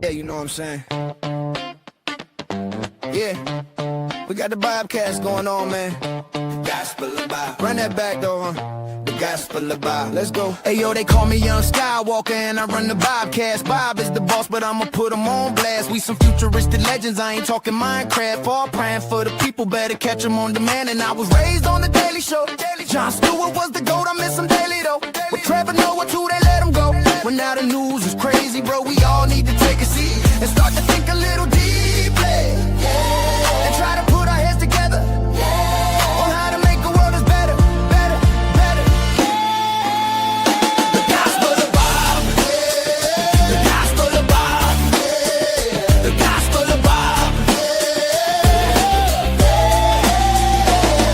Yeah, you know what I'm saying? Yeah, we got the Bobcast going on, man. The gospel of Bob. Run that back, though, huh? The gospel of Bob. Let's go. Hey, yo, they call me Young Skywalker, and I run the Bobcast. Bob is the boss, but I'ma put him on blast. We some futuristic legends, I ain't talking Minecraft. All praying for the people, better catch them on demand. And I was raised on the Daily Show. Jon Stewart was the GOAT, I miss him daily, though. With Trevor Noah, too, they let him go. When now the news is crazy, bro, we all need to take a seat and start to think a little deeply, and try to put our heads together on how to make a world that's better, better, better. The gospel of Bob, the gospel of Bob, the gospel of Bob,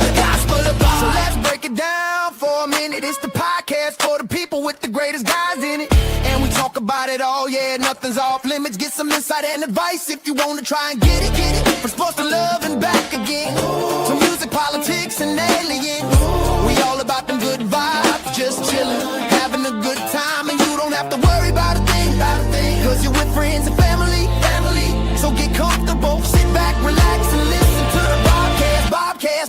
the gospel of Bob. So let's break it down for a minute. It's the podcast for the people with the greatest guys in it. Talk about it all, yeah, nothing's off limits. Get some insight and advice if you wanna try and get it, get it. From sports to love and back again, to music, politics, and aliens. We all about them good vibes, just chillin', having a good time. And you don't have to worry about a thing, cause you're with friends and family. So get comfortable, sit back, relax, and listen to the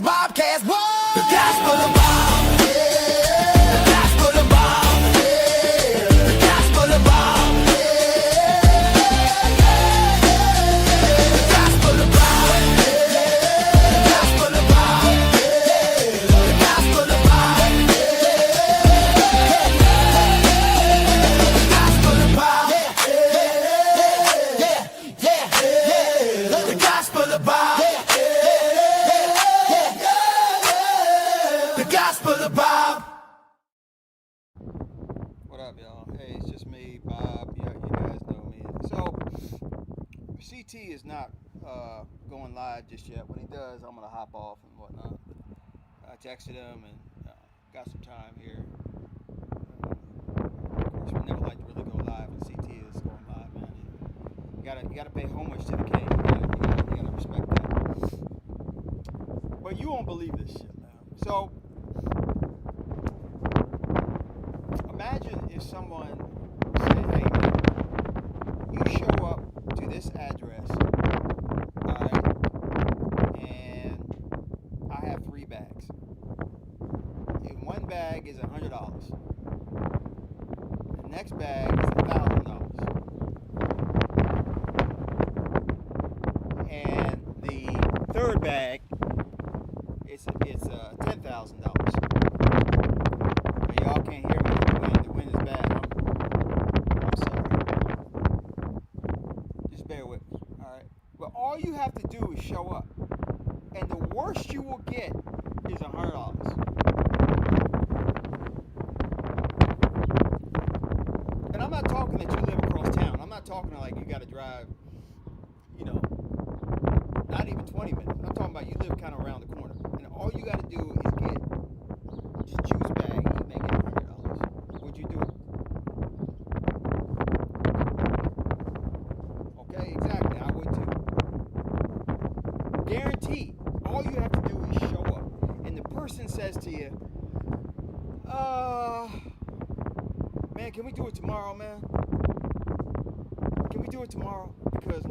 Bobcast, whoa! The gospel of Bob. What up, y'all? Hey, it's just me, Bob. You guys know me. So, CT is not going live just yet. When he does, I'm going to hop off and whatnot. I texted him and got some time here. Of course, we never like to really go live when CT is going live, man. You gotta pay homage to the king. You gotta respect that. But you won't believe this shit, man. So, imagine if someone said, hey, man, you show up to this address, alright, and I have 3 bags. And one bag is $100. The next bag is $1,000. And the third bag it's $10,000. Y'all can't hear me. The wind is bad. I'm sorry. Just bear with me. Alright? But all you have to do is show up. And the worst you will get is $100. And I'm not talking that you live across town. I'm not talking like you gotta drive, not even 20 minutes. I'm talking about you live kind of around the corner. And all you gotta do is get just juice bag and make it $100. Would you do it? Okay, exactly. I would too. Guaranteed. All you have to do is show up. And the person says to you, man, can we do it tomorrow, man? Can we do it tomorrow? Because,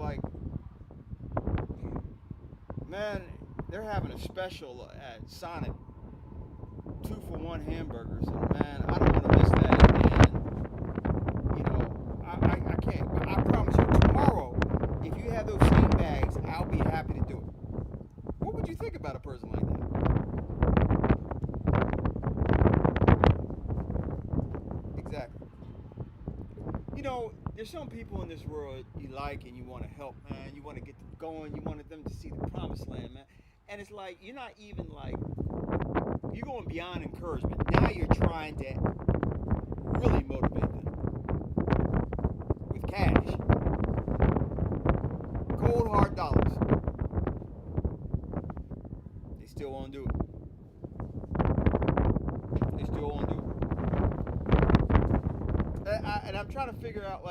man, they're having a special at Sonic. 2-for-1 hamburgers, and man, I don't want to miss that. And I can't. I promise you, tomorrow, if you have those same bags, I'll be happy to do it. What would you think about a person like that? Exactly. There's some people in this world you like and you want to help, man. You want to get them going. You want them to see the promised land, man. And it's like you're not even you're going beyond encouragement. Now you're trying to really motivate them with cash. Cold hard dollars. They still won't do it. They still won't do it. And I'm trying to figure out,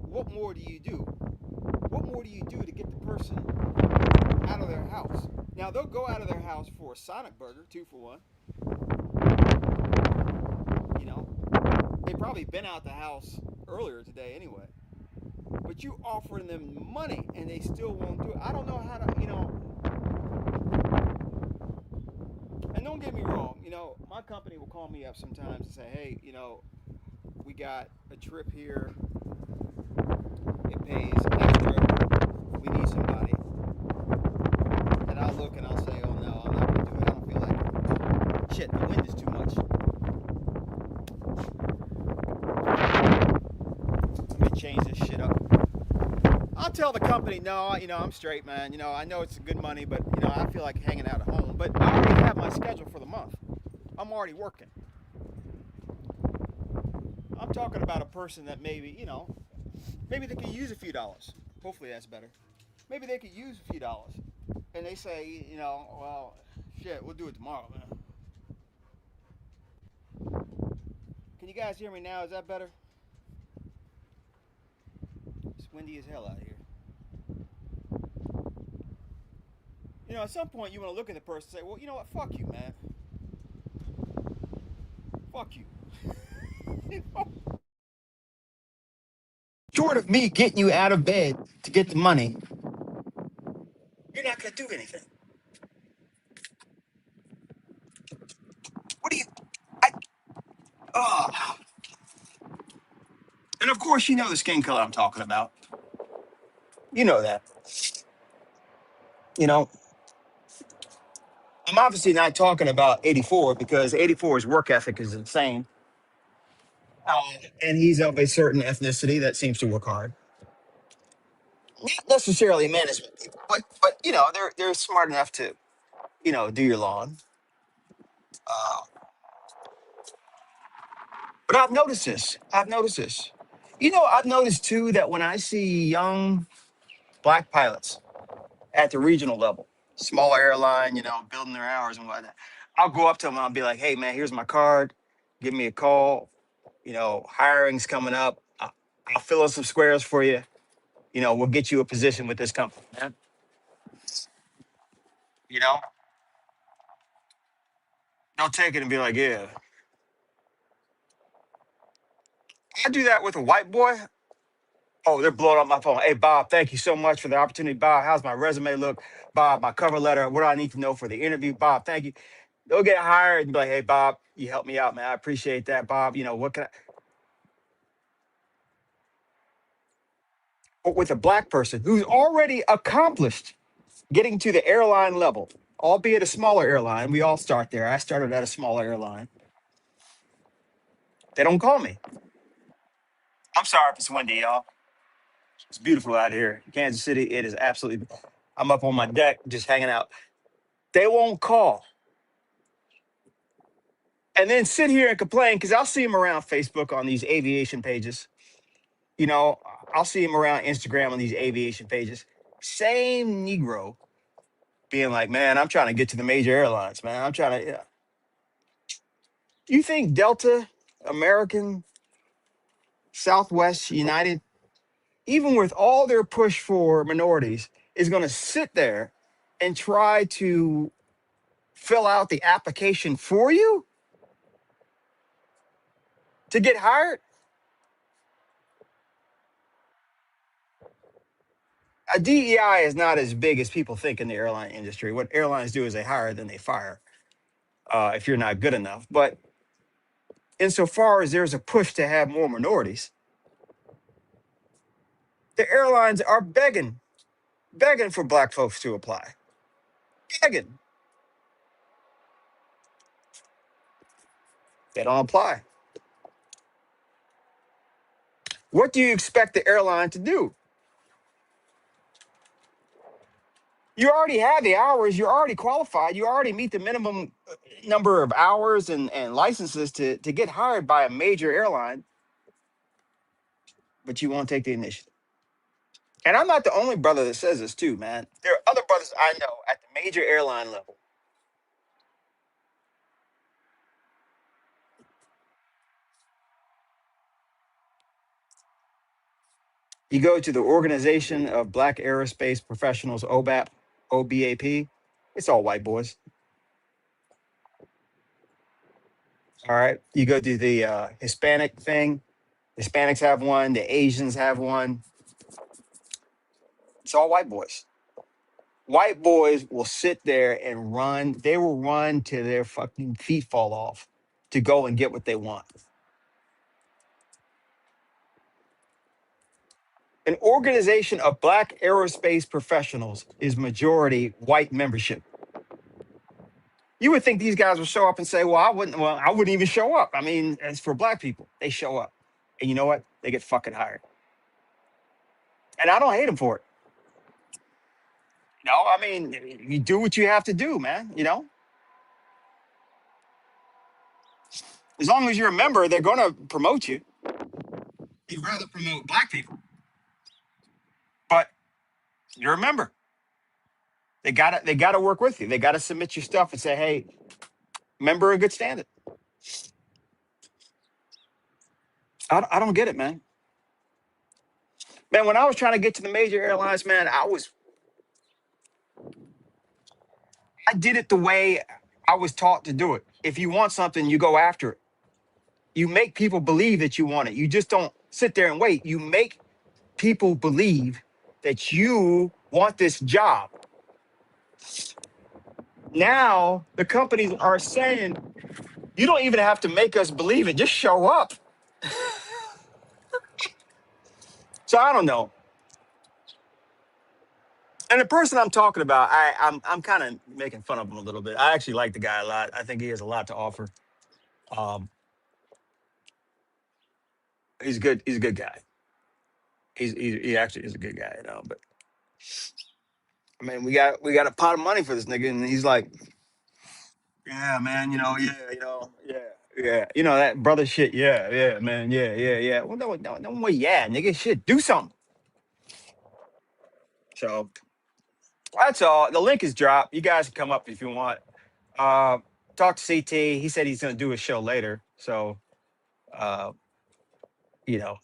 what more do you do? What more do you do to get the person out of their house? Now, they'll go out of their house for a Sonic burger, 2-for-1. They probably been out the house earlier today anyway. but you offering them money and they still won't do it. I don't know how to, and don't get me wrong, my company will call me up sometimes and say, hey, we got a trip here. It pays extra. We need somebody. And I'll look and I'll say, oh no, I'm not going to do it. I don't feel like it. Shit, the wind is too much. Let me change this shit up. I'll tell the company, no, I'm straight, man. I know it's good money, but, I feel like hanging out at home. But I already have my schedule for the month. I'm already working. I'm talking about a person that maybe they could use a few dollars. Hopefully that's better. Maybe they could use a few dollars. And they say, well, shit, we'll do it tomorrow, man. Can you guys hear me now? Is that better? It's windy as hell out here. At some point you want to look at the person and say, well, you know what? Fuck you, man. Fuck you. Short of me getting you out of bed to get the money, you're not going to do anything. What do you... I, oh. And of course, you know the skin color I'm talking about. You know that. You know, I'm obviously not talking about 84 because 84's work ethic is insane. And he's of a certain ethnicity that seems to work hard. Not necessarily management people, but they're smart enough to do your lawn. Uh, but I've noticed this. I've noticed this. I've noticed too that when I see young black pilots at the regional level, smaller airline, building their hours and whatnot, I'll go up to them and I'll be like, "Hey, man, here's my card. Give me a call. Hiring's coming up. I'll fill in some squares for you. We'll get you a position with this company, man." You know, don't take it and be like, "Yeah." I do that with a white boy. Oh, they're blowing up my phone. Hey, Bob, thank you so much for the opportunity. Bob, how's my resume look? Bob, my cover letter. What do I need to know for the interview? Bob, thank you. They'll get hired and be like, "Hey, Bob, you helped me out, man. I appreciate that, Bob. What can I?" But with a black person who's already accomplished getting to the airline level, albeit a smaller airline, we all start there. I started at a smaller airline. They don't call me. I'm sorry if it's windy, y'all. It's beautiful out here. Kansas City, it is absolutely. I'm up on my deck just hanging out. They won't call. And then sit here and complain because I'll see them around Facebook on these aviation pages. You know, I'll see them around Instagram on these aviation pages. Same Negro being like, "Man, I'm trying to get to the major airlines, man. I'm trying to." Yeah. You think Delta, American, Southwest, United, even with all their push for minorities, is going to sit there and try to fill out the application for you to get hired? A DEI is not as big as people think in the airline industry. What airlines do is they hire, then they fire if you're not good enough. But insofar as there's a push to have more minorities, the airlines are begging for black folks to apply. Begging. They don't apply. What do you expect the airline to do? You already have the hours, you're already qualified, you already meet the minimum number of hours and licenses to get hired by a major airline, but you won't take the initiative. And I'm not the only brother that says this too, man. There are other brothers I know at the major airline level. You go to the Organization of Black Aerospace Professionals, OBAP, OBAP, it's all white boys. All right. You go to the Hispanic thing, Hispanics have one, the Asians have one. It's all white boys. White boys will sit there and run. They will run till their fucking feet fall off to go and get what they want. An organization of black aerospace professionals is majority white membership. You would think these guys would show up and say, well, I wouldn't even show up. I mean, as for black people, they show up. And you know what? They get fucking hired. And I don't hate them for it. No, I mean, you do what you have to do, man. As long as you're a member, they're going to promote you. You'd rather promote black people, but you're a member. They gotta work with you. They gotta submit your stuff and say, hey, member in good standing. I don't get it, man. Man, when I was trying to get to the major airlines, man, I did it the way I was taught to do it. If you want something, you go after it. You make people believe that you want it. You just don't sit there and wait. You make people believe that you want this job. Now the companies are saying you don't even have to make us believe it. Just show up. So I don't know. And the person I'm talking about, I'm kind of making fun of him a little bit. I actually like the guy a lot. I think he has a lot to offer. Um, he's good. He's a good guy. He actually is a good guy, But I mean, we got a pot of money for this nigga, and he's like, yeah, man, yeah, that brother shit, yeah, man, yeah. Well, no more, yeah, nigga, shit, do something. So that's all. The link is dropped. You guys can come up if you want. Uh, talk to CT. He said he's gonna do a show later, so uh, you know,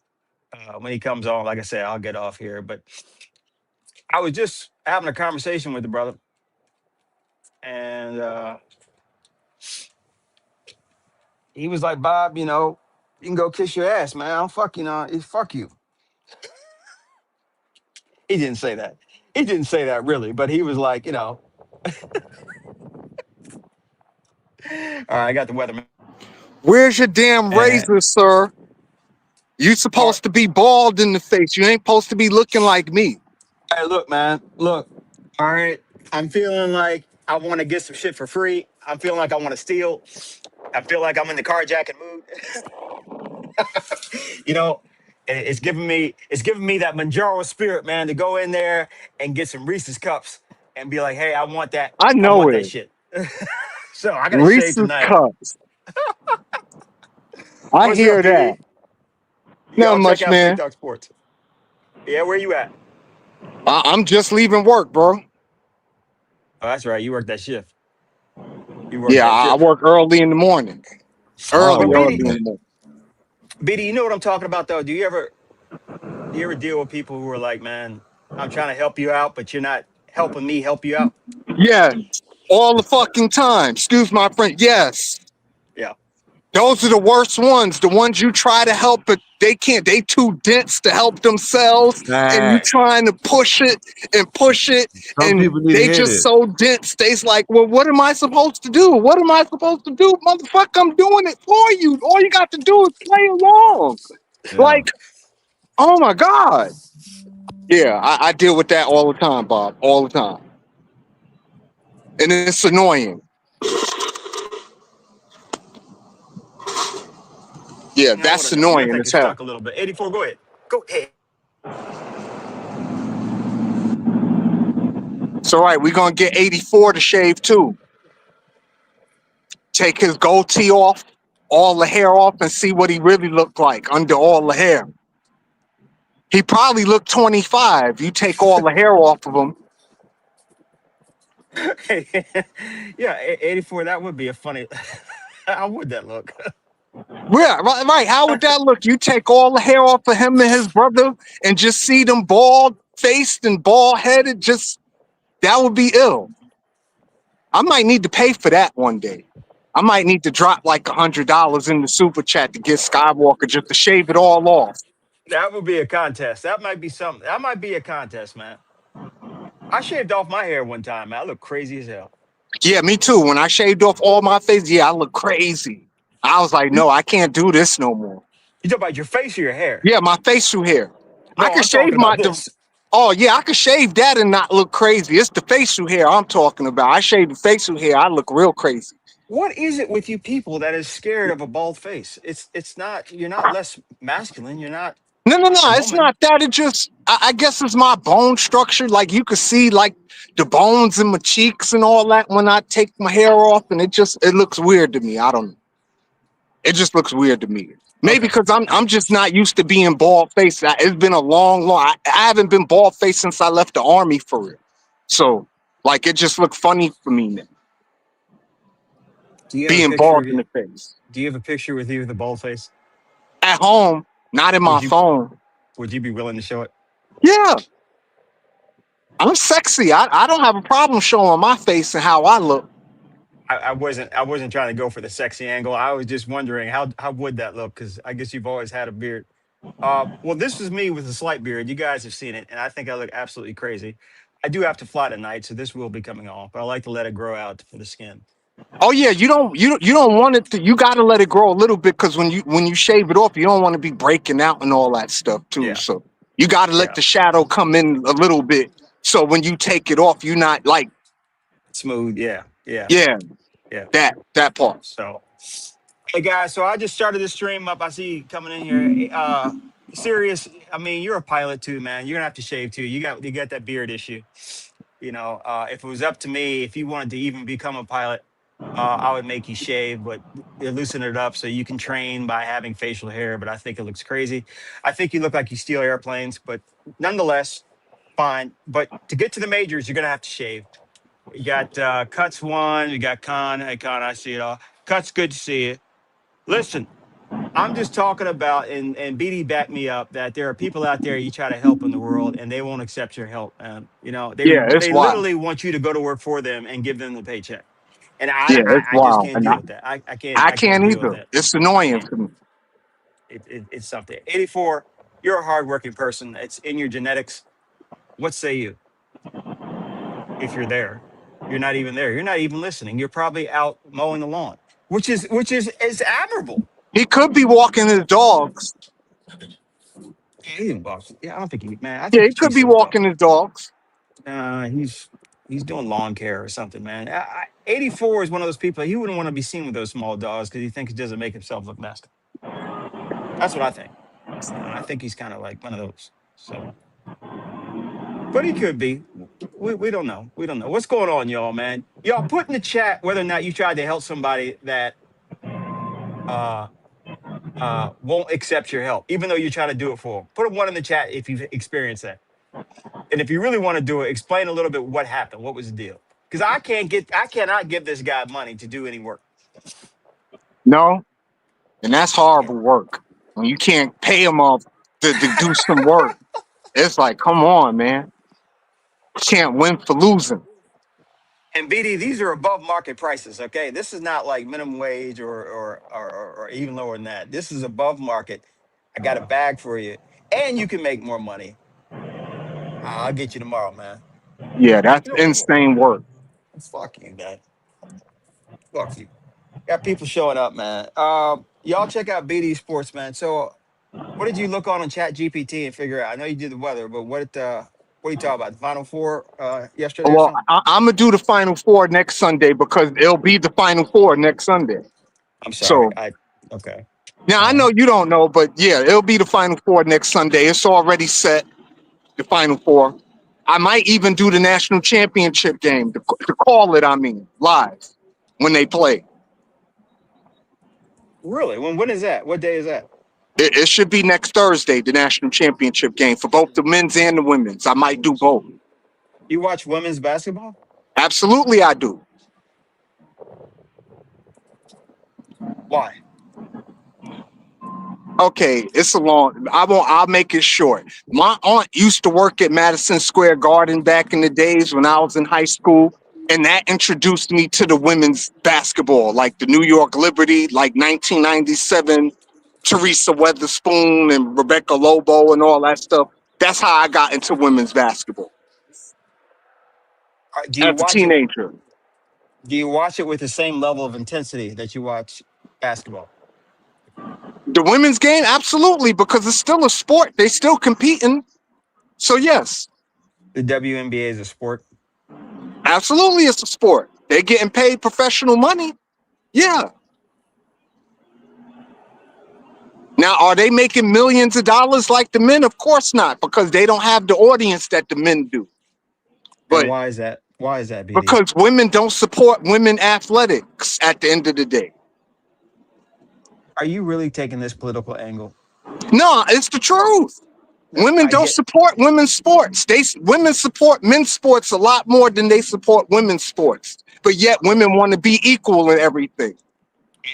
when he comes on, like I said, I'll get off here. But I was just having a conversation with the brother, and he was like, Bob, you can go kiss your ass, man. I don't fuck, fuck you. He didn't say that. He didn't say that really, but he was like, all right, I got the weatherman. Where's your damn And razor, sir? You all right, supposed to be bald in the face. You ain't supposed to be looking like me. hey, look, man, look. All right, I'm feeling like I want to get some shit for free. I'm feeling like I want to steal. I feel like I'm in the carjacking mood. you know, it's giving me that Manjaro spirit, man, to go in there and get some Reese's cups and be like, hey, I want that. I I know want that it. shit. So I gotta shave Reese's tonight. cups. I What's up, hear that. BD? Not Y'all check much, out Big man. Dog Sports. Yeah, where you at? I'm just leaving work, bro. Oh, that's right. You work that shift. You work Yeah, that I shift. work early in the morning. Oh, Early, But yeah, early BD, in okay. the morning. BD, you know what I'm talking about though? Do you ever deal with people who are like, man, I'm trying to help you out, but you're not helping me help you out? Yes. All the fucking time. Excuse my friend. Yes. Yeah. Those are the worst ones. The ones you try to help, but they can't. They too dense to help themselves, and you Nah, trying to push it, some and people need to they hear just this. so dense. They's like, well, what am I supposed to do? What am I supposed to do, motherfucker? I'm doing it for you. All you got to do is play along. Yeah. Like, oh my god. Yeah, I deal with that all the time, Bob. All the time, and it's annoying. Yeah, Now hold that's on a second. I annoying think as you're hell. stuck a little bit. 84, go ahead. Go ahead. So, right, we're gonna get 84 to shave too. Take his goatee off, all the hair off, and see what he really looked like under all the hair. He probably looked 25. You take all the hair off of him. Yeah, 84, that would be a funny. How would that look? Yeah, right, right. How would that look? You take all the hair off of him and his brother and just see them bald faced and bald headed. Just that would be ill. I might need to pay for that one day. I might need to drop like $100 in the super chat to get Skywalker just to shave it all off. That would be a contest. That might be something. That might be a contest, man. I shaved off my hair one time, man. I look crazy as hell. Yeah, me too. When I shaved off all my face, yeah, I look crazy. I was like, You, no, I can't do this no more. you talk about your face or your hair? Yeah, my facial hair. I No, could I'm shave talking about my. this. Oh yeah, I could shave that and not look crazy. It's the facial hair I'm talking about. I shave the facial hair, I look real crazy. What is it with you people that is scared of a bald face? It's not. You're not less masculine. You're not No, no, no. a It's woman. not that. It just, I guess, it's my bone structure. Like you could see, like the bones in my cheeks and all that when I take my hair off, and it looks weird to me. I don't know. It just looks weird to me. Maybe Okay. because I'm All right. I'm just not used to being bald faced. It's been a long. I haven't been bald faced since I left the army for real. So like it just looked funny for me now, Do you have a being picture bald of in you? the face. Do you have a picture with you with a bald face? At home, not in my Would you phone. Would you be willing to show it? Yeah, I'm sexy. I don't have a problem showing my face and how I look. I wasn't trying to go for the sexy angle. I was just wondering how would that look? Because I guess you've always had a beard. Well, this is me with a slight beard. You guys have seen it, and I think I look absolutely crazy. I do have to fly tonight, so this will be coming off. But I like to let it grow out for the skin. Oh yeah, you don't want it to. You got to let it grow a little bit because when you shave it off, you don't want to be breaking out and all that stuff too. Yeah, So you got to let yeah, the shadow come in a little bit. So when you take it off, you're not like smooth. Yeah, yeah, yeah yeah. that part. So, hey guys, so I just started this stream up. I see you coming in here. Serious. I mean, you're a pilot too, man. You're gonna have to shave too. You got that beard issue. If it was up to me, if you wanted to even become a pilot, I would make you shave, but you loosen it up so you can train by having facial hair. But I think it looks crazy. I think you look like you steal airplanes, but nonetheless, fine. But to get to the majors, you're gonna have to shave. You got Cuts one. You got Khan. Hey Khan, I see it all. Cuts, good to see you. Listen, I'm just talking about, and BD backed me up, that there are people out there you try to help in the world and they won't accept your help. They Yeah, it's they wild. literally want you to go to work for them and give them the paycheck. And I Yeah, I, it's I just wild, can't and deal with that. I I can't can't deal with either. that. It's I annoying can't. to me. It's something. 84. You're a hardworking person. It's in your genetics. What say you? If you're there, you're not even there. You're not even listening. You're probably out mowing the lawn, which is admirable. He could be walking his dogs. Yeah, he didn't box. Yeah, I don't think he. Man, I Yeah, think he he could be treats those dogs. walking his dogs. He's doing lawn care or something, man. 84 is one of those people. He wouldn't want to be seen with those small dogs because he thinks he doesn't make himself look masculine. That's what I think. I think he's kind of like one of those. So, but he could be. We don't know. We don't know what's going on, y'all, man. Y'all put in the chat whether or not you tried to help somebody that uh won't accept your help, even though you try to do it for them. Put a one in the chat if you've experienced that. And if you really want to do it, explain a little bit what happened. What was the deal? Because I cannot give this guy money to do any work. No, and that's Yeah. horrible work. When you can't pay him off to do some work, it's like, come on, man. Can't win for losing. And BD, these are above market prices. Okay, this is not like minimum wage or even lower than that. This is above market. I got a bag for you, and you can make more money. I'll get you tomorrow, man. Yeah, that's You know, insane work. fuck you, man. Fuck you. Got people showing up, man. Y'all check out BD Sports, man. So what did you look on Chat GPT and figure out? I know you did the weather, but what are you talking about? The Final Four yesterday or Well, something? I'm gonna do the Final Four next Sunday because it'll be the Final Four next Sunday. I'm sorry. So I Okay. now All I right. know you don't know, but yeah, it'll be the Final Four next Sunday. It's already set. The Final Four. I might even do the national championship game to call it. I mean, live when they play. Really? When is that? What day is that? It should be next Thursday, the national championship game for both the men's and the women's. I might do both. You watch women's basketball? Absolutely, I do. Why? Okay, it's a long. I'll make it short. My aunt used to work at Madison Square Garden back in the days when I was in high school, and that introduced me to the women's basketball, like the New York Liberty, like 1997, Teresa Weatherspoon and Rebecca Lobo and all that stuff. That's how I got into women's basketball. Do you as a watch it? teenager. Do you watch it with the same level of intensity that you watch basketball? The women's game, absolutely, because it's still a sport. They still competing. So yes, The WNBA is a sport. absolutely, it's a sport. They're getting paid professional money. Yeah. Now, are they making millions of dollars like the men? Of course not, because they don't have the audience that the men do. And But why is that? Why is that, BD? because women don't support women athletics at the end of the day. Are you really taking this political angle? No, it's the truth. No, Women I don't get. support women's sports. Women support men's sports a lot more than they support women's sports. But yet women want to be equal in everything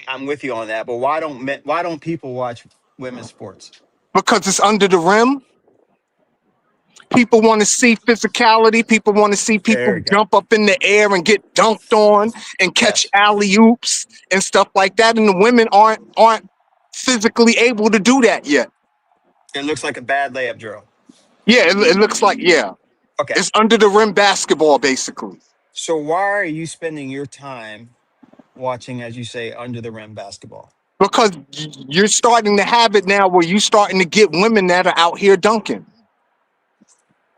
I'm with you on that, but why don't men, why don't people watch women's sports? because it's under the rim. People want to see physicality. People want to see There people you go. jump up in the air and get dunked on and catch Yes, alley oops and stuff like that. And the women aren't physically able to do that yet. it looks like a bad layup drill. Yeah, it looks like Okay, it's under the rim basketball basically so why are you spending your time watching, as you say, under the rim basketball? because you're starting to have it now where you're starting to get women that are out here dunking.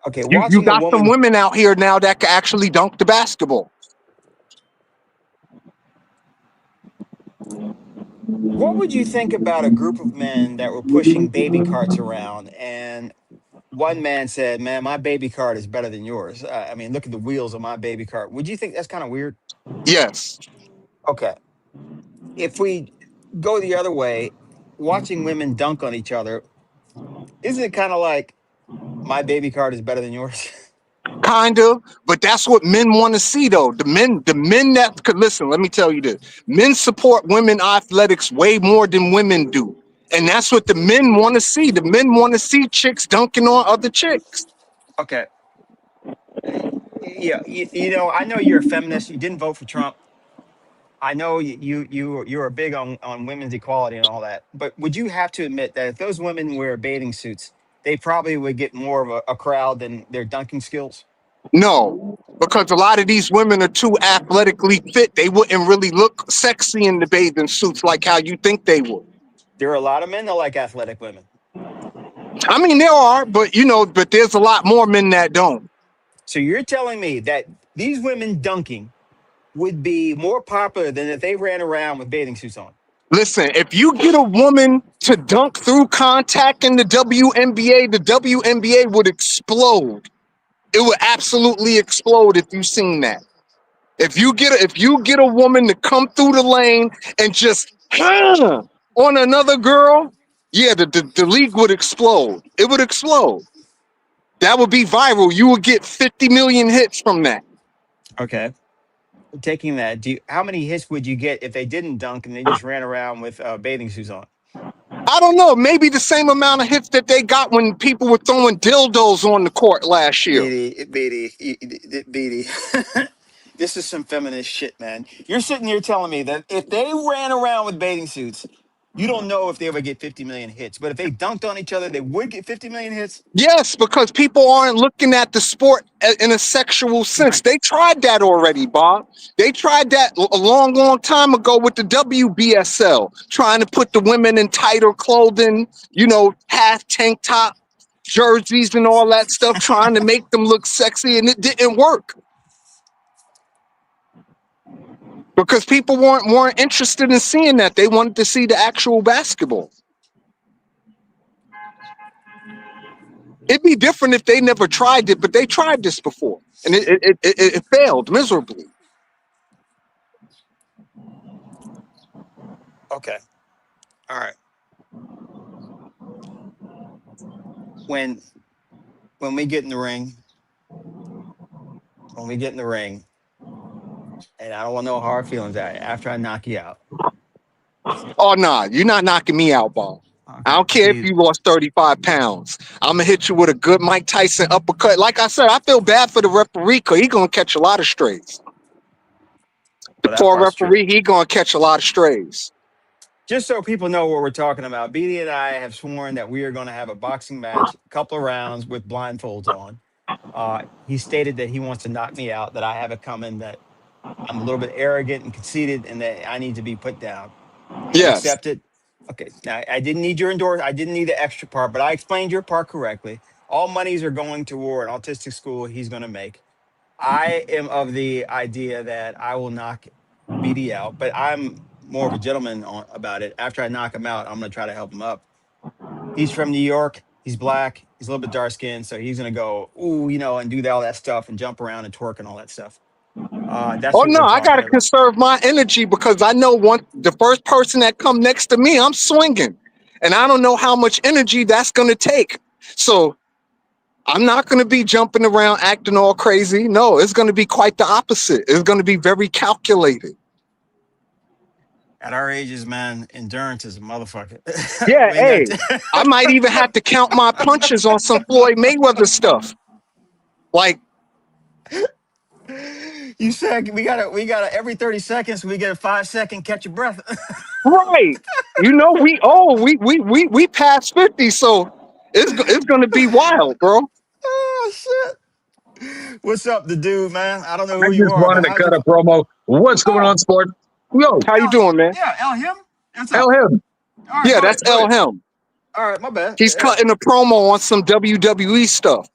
Okay, You watching a got some woman. women out here now that can actually dunk the basketball. What would you think about a group of men that were pushing baby carts around, and one man said, "Man, my baby cart is better than yours. I mean, look at the wheels of my baby cart." Would you think that's kind of weird? Yes, Okay, if we go the other way, watching women dunk on each other, isn't it kind of like my baby cart is better than yours? kind of, but that's what men want to see though. The men that could listen, let me tell you this. Men support women athletics way more than women do. And that's what the men want to see. The men want to see chicks dunking on other chicks. Okay, yeah, I know you're a feminist. You didn't vote for Trump. I know you're big on women's equality and all that. But would you have to admit that if those women wear bathing suits, they probably would get more of a crowd than their dunking skills? No, because a lot of these women are too athletically fit. They wouldn't really look sexy in the bathing suits like how you think they would. There are a lot of men that like athletic women. I mean, there are, but but there's a lot more men that don't. So you're telling me that these women dunking would be more popular than if they ran around with bathing suits on? Listen, if you get a woman to dunk through contact in the WNBA would explode. It would absolutely explode if you seen that. If you get a woman to come through the lane and just on another girl, yeah, the league would explode. It would explode. That would be viral. You would get 50 million hits from that. Okay. Taking that, how many hits would you get if they didn't dunk and they just ran around with bathing suits on? I don't know, maybe the same amount of hits that they got when people were throwing dildos on the court last year. Beatty. This is some feminist shit, man. You're sitting here telling me that if they ran around with bathing suits, you don't know if they ever get 50 million hits. But if they dunked on each other, they would get 50 million hits. Yes, because people aren't looking at the sport in a sexual sense. They tried that already, Bob. They tried that a long, long time ago with the WBSL, trying to put the women in tighter clothing, half tank top jerseys and all that stuff, trying to make them look sexy, and it didn't work because people weren't interested in seeing that. They wanted to see the actual basketball. It'd be different if they never tried it, but they tried this before, and it failed miserably. Okay. All right. When when we get in the ring, when we get in the ring, and I don't want to know how our feelings are after I knock you out. Oh nah, you're not knocking me out, Bob. I Okay. don't care if See, you lost 35 pounds. I'm gonna hit you with a good Mike Tyson uppercut. Like I said, I feel bad for the referee because he gonna catch a lot of strays. The well, that poor part's true. referee, he gonna catch a lot of strays. Just so people know what we're talking about, BD and I have sworn that we are going to have a boxing match, a couple of rounds with blindfolds on. He stated that he wants to knock me out, that I have it coming, that I'm a little bit arrogant and conceited, and that I need to be put down. I've Yes. accepted. Okay, now I didn't need your I didn't need the extra part, but I explained your part correctly. All monies are going toward an autistic school he's going to make. I am of the idea that I will knock BD out, but I'm more of a gentleman about it. After I knock him out, I'm going to try to help him up. He's from New York. He's black. He's a little bit dark skinned, so he's going to go, ooh, and do all that stuff and jump around and twerk and all that stuff. That's Oh what no, we're I talking gotta about. conserve my energy because I know the first person that come next to me, I'm swinging, and I don't know how much energy that's gonna take. So I'm not gonna be jumping around acting all crazy. No, it's gonna be quite the opposite. It's gonna be very calculated. At our ages, man, endurance is a motherfucker. Yeah, We ain't got. hey, I might even have to count my punches on some Floyd Mayweather stuff. Like, You said we gotta every 30 seconds we get a 5 second catch your breath. right? We past 50, so it's gonna be wild, bro. Oh shit! What's up, the dude, man? I don't know I who you just are, but wanted to how's cut it? a promo. What's going Oh, on, sport? Yo, How you L, doing, man? yeah, L him. What's hell up? him. All right, Yeah, go that's ahead, go El ahead. Him. All right, my bad. He's Yeah. cutting a promo on some WWE stuff.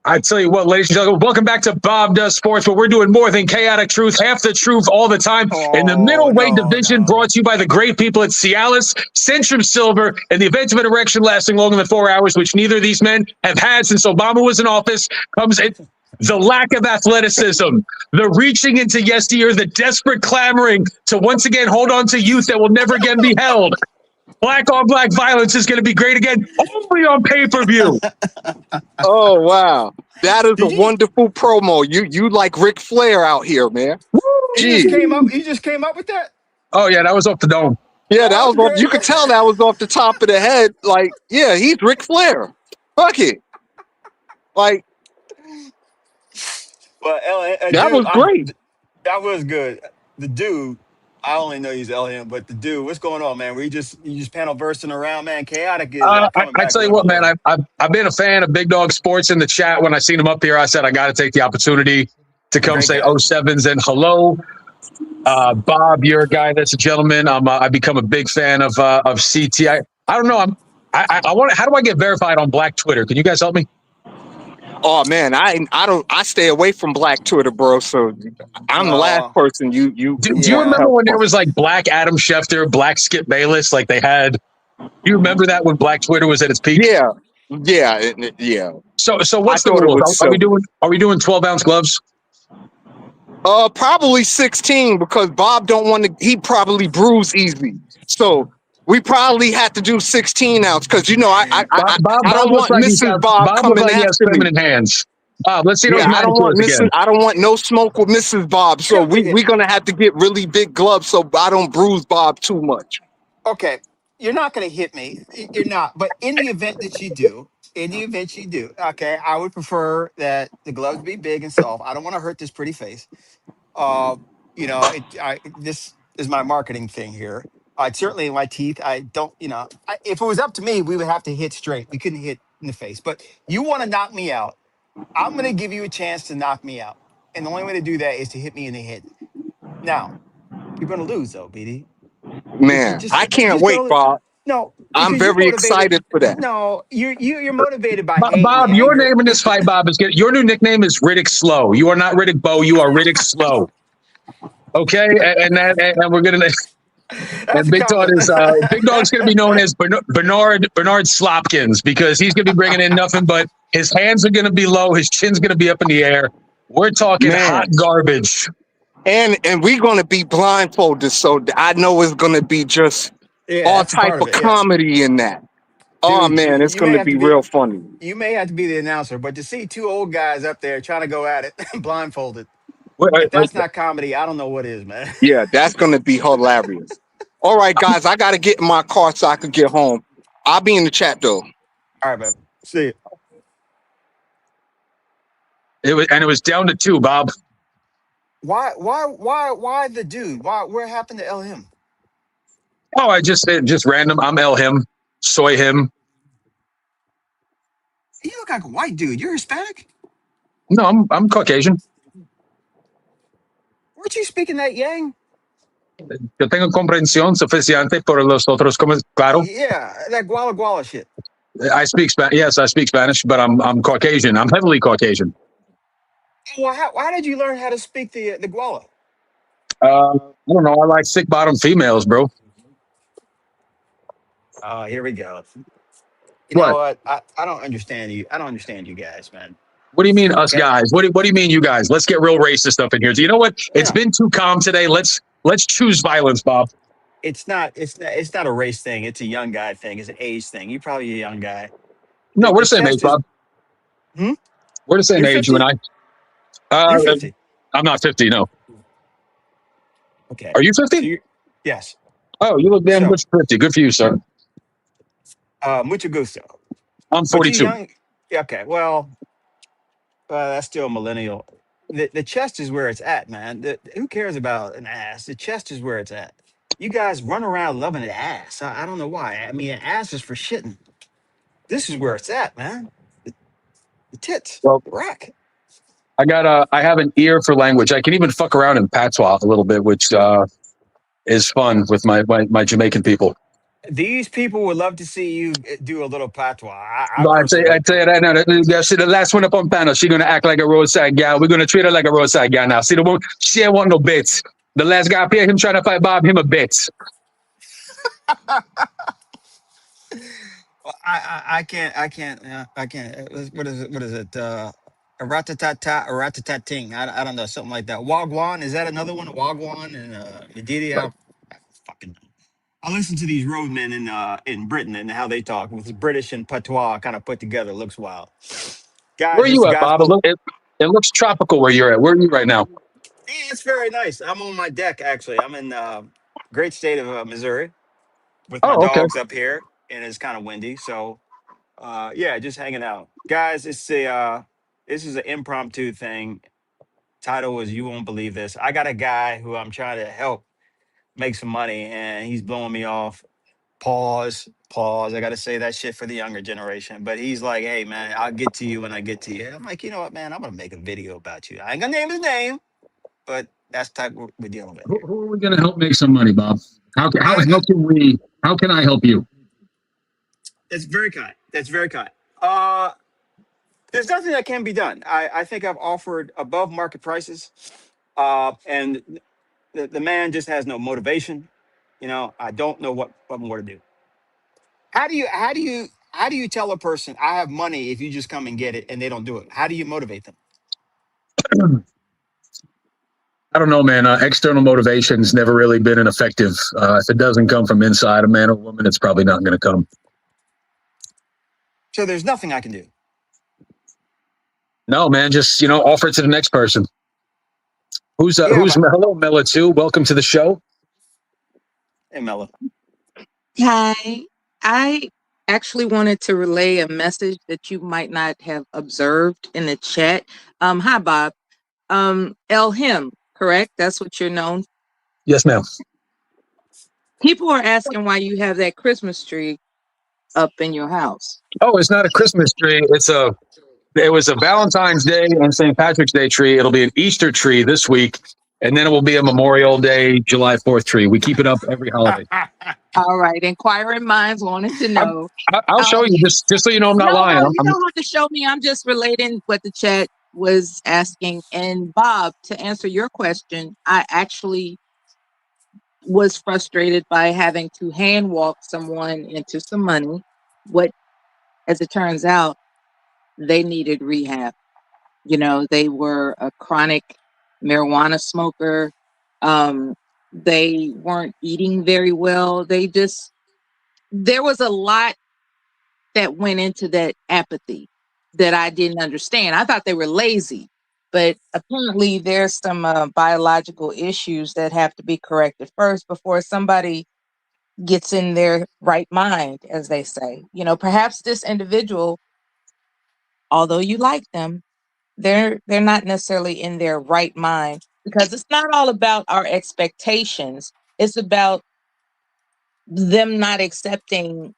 I tell you what, ladies and gentlemen, welcome back to Bob Does Sports, where we're doing more than chaotic truth, half the truth all the time. In the Oh middleweight no, division, no. brought to you by the great people at Cialis, Centrum Silver, in the event of an erection lasting longer than 4 hours, which neither of these men have had since Obama was in office, comes in the lack of athleticism, the reaching into yesteryear, the desperate clamoring to once again hold on to youth that will never again be held. Black on black violence is going to be great again, only on pay-per-view. Oh wow, that is a Did you? wonderful promo. You like Ric Flair out here, man. You just Gee, came up. You just came up with that. Oh, yeah, that was off the dome. yeah, that Oh, was that's off. You great. could tell that was off the top of the head. Like, yeah, he's Ric Flair. Fuck it. Like Well, that dude, was great. that was good. The dude, I only know he's LM, but the dude, what's going on, man? You just panel bursting around, man. Chaotic is coming I back tell you level what, man, one. I've been a fan of Big Dog Sports in the chat. When I seen him up here, I said I got to take the opportunity to come Great say guy. oh 07s and hello. Bob, you're a guy that's a gentleman. I become a big fan of CT. I don't know. I want. How do I get verified on Black Twitter? Can you guys help me? Oh man, I stay away from Black Twitter, bro. So I'm the last No, person you Do you want yeah. remember help when there from. was like Black Adam Schefter, Black Skip Bayless? Like they had. Do you remember that when Black Twitter was at its peak? Yeah, yeah, yeah. So I what's the thought it rules? was Are we silly. doing 12-ounce gloves? Probably 16 because Bob don't want to. He probably bruise easy, so we probably had to do 16 ounce because I Bob don't looks want like he's Mrs. got. Bob Bob looks coming like he has after me. feminine hands. Bob, let's see those Yeah, manicures again. I don't want no smoke with Mrs. Bob. So we gonna have to get really big gloves so I don't bruise Bob too much. Okay, you're not going to hit me. You're not. But in the event that you do, okay, I would prefer that the gloves be big and soft. I don't want to hurt this pretty face. Uh, this is my marketing thing here. Certainly my teeth. I don't. If it was up to me, we would have to hit straight. We couldn't hit in the face. But you want to knock me out? I'm going to give you a chance to knock me out, and the only way to do that is to hit me in the head. Now you're going to lose, though, BD. You're Man, I you're can't just wait, going to Bob. no I'm because you're very motivated. excited for that. No, you're motivated by hate and Bob, your anger. name in this fight, Bob, is good. Your new nickname is Riddick Slow. You are not Riddick Bowe. You are Riddick Slow. Okay, and we're gonna. That's And a compliment. Big Dog's going to be known as Bernard Slopkins because he's going to be bringing in nothing but his hands are going to be low, his chin's going to be up in the air. We're talking hot Man, garbage. and we're gonna be blindfolded, so I know it's gonna be just Yeah, all that's a type part of of it. Yeah, comedy in that. Oh dude, man, it's you may gonna have to be be real funny. the announcer, but to see two old guys up there trying to go at it blindfolded, Wait, if that's not comedy, I don't know what is, man. Yeah, that's gonna be hilarious. All right, guys, I gotta get in my car so I can get home. I'll be in the chat though. All right, man. See you. it was down to 2, Bob. Why the dude? Where happened to LM? Oh, I just said just random. I'm L him, soy him. You look like a white dude. You're Hispanic. No, I'm Caucasian. Weren't you speaking that Yang? Yo tengo comprensión suficiente por los otros. Claro, Yeah, that Guala Guala shit. I speak Spanish. Yes, I speak Spanish, but I'm Caucasian. I'm heavily Caucasian. Well, why did you learn how to speak the Guala? I don't know. I like thick bottom females, bro. Oh, here we go. You know What? what? I don't understand you. I don't understand you guys, man. What do you mean, us Okay. guys? What do you mean, you guys? Let's get real racist up in here. Do you know what? It's No, been too calm today. Let's choose violence, Bob. it's not. It's not a race thing. It's a young guy thing. It's an age thing. You're probably a young guy. No, we're The the same age, chest is. Bob. Hmm? We're the same You're age, you and 50. I. Uh, You're 50. I'm not 50. No. Okay. Are you So 50? you. Yes. Oh, you look damn So, good for 50. Good for you, sir. mucho gusto. I'm But you 42. young. Yeah, okay. Well, that's still millennial. The chest is where it's at, man. Who cares about an ass? The chest is where it's at. You guys run around loving an ass. I don't know why. I mean, an ass is for shitting. This is where it's at, man. The tits, Well, the rack. I have an ear for language. I can even fuck around in patois a little bit, which is fun with my Jamaican people. These people would love to see you do a little patois. I But personally I would tell too. you right now, see the last one up on panel, she gonna act like a roadside gal. We're gonna treat her like a roadside gal now. See the one, she ain't want no bits. The last guy up here, him trying to fight Bob, him a bits. Well, I can't. What is it? What is it? A ratatata, a ratatating. I don't know, something like that. Wagwan, is that another one? Wagwan and Medidi. I fucking. I listen to these roadmen in Britain and how they talk with British and patois kind of put together. Looks wild, Where guys. are It's you the at, Bob? gospel. It looks tropical where you're at. Where are you right now? Yeah, it's very nice. I'm on my deck actually. I'm in great state of Missouri with my Oh, okay. dogs up here, and it's kind of windy. So yeah, just hanging out, guys. It's a this is an impromptu thing. Title is "You Won't Believe This." I got a guy who I'm trying to help make some money, and he's blowing me off. Pause, pause. I got to say that shit for the younger generation. But he's like, "Hey, man, I'll get to you when I get to you." I'm like, you know what, man? I'm gonna make a video about you. I ain't gonna name his name, but that's the type we're dealing with here. Who are we gonna help make some money, Bob? I, How can I help you? That's very kind. That's very kind. There's nothing that can be done. I think I've offered above market prices, and the man just has no motivation. You know, I don't know what more to do. How do you tell a person I have money if you just come and get it and they don't do it? How do you motivate them? I don't know, man. External motivation's never really been an effective. If it doesn't come from inside a man or woman, it's probably not going to come. So there's nothing I can do. No, man. Just offer it to the next person. Yeah, but Hello, Mela too. Welcome to the show. hey, Mella. Hi. I actually wanted to relay a message that you might not have observed in the chat. Hi, Bob. El Him, correct? That's what you're known. Yes, ma'am. People are asking why you have that Christmas tree up in your house. Oh, it's not a Christmas tree. It was a Valentine's Day and St. Patrick's Day tree. It'll be an Easter tree this week, and then it will be a Memorial Day, July 4th tree. We keep it up every holiday. All right. Inquiring minds wanted to know. I'll show Um, you just so you know I'm not no, lying. you don't have to show me. I'm just relating what the chat was asking. And Bob, to answer your question, I actually was frustrated by having to hand walk someone into some money. What, as it turns out, they needed rehab. They were a chronic marijuana smoker. Um, they weren't eating very well. There was a lot that went into that apathy that I didn't understand. I thought they were lazy, but apparently there's some biological issues that have to be corrected first before somebody gets in their right mind, as they say. Perhaps this individual, although you like them, they're not necessarily in their right mind, because it's not all about our expectations. It's about them not accepting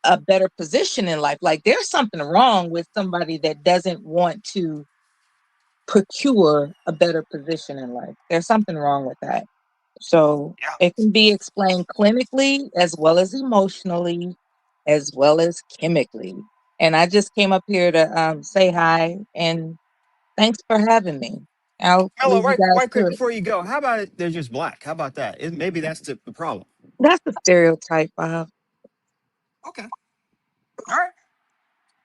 a better position in life. Like there's something wrong with somebody that doesn't want to procure a better position in life. There's something wrong with that. So Yeah. it can be explained clinically as well as emotionally, as well as chemically. And I just came up here to say hi and thanks for having me. I'll Mello, leave you guys right to quick it. before you go, how about it? They're just black. How about that? Maybe that's the problem. That's the stereotype, Bob. Okay. All right.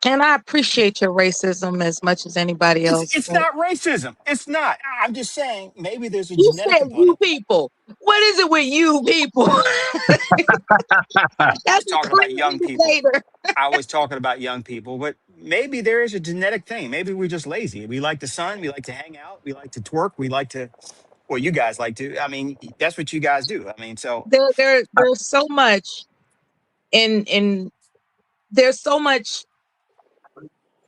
And I appreciate your racism as much as anybody else. It's But not racism. It's not. I'm just saying maybe there's a you genetic said you component. people. What is it with you people? I was That's a talking about clear young people. indicator. I was talking about young people, but maybe there is a genetic thing. Maybe we're just lazy. We like the sun. We like to hang out. We like to twerk. We like to. Well, you guys like to. I mean, that's what you guys do. I mean, so There's so much in there's so much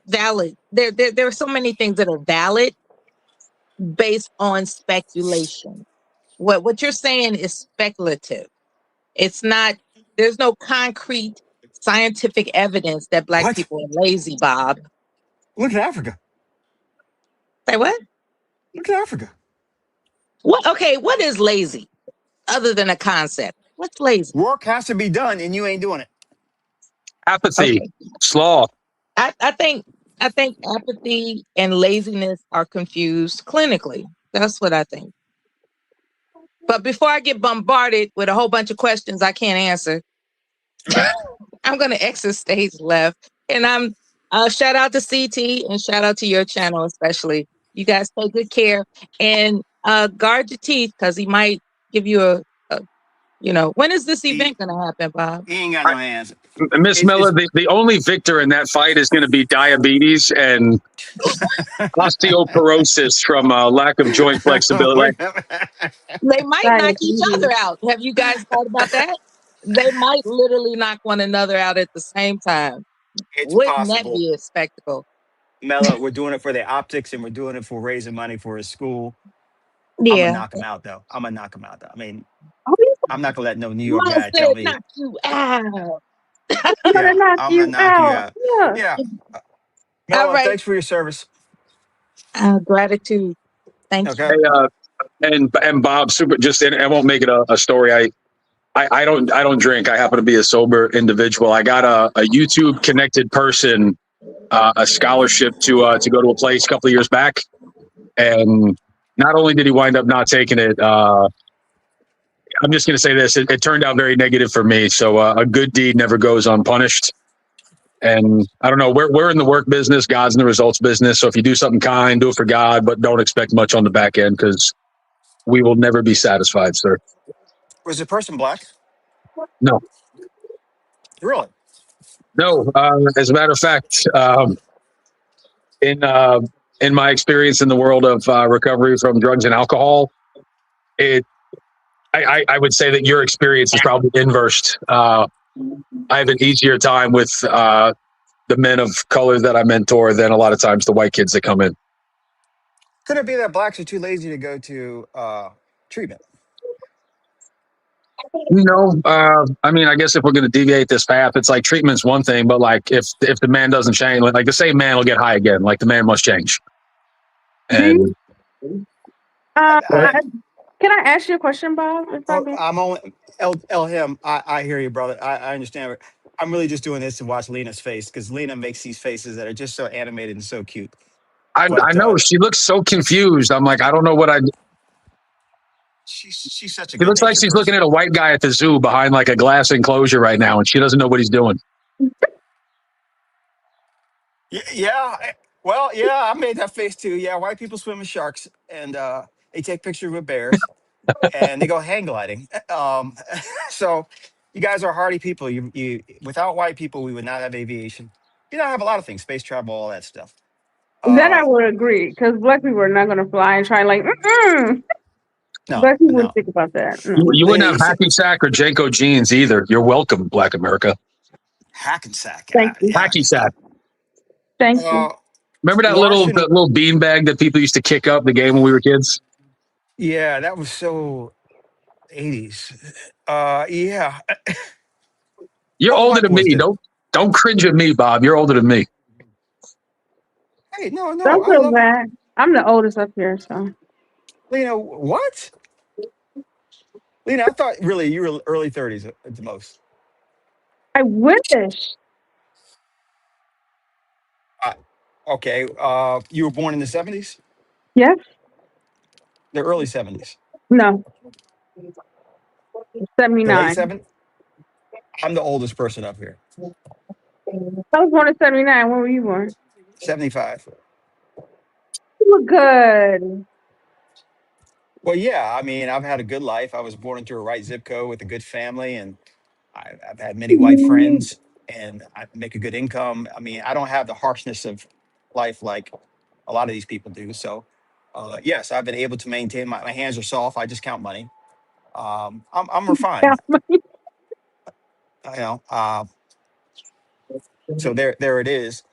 valid. There are so many things that are valid based on speculation. What you're saying is speculative. It's not, there's no concrete scientific evidence that black what? people are lazy, Bob. Look at Africa. Say what? Look at Africa. What okay, what is lazy other than a concept? What's lazy? Work has to be done, and you ain't doing it. Apathy, Okay. sloth. I think apathy and laziness are confused clinically. That's what I think. But before I get bombarded with a whole bunch of questions I can't answer, I'm gonna exit stage left. And I'm shout out to CT and shout out to your channel especially. You guys take good care and guard your teeth because he might give you a when is this He, event gonna happen, Bob? he ain't got no hands. Miss Miller, It's the only victor in that fight is going to be diabetes and osteoporosis from lack of joint flexibility. They might knock each Diabetes. other out. Have you guys thought about that? They might literally knock one another out at the same time. it's Wouldn't that possible. be a spectacle? Mello, we're doing it for the optics and we're doing it for raising money for his school. I'm gonna Yeah. knock him out though. I'm gonna knock him out though. I mean, Oh, you I'm not gonna let no New York must guy tell said me, knock you out. I'm gonna yeah, knock I'm gonna you knock you out. out. Yeah. Yeah. All Mello, right. thanks for your service. Gratitude. Thank Okay. you. Hey, and Bob, super. Just and I won't make it a story. I don't drink. I happen to be a sober individual. I got a YouTube connected person a scholarship to go to a place a couple of years back, and not only did he wind up not taking it. I'm just going to say this: it turned out very negative for me. So a good deed never goes unpunished. And I don't know. We're in the work business. God's in the results business. So if you do something kind, do it for God, but don't expect much on the back end because we will never be satisfied, sir. Was the person black? No, Really? no. As a matter of fact, in uh, in my experience in the world of recovery from drugs and alcohol, it I would say that your experience is probably inversed. I have an easier time with the men of color that I mentor than a lot of times the white kids that come in. Could it be that blacks are too lazy to go to treatment? No, I mean, I guess if we're going to deviate this path, it's like treatment's one thing, but like if the man doesn't change, like the same man will get high again. Like the man must change. Do you, And uh, I, I, can I ask you a question, Bob? If I Oh, may? I'm only El him. I hear you, brother. I understand. I'm really just doing this to watch Lena's face because Lena makes these faces that are just so animated and so cute. I But know she looks so confused. I'm like, I don't know what I. she's such a She good looks like natured she's looking person. at a white guy at the zoo behind like a glass enclosure right now, and she doesn't know what he's doing. Yeah. Well, yeah, I made that face too. Yeah, white people swim with sharks and they take pictures with bears and they go hang gliding. So you guys are hardy people. You without white people, we would not have aviation. You don't have a lot of things, space travel, all that stuff. That I Uh, would agree, because black people are not going to fly and try like, no, black people no. wouldn't think about that. You No. wouldn't have They say, hacky sack or Janko jeans either. You're welcome, Black America. Hackensack. Thank you. Yeah. Hacky sack. Thank you. Uh, Remember Larson. that little bean bag that people used to kick up the game when we were kids? Yeah, that was so 80s. Yeah. You're All the older white than boys me. did it. Don't cringe at me, Bob. You're older than me. Hey, no, Don't I feel love it. bad. I'm the oldest up here, so Lena, what? Lena, I thought really you were early 30s at the most. I wish. Uh, okay, you were born in the 70s? Yes. The early 70s? No. The late 79. 70s? I'm the oldest person up here. I was born in 79. When were you born? 75. You look good. Well, yeah, I mean, I've had a good life. I was born into a right zip code with a good family, and I've had many white You friends, and I make a good income. I mean, I don't have the harshness of life like a lot of these people do. So, yes, I've been able to maintain my hands are soft. I just count money. I'm refined, you know. So there it is.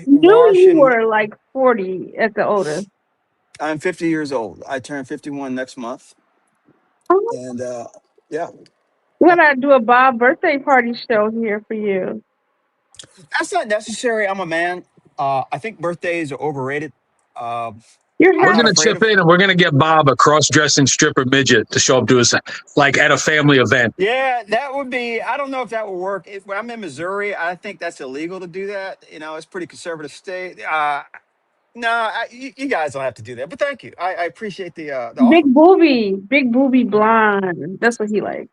knew Wash you and were like 40 at the oldest. I'm 50 years old. I turn 51 next month, Oh, and yeah, we yeah. gotta do a Bob birthday party show here for you. That's not necessary. I'm a man. I think birthdays are overrated. Um, You're I'm We're not happy. gonna afraid chip of. in and we're gonna get Bob a cross-dressing stripper midget to show up to us like at a family event. Yeah, that would be. I don't know if that would work. When I'm in Missouri, I think that's illegal to do that. You know, it's pretty conservative state. No, you guys don't have to do that. But thank you. I appreciate the offer. Big booby blonde. That's what he likes.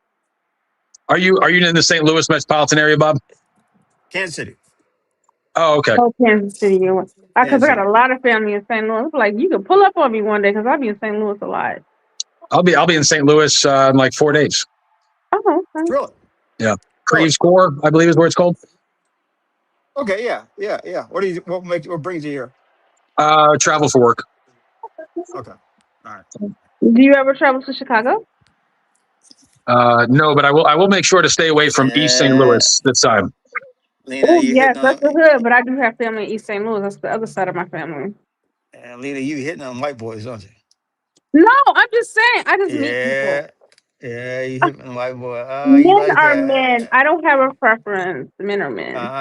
Are you in the St. Louis metropolitan area, Bob? Kansas City, Oh, okay. Oh, Kansas City. Because I Kansas got City. a lot of family in St. Louis. Like, you could pull up on me one day because I'll be in St. Louis a lot. I'll be in St. Louis in like 4 days. Oh, okay. Really, Yeah. really. Creeves Core, I believe is where it's called. Okay, yeah. What brings you here? Travel for work. Okay, all right. Do you ever travel to Chicago? No, but I will make sure to stay away from East St. Uh, Louis this time. Lena, Oh, you yes, hitting that's on the hood, but I do have family in East St. Louis. That's the other side of my family. Lena, you hitting on white boys, don't you? No, I'm just saying. I just meet people. Yeah, yeah, you hitting on white boy. You Men like are men. that? I don't have a preference. Men are men.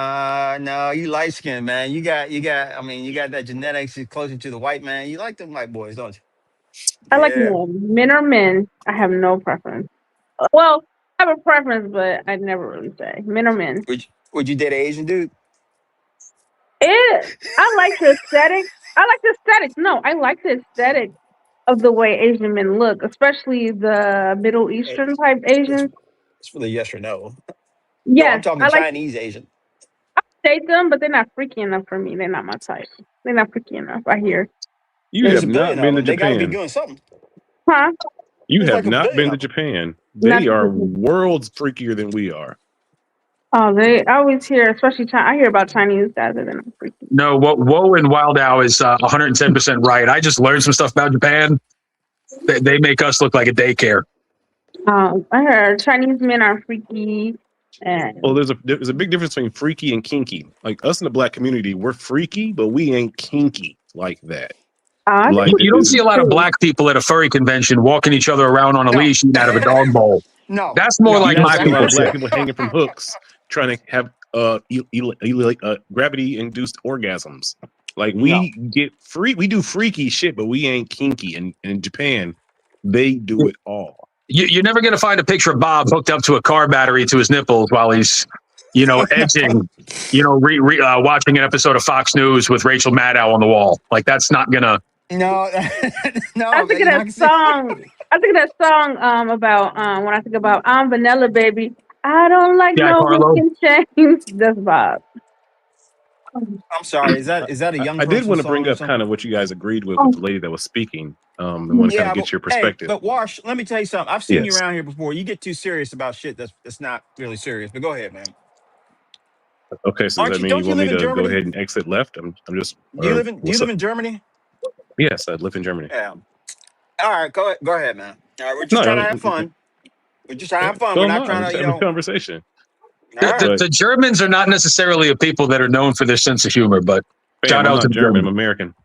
No, you light skinned man. You got. I mean, you got that genetics closer to the white man. You like them white boys, don't I you? like Yeah. men. Men are men. I have no preference. Well, I have a preference, but I never really say. Men are men. Would you date an Asian dude? I like the aesthetic. I like the aesthetic. No, I like the aesthetic of the way Asian men look, especially the Middle It, Eastern type it's Asians. it's really yes or no. No, I'm Yes, talking I like to Chinese Asian. date them, but they're not freaky enough for me. They're not my type. They're not freaky enough. I hear. You There's have a billion not of been to them. They got to be Japan. doing something. Huh? You There's have like a not billion been to of them. Japan. Not They are worlds freakier than we are. oh, they I always hear, especially I hear about Chinese guys that are not freaky. No, what Woe and Wildow is 110% right. I just learned some stuff about Japan. They make us look like a daycare. I heard Chinese men are freaky, Well, and there's a big difference between freaky and kinky. Like us in the black community, we're freaky, but we ain't kinky like that. I think Like it's You don't see freaky a lot of too. black people at a furry convention walking each other around on a No, leash eating out of a dog bowl. no, That's more no. you like don't my see a lot people of black shit. people hanging from hooks trying to have gravity induced orgasms. Like No. we do freaky shit, but we ain't kinky. And in Japan, they do it all. You're never going to find a picture of Bob hooked up to a car battery to his nipples while he's, edging, watching an episode of Fox News with Rachel Maddow on the wall. Like that's not gonna. No, I no, think man, of you're not that gonna see. song. I think of that song about when I think about I'm vanilla baby. I don't like Jack no Harlow. Mexican chains. That's Bob. I'm sorry. Is that a young I did person want to bring song or up kind something? of what you guys agreed with Oh, the lady that was speaking, and want to kind Yeah, of but get your hey, perspective. but Wash, let me tell you something. I've seen you Yes. around here before. You get too serious about shit that's not really serious. But go ahead, man. Okay, so does that mean you Don't you want me live in to go Germany? ahead and exit left? I'm just, Do you or live in Do you what's live up? in Germany? Yes, I live in Germany. Yeah. All right, go ahead, man. All right, we're just No, trying to have fun. We're just trying to have fun. so We're am not I. I'm trying just to, having a conversation. All The, right. the, But the Germans are not necessarily a people that are known for their sense of humor, but bam, shout I'm out to not the German. I'm Germans. American.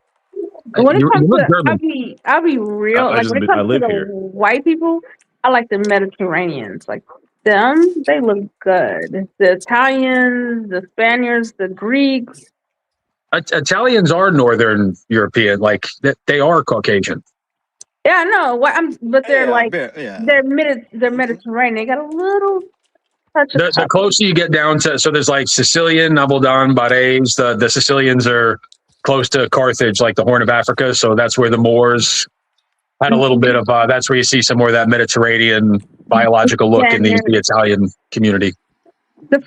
when it You comes look to, German. I'll be real. Like when it I comes to live the here. white people, I like the Mediterraneans. Like them, they look good. The Italians, the Spaniards, the Greeks. Italians are Northern European, like they are Caucasian. Yeah, no, but they're like yeah. they're Mediterranean. They got a little touch of The closer you get down to, so there's like Sicilian, Nabaldon, Barres. The Sicilians are close to Carthage, like the Horn of Africa. So that's where the Moors had a little bit of. That's where you see some more of that Mediterranean biological look in the Italian community. The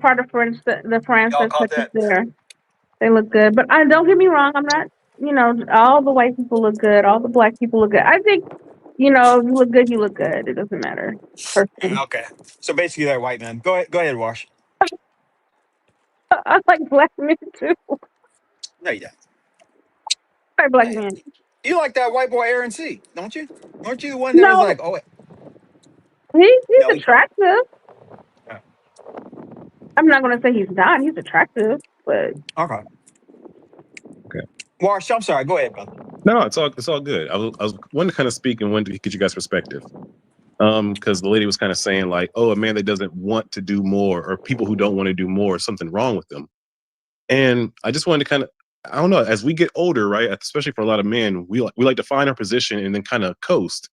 part of French, the France Y'all that caught touches that? there, they look good. But don't get me wrong, I'm not. All the white people look good. All the black people look good. I think, if you look good, you look good. It doesn't matter. Personally. Okay. So basically, they're white men. Go ahead, Wash. I like black men too. No, you don't. I like black men. You like that white boy Aaron C, don't you? Aren't you the one that was No, like, oh, he's no, attractive. Yeah. I'm not gonna say he's not. He's attractive, but okay. Okay. Wash, I'm sorry. Go ahead, brother. No, it's all good. I was wanting to kind of speak and wanted to get you guys' perspective. Because the lady was kind of saying like, oh, a man that doesn't want to do more, or people who don't want to do more, something wrong with them. And I just wanted to kind of, I don't know, as we get older, right? Especially for a lot of men, we like to find our position and then kind of coast.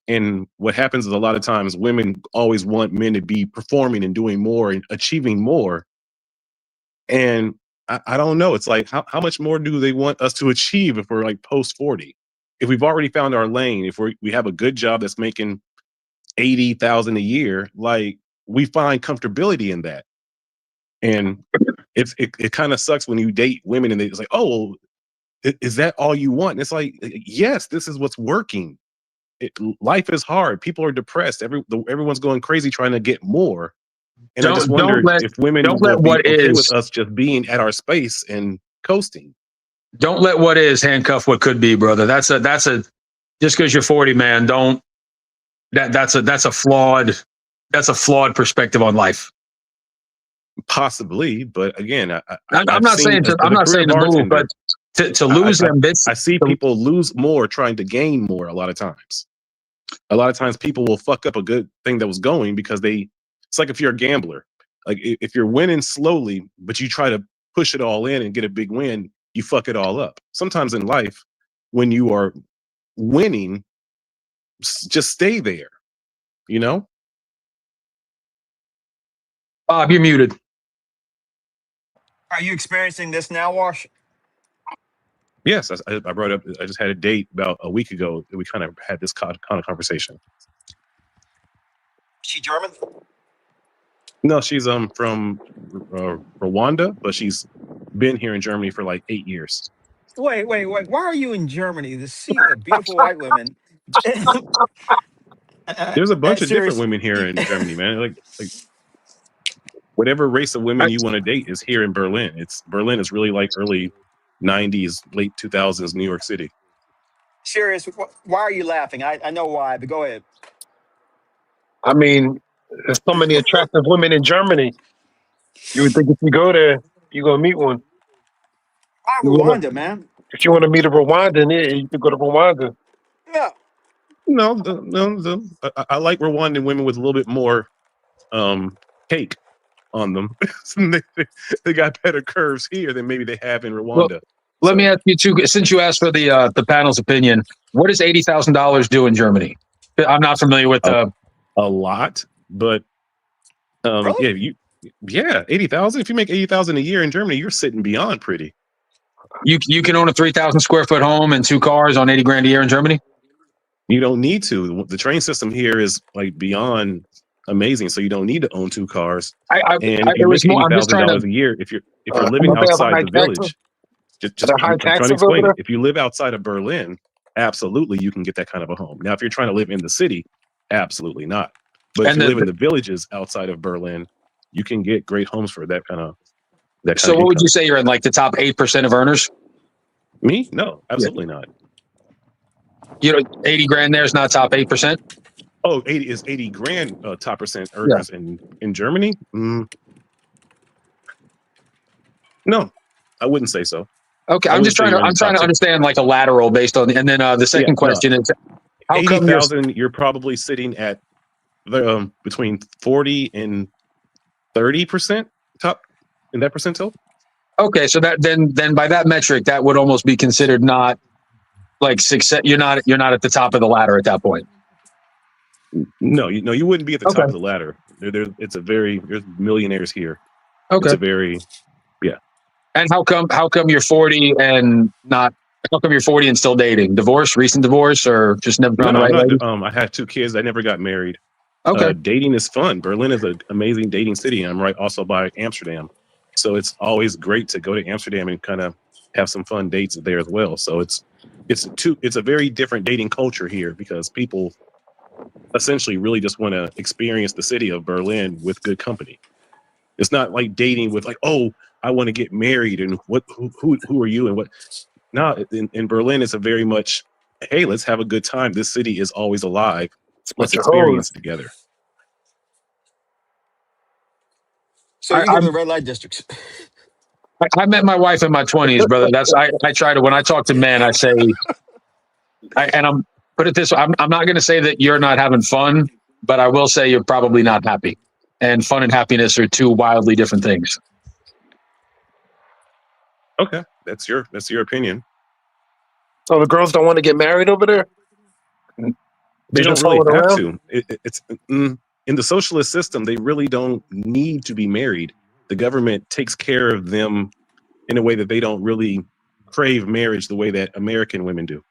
And what happens is a lot of times women always want men to be performing and doing more and achieving more. And I don't know. It's like, how much more do they want us to achieve if we're like post 40? If we've already found our lane, if we have a good job that's making 80,000 a year, like we find comfortability in that. And it kind of sucks when you date women and it's like, oh, is that all you want? And it's like, yes, this is what's working. Life is hard. People are depressed. Everyone's going crazy trying to get more. And I just wonder if women will be okay with us just being at our space and coasting. Don't let what is handcuff what could be, brother. That's a just because you're 40, man. Don't that's a flawed perspective on life. Possibly, but again, I'm not saying to move, but to lose ambition. I see people lose more trying to gain more. A lot of times people will fuck up a good thing that was going because it's like if you're a gambler, like if you're winning slowly, but you try to push it all in and get a big win, you fuck it all up. Sometimes in life, when you are winning, just stay there, Bob, you're muted. Are you experiencing this now, Wash? Yes, I brought up. I just had a date about a week ago that we kind of had this kind of conversation. She German? No, she's from Rwanda, but she's been here in Germany for like 8 years. Wait. Why are you in Germany to see beautiful white women? There's a bunch of different women here in Germany, man. Like whatever race of women you want to date is here in Berlin. Berlin is really like early 90s, late 2000s New York City. Serious? Why are you laughing? I know why, but go ahead. I mean, there's so many attractive women in Germany. You would think if you go there, you're gonna meet one. Why Rwanda, man? If you want to meet a Rwandan, you could go to Rwanda. Yeah. No, I like Rwandan women with a little bit more cake on them. They got better curves here than maybe they have in Rwanda. Well, let me ask you too, since you asked for the panel's opinion, what does $80,000 do in Germany? I'm not familiar with a lot, but really? 80,000. If you make 80,000 a year in Germany, you're sitting beyond pretty. You can own a 3,000 square foot home and 2 cars on 80 grand a year in Germany. You don't need to. The train system here is like beyond amazing, so you don't need to own 2 cars. You make $80,000 a year if you're living outside the village. I'm trying to explain it. If you live outside of Berlin, absolutely you can get that kind of a home. Now, if you're trying to live in the city, absolutely not. But if you live in the villages outside of Berlin, you can get great homes for that kind of. So what would you say you're in, like the top 8% of earners? Me? No, absolutely not. 80 grand there is not top 8%? Oh, 80 grand top percent earners in Germany? No, I wouldn't say so. Okay, I'm trying to understand like a lateral based on, and then the second question is, how come 80,000, you're probably sitting at they're between 40 and 30% top in that percentile. Okay, so that then by that metric, that would almost be considered not like success. You're not at the top of the ladder at that point. No, you wouldn't be at the Okay. top of the ladder. There's millionaires here. Okay. It's a very And how come you're 40 and not? How come you're 40 and still dating? Divorce, recent divorce, or just never found the right lady? I had 2 kids. I never got married. Okay. Dating is fun. Berlin is an amazing dating city. I'm right also by Amsterdam, so it's always great to go to Amsterdam and kind of have some fun dates there as well. So it's a very different dating culture here because people essentially really just want to experience the city of Berlin with good company. It's not like dating with like, oh, I want to get married and who are you and what. No, in Berlin, it's a very much, hey, let's have a good time. This city is always alive. Let's experience together. So you go to the red light districts. I met my wife in my 20s, brother. I try to, when I talk to men, I say, I'm put it this way, I'm not going to say that you're not having fun, but I will say you're probably not happy. And fun and happiness are 2 wildly different things. Okay, that's your opinion. So the girls don't want to get married over there? They don't really have to. It's in the socialist system. They really don't need to be married. The government takes care of them in a way that they don't really crave marriage the way that American women do.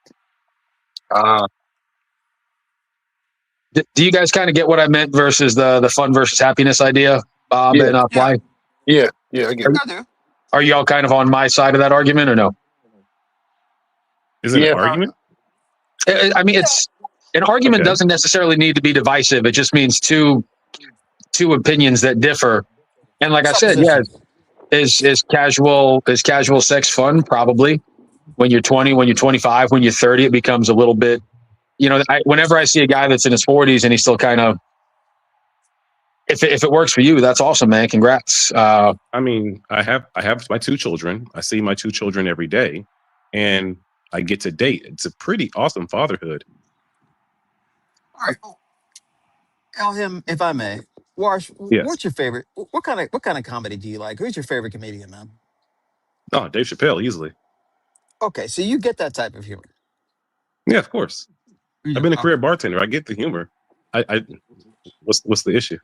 Do you guys kind of get what I meant versus the fun versus happiness idea, Bob and Fly? Yeah, I get it. I do. Are y'all kind of on my side of that argument or no? Is it an argument? I mean, it's an argument doesn't necessarily need to be divisive. It just means two opinions that differ. And like I said, yeah, is casual sex fun? Probably. When you're 20, when you're 25, when you're 30, it becomes a little bit, whenever I see a guy that's in his 40s and he's still kind of, if it works for you, that's awesome, man. Congrats. I mean, I have my 2 children. I see my 2 children every day, and I get to date. It's a pretty awesome fatherhood. All right. Elhim, if I may, Wash, Yes. what's your favorite? What kind of comedy do you like? Who's your favorite comedian, man? Oh, Dave Chappelle, easily. Okay, so you get that type of humor. Yeah, of course. I've been a career bartender. I get the humor. What's the issue?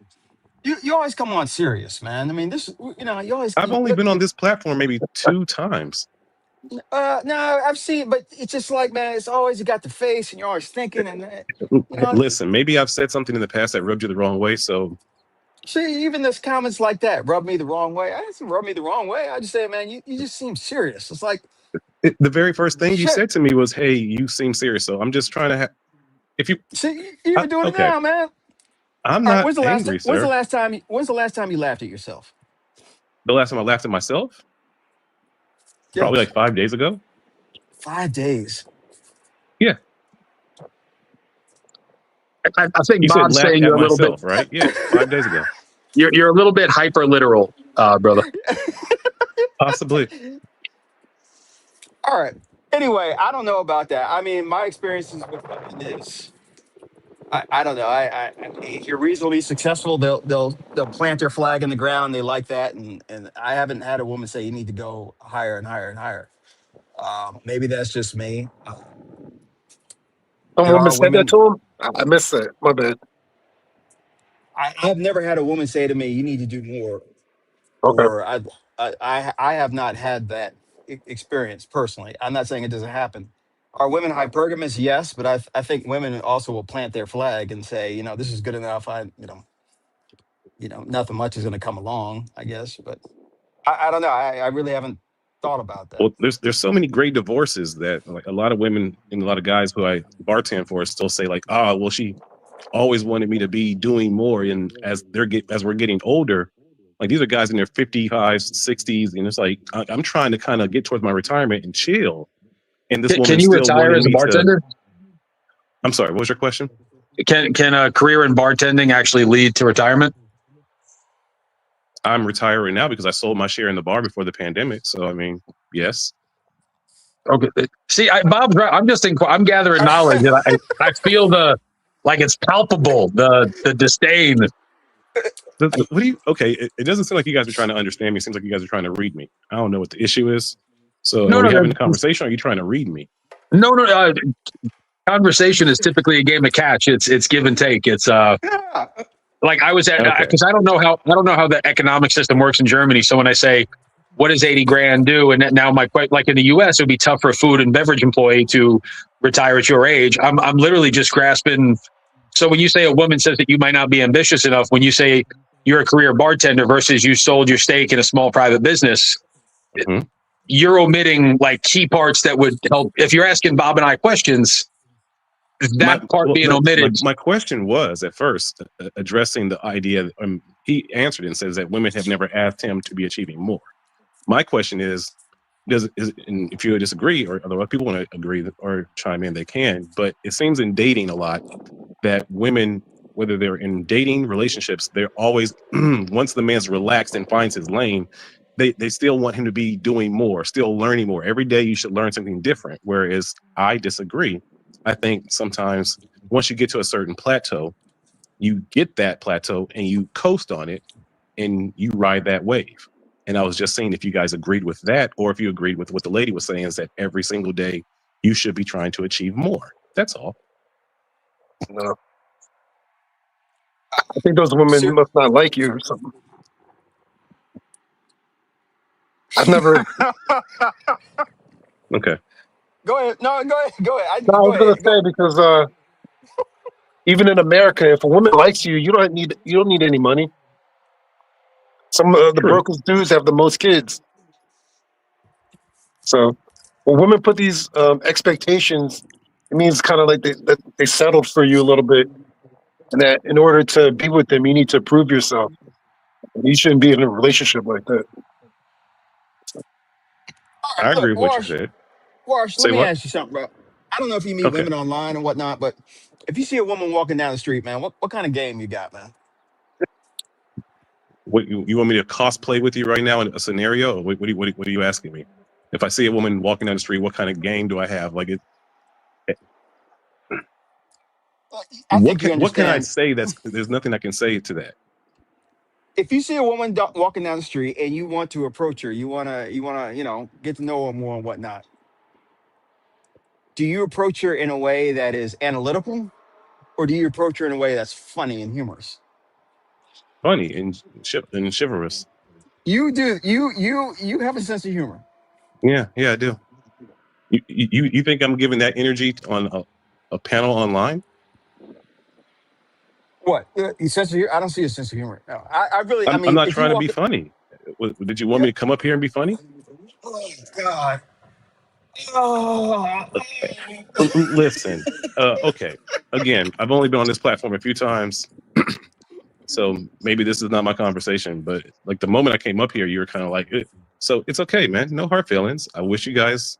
You always come on serious, man. I mean, you always. I've only been on this platform maybe 2 times. No, I've seen, but it's just like, man, it's always you got the face, and you're always thinking, and Listen, maybe I've said something in the past that rubbed you the wrong way. So, see, even those comments like that rub me the wrong way. I didn't say rub me the wrong way. I just say, man, you just seem serious. It's like the very first thing you said to me was, "Hey, you seem serious." So I'm just trying to have. If you see, you even doing it now, man. I'm not angry, sir. When's the last time you laughed at yourself? The last time I laughed at myself? Probably like 5 days ago. 5 days. Yeah. I think Bob's saying you're a little bit, right? Yeah, 5 days ago. You're a little bit hyper literal, brother. Possibly. All right. Anyway, I don't know about that. I mean, my experiences with women is, I don't know. If you're reasonably successful, they'll plant their flag in the ground. They like that, and I haven't had a woman say you need to go higher and higher and higher. Maybe that's just me. Some woman said that to him? I missed that. My bad. I've never had a woman say to me, "You need to do more," Okay. or I have not had that experience personally. I'm not saying it doesn't happen. Are women hypergamous? Yes, but I think women also will plant their flag and say, this is good enough. Nothing much is going to come along, I guess. But I don't know. I really haven't thought about that. Well, there's so many great divorces that like a lot of women and a lot of guys who I bartend for still say like, well, she always wanted me to be doing more. And as we're getting older, like these are guys in their 55s, 60s, and it's like I'm trying to kind of get towards my retirement and chill. And this can you retire as a bartender? I'm sorry, what was your question? Can a career in bartending actually lead to retirement? I'm retiring now because I sold my share in the bar before the pandemic. So I mean, yes. Okay. See, Bob's right. I'm gathering knowledge. And I feel the Like it's palpable, the disdain. What do you? Okay, it doesn't seem like you guys are trying to understand me. It seems like you guys are trying to read me. I don't know what the issue is. So, No, are no, we having a no, conversation? Or are you trying to read me? no, no. Conversation is typically a game of catch. It's give and take. It's Yeah. like I was at Okay. because I don't know how the economic system works in Germany. So when I say what does 80 grand do, and now my like in the U.S. it would be tough for a food and beverage employee to retire at your age. I'm literally just grasping. So when you say a woman says that you might not be ambitious enough, when you say you're a career bartender versus you sold your stake in a small private business, Mhm. you're omitting like key parts that would help. If you're asking Bob and I questions, that part being No, omitted. my question was at first addressing the idea. He answered and says that women have never asked him to be achieving more. My question is, and if you disagree or otherwise people want to agree or chime in, they can. But it seems in dating a lot that women, whether they're in dating relationships, they're always once the man's relaxed and finds his lane, they still want him to be doing more, still learning more. Every day you should learn something different. Whereas I disagree. I think sometimes once you get to a certain plateau, you get that plateau and you coast on it and you ride that wave. And I was just saying if you guys agreed with that, or if you agreed with what the lady was saying, is that every single day you should be trying to achieve more. That's all. No. I think those women must not like you or something. I've never. Okay. Go ahead. No, go ahead. Go ahead. No, I Go was gonna ahead. say because even in America, if a woman likes you, you don't need any money. Some of the True. brokest dudes have the most kids. So when women put these expectations, it means kind of like that they settled for you a little bit, and that in order to be with them, you need to prove yourself. You shouldn't be in a relationship like that. All right, I look, agree with what you Wash. said. Wash. Let Say me what? ask you something, bro. I don't know if you meet Okay. women online and whatnot, but if you see a woman walking down the street, man, what kind of game you got, man? What you want me to cosplay with you right now in a scenario? Or what are you asking me? If I see a woman walking down the street, what kind of game do I have? Like I think you what can I understand. say there's nothing I can say to that. If you see a woman walking down the street and you want to approach her, you wanna, get to know her more and whatnot. Do you approach her in a way that is analytical, or do you approach her in a way that's funny and humorous? Funny and chivalrous. You do. You have a sense of humor. Yeah, I do. You think I'm giving that energy on a panel online? What? You sense of humor? I don't see a sense of humor. No, I really. I I'm mean, not if you trying to walk. be funny. Did you want Yeah. me to come up here and be funny? Oh God. Oh. Listen, okay. Again, I've only been on this platform a few times, so maybe this is not my conversation. But like the moment I came up here, you were kind of like, "Eh." So it's okay, man. No hard feelings. I wish you guys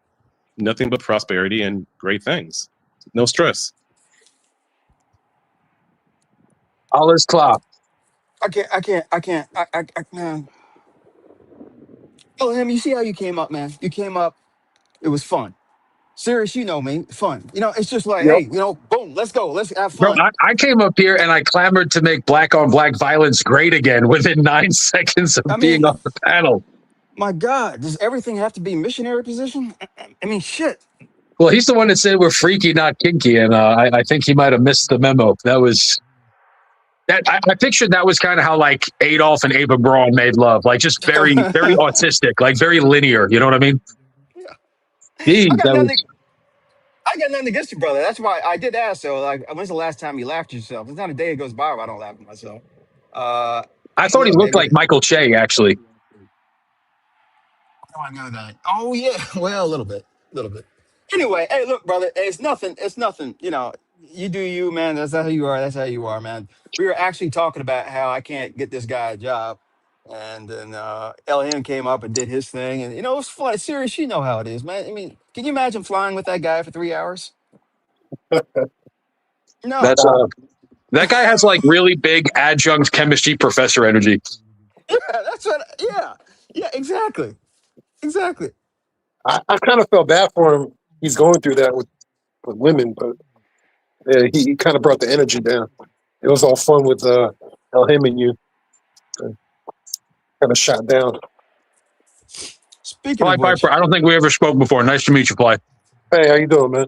nothing but prosperity and great things. No stress. Alles klar. I can't. I can't. I can't. Man. Oh, him. You see how you came up, man? You came up. It was fun. Serious, you know me. Fun. It's just like, Yep. hey, boom. Let's go. Let's have Bro, fun. I came up here and I clamored to make black on black violence great again within 9 seconds I of being mean, on the panel. my God, does everything have to be missionary position? I mean, shit. Well, he's the one that said we're freaky, not kinky, and I think he might have missed the memo. That was that. I pictured that was kind of how like Adolf and Ava Braun made love, like just very, very I autistic, like very linear. You know what I mean? Geez, got that was. nothing. I got nothing against you, brother. That's why I did ask. So, like, when's the last time you laughed at yourself? There's not a day that goes by where I don't laugh at myself. Uh, I thought he looked like maybe. Michael Che, actually. Oh, I know that. Oh yeah, well, a little bit, a little bit. Anyway, hey, look, brother, it's nothing. It's nothing. You do you, man. That's how you are. That's how you are, man. We were actually talking about how I can't get this guy a job, and then LM came up and did his thing, and it was fun. Serious, you know how it is, man. I mean, can you imagine flying with that guy for 3 hours? No. That's that guy has like really big adjunct chemistry professor energy. Yeah, that's what. Yeah, yeah, exactly, exactly. I kind of felt bad for him. He's going through that with women, but Yeah, he kind of brought the energy down. It was all fun with him and you. Kind of shot down. Speaking Fly of which, Piper, I don't think we ever spoke before. Nice to meet you, Fly. Hey, how you doing, man?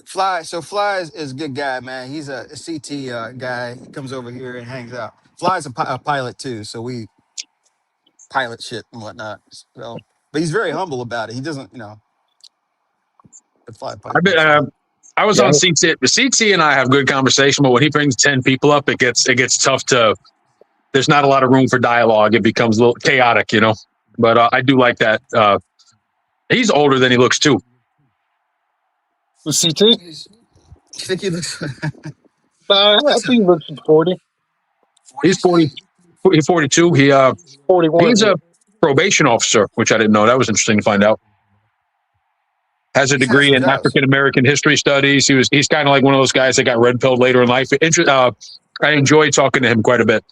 Fly. So Fly is a good guy, man. He's a CT guy. He comes over here and hangs out. Fly's a pilot too, so we pilot shit and whatnot. So, but he's very humble about it. He doesn't, the Fly I've Piper. been, So I was Yeah, on CT. CT and I have good conversation, but when he brings 10 people up, it gets tough to. There's not a lot of room for dialogue. It becomes a little chaotic, you know. But I do like that. He's older than he looks too. with CT. you think he looks I think he looks 40, He's 40. He's 42. 41. He's Yeah. a probation officer, which I didn't know. That was interesting to find out. Has a He's had degree some in jobs. African American history studies. He's kind of like one of those guys that got red pilled later in life. I enjoy talking to him quite a bit.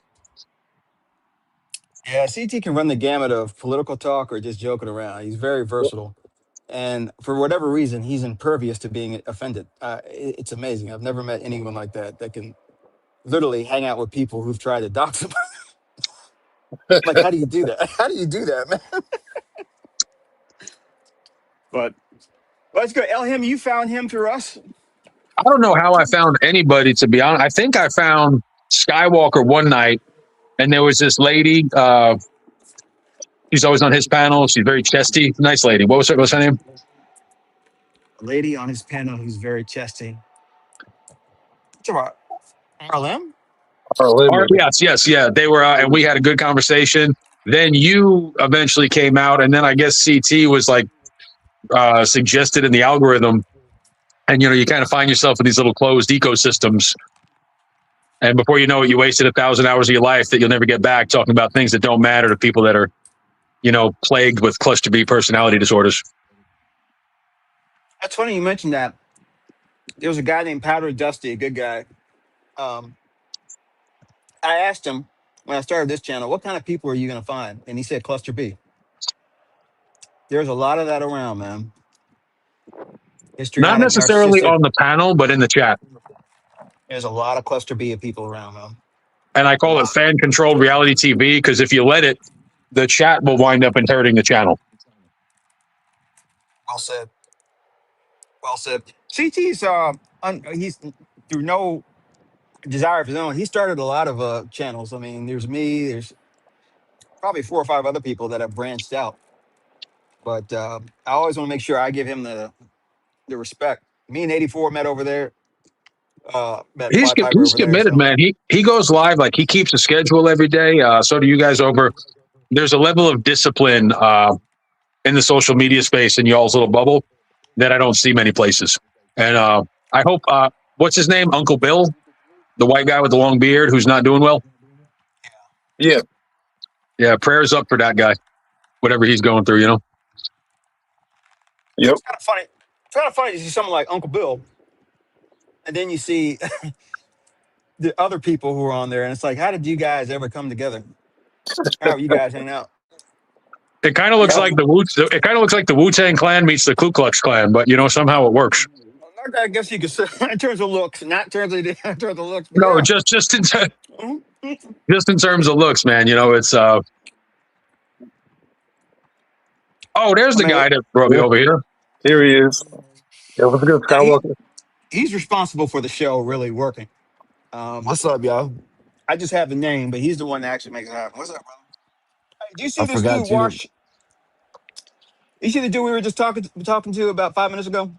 Yeah, CT can run the gamut of political talk or just joking around. He's very versatile. And for whatever reason, he's impervious to being offended. It's amazing. I've never met anyone like that can literally hang out with people who've tried to dox him. Like, how do you do that? How do you do that, man? But let's go. Elham, you found him through us? I don't know how I found anybody, to be honest. I think I found Skywalker one night, and there was this lady. She's always on his panel. She's very chesty, nice lady. What's her name? A lady on his panel who's very chesty. What's about RLM? Harlem. Yes, yeah. They were, and we had a good conversation. Then you eventually came out, and then I guess CT was like suggested in the algorithm, and you kind of find yourself in these little closed ecosystems. And before you know it, you wasted 1,000 hours of your life that you'll never get back talking about things that don't matter to people that are, plagued with cluster B personality disorders. That's funny you mentioned that. There was a guy named Powder Dusty, a good guy. Um, I asked him when I started this channel, what kind of people are you going to find? And he said cluster B. There's a lot of that around, man. Not Histrionic, necessarily narcissistic. on the panel, but in the chat. There's a lot of cluster B of people around, man. And I A call it lot. fan-controlled reality TV because if you let it, the chat will wind up inheriting the channel. Well said. Well said. CT's he's through no desire of his own. He started a lot of channels. I mean, there's me. There's probably 4 or 5 other people that have branched out. But I always want to make sure I give him the respect. Me and 84 met over there. Met Fly Piper He's over there. committed, So man. He goes live, like he keeps a schedule every day. So do you guys over. There's a level of discipline in the social media space in y'all's little bubble that I don't see many places. And I hope, what's his name? Uncle Bill, the white guy with the long beard who's not doing well. Yeah. Yeah, prayers up for that guy, whatever he's going through, Yep. it's kind of funny. It's kind of funny to see someone like Uncle Bill, and then you see the other people who are on there, and it's like, how did you guys ever come together? How are you guys hanging out? It kind of looks like the Wu-Tang Clan meets the Ku Klux Klan, but somehow it works. I guess you could say in terms of looks, not in terms of in terms of looks, but No, yeah. just in Mhm. just in terms of looks, man. It's oh, there's I the mean, guy that brought me Yeah. over here. Here he is. Yeah, what's good, Skywalker? he's responsible for the show really working. What's up, y'all? I just have the name, but he's the one that actually makes it happen. What's up, brother? Hey, do you see I this dude forgot you. Wash? You see the dude we were just talking to about 5 minutes ago?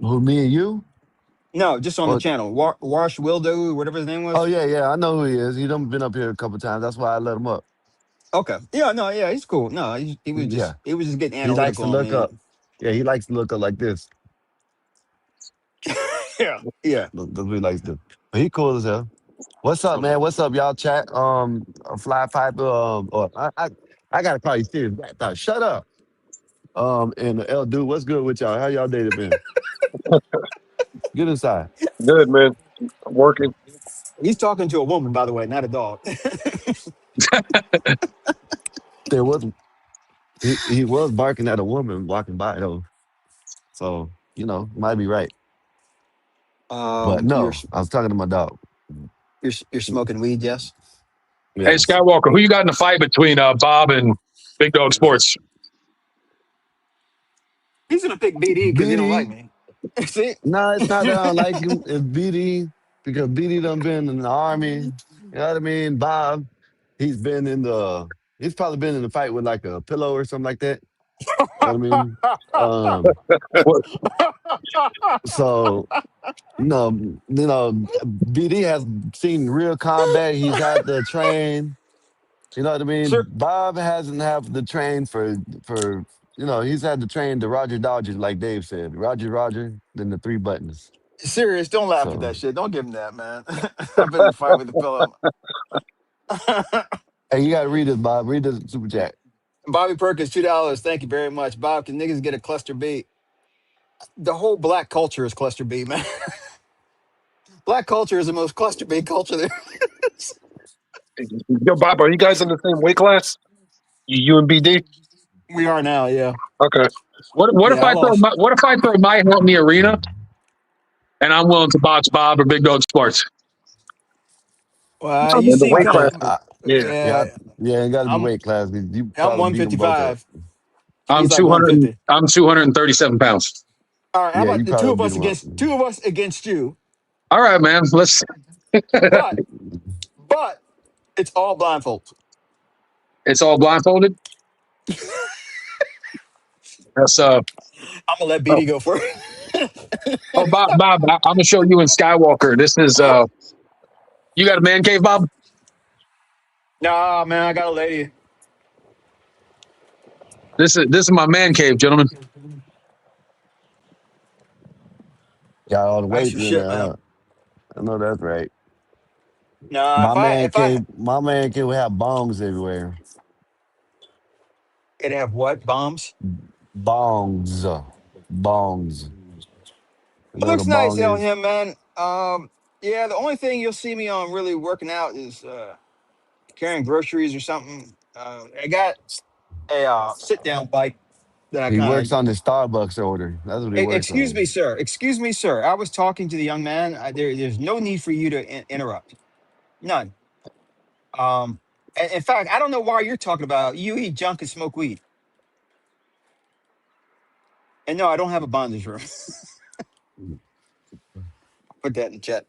Who, me and you? No, just on the Or, channel. Wash Wildo, whatever his name oh was. yeah, I know who he is. He done been up here a couple times. That's why I let him up. Okay. Yeah, no, yeah, he's cool. No, he was Yeah, just getting he likes to analytical on look me. up. Yeah, he likes to look up like this. Yeah, yeah. That's what he likes to do. But he cool as hell. What's up, man? What's up, y'all? Chat. Fly Piper. Or I gotta call you serious. Shut up. And L dude, what's good with y'all? How y'all day been? Get inside. Good, man. I'm working. He's talking to a woman, by the way, not a dog. There was he was barking at a woman walking by though. So might be right. But You're no, I was talking to my dog. you're smoking weed, yes? Hey, Yes. Skywalker, who you got in the fight between Bob and Big Dog Sports? He's gonna pick BD because he don't like BD. me. See? No, it's not that I don't like him. It's BD because BD done been in the army. You know what I mean? Bob, he's probably been in a fight with like a pillow or something like that. You know what I mean? Um, What, so BD has seen real combat. He's had to train. You know what I mean? Sir, Bob hasn't had to train for he's had to train the Roger Dodgers, like Dave said. Roger, then the three buttons. serious, don't laugh at So that shit. Don't give him that, man. I've been in a fight with the pillow. hey, you gotta read this, Bob. Read the super chat. Bobby Perkins, $2. Thank you very much. Bob, can niggas get a cluster B? The whole black culture is cluster B, man. Black culture is the most cluster B culture there. Yo, Bob, are you guys in the same weight class? You and BD? We are now, yeah. Okay. what if Yeah, I I throw lost. my hat in the arena and I'm willing to box Bob or Big Dog Sports? Well, Oh, you man, the seem weight kind class. of. Yeah. Yeah, Yeah, yeah, it gotta be I'm weight class. 'Cause you I'm probably beat them both up. 155. He's like 150. I'm 237 pounds. All right, how Yeah, about you the two probably of beat us them up. against you? All right, man. Let's. But but it's all blindfold. It's all blindfolded. That's I'm gonna let oh, BD go first. oh Bob, I'm gonna show you in Skywalker. This is you got a man cave, Bob? Nah, man, I got a lady. This is my man cave, gentlemen. Got all the That's weights your in shit, there, man. huh? I know that's right. Nah, My if I man if I came. My man came. We have bongs everywhere. could have what bombs. Bongs, bongs. You It know what a looks nice bong on is? him, man. Yeah, the only thing you'll see me on really working out is carrying groceries or something. I got a sit down bike that I He works kind on of. the Starbucks order. That's what he works Excuse on. me, sir. Excuse me, sir. I was talking to the young man. There's no need for you to interrupt. None. In fact, I don't know why you're talking about you eat junk and smoke weed. And no, I don't have a bondage room. Put that in the chat.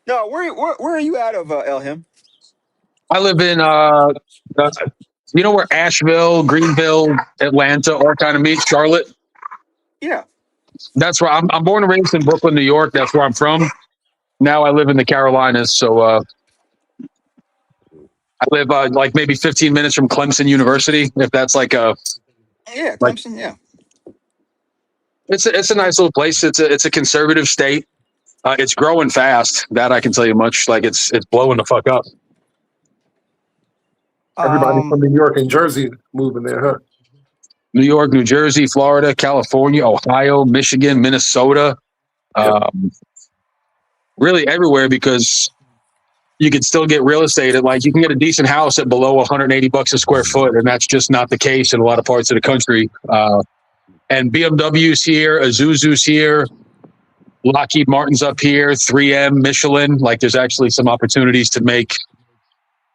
No, where are you out of Elham? I live in you know where Asheville, Greenville, Atlanta all kind of meet, Charlotte. Yeah. That's where I'm born and raised in Brooklyn, New York. That's where I'm from. Now I live in the Carolinas, so I live like maybe 15 minutes from Clemson University. If that's like a Yeah, like Clemson. Yeah. it's a nice little place. It's a conservative state. It's growing fast. That I can tell you much. Like it's blowing the fuck up. Everybody Um. from New York and Jersey moving there, huh? New York, New Jersey, Florida, California, Ohio, Michigan, Minnesota, Yep. really everywhere because you can still get real estate at like you can get a decent house at below 180 bucks a square foot, and that's just not the case in a lot of parts of the country. And BMW's here, Isuzu's here, Lockheed Martin's up here, 3M, Michelin. Like there's actually some opportunities to make.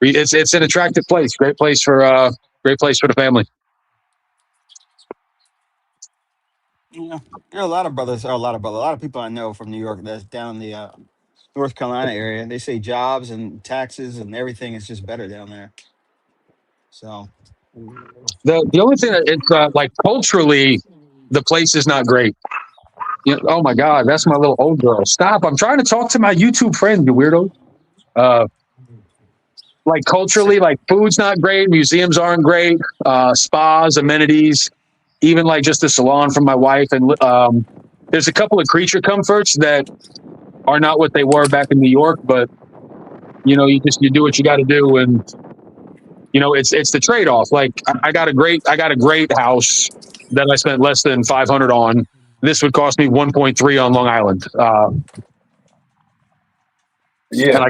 It's an attractive place, great place for the family. Yeah. There are a lot of brothers, or a lot of people I know from New York that's down in the North Carolina area. They say jobs and taxes and everything is just better down there. So The only thing that it's like culturally, the place is not great. You know, oh my God, that's my little old girl. Stop! I'm trying to talk to my YouTube friend, you weirdo. Uh, like culturally, like food's not great, museums aren't great, spas, amenities, even like just the salon for my wife, and there's a couple of creature comforts that are not what they were back in New York, but you do what you got to do, and it's the trade off. Like I got a great house that I spent less than 500 on. This would cost me 1.3 on Long Island, Yeah.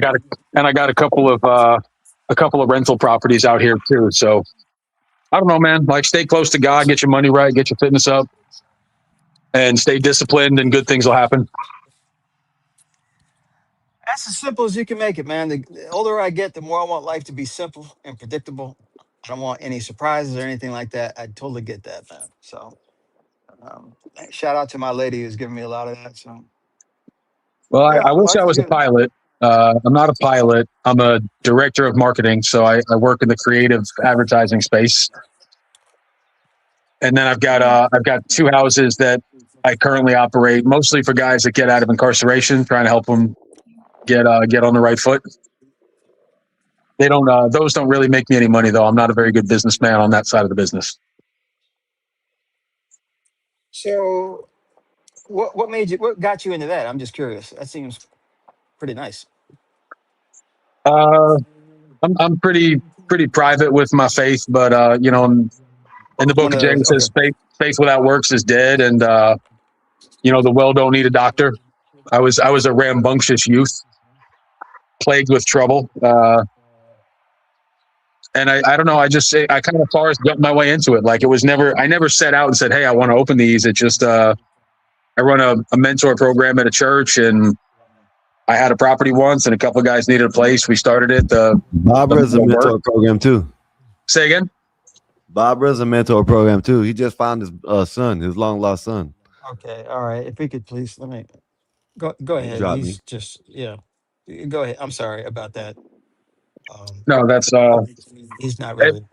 and I got a couple of rental properties out here too. So I don't know, man. Like stay close to God, get your money right, get your fitness up, and stay disciplined, and good things will happen. That's as simple as you can make it, man. The older I get, the more I want life to be simple and predictable. I don't want any surprises or anything like that. I totally get that, man. So, shout out to my lady who's giving me a lot of that. So, Well, yeah, I wish I life is was a good. pilot. I'm not a pilot. I'm a director of marketing, so I work in the creative advertising space. And then I've got 2 houses that I currently operate, mostly for guys that get out of incarceration, trying to help them get on the right foot. They don't; those don't really make me any money, though. I'm not a very good businessman on that side of the business. So, what got you into that? I'm just curious. That seems pretty nice. Uh, I'm pretty private with my faith, but in the book One of of those. James Okay. says faith without works is dead, and the well don't need a doctor. I was a rambunctious youth, plagued with trouble, and I don't know. I kind of far as got my way into it. Like I never set out and said, "Hey, I want to open these." It just I run a mentor program at a church, and I had a property once, and a couple of guys needed a place. We started it. Barbara's a mentor program too. Say again. Barbara's a mentor program too. He just found his son, his long lost son. Okay. All right. If we could please let me go He ahead. dropped me. He's just Go ahead. I'm sorry about that. No, that's He's not really.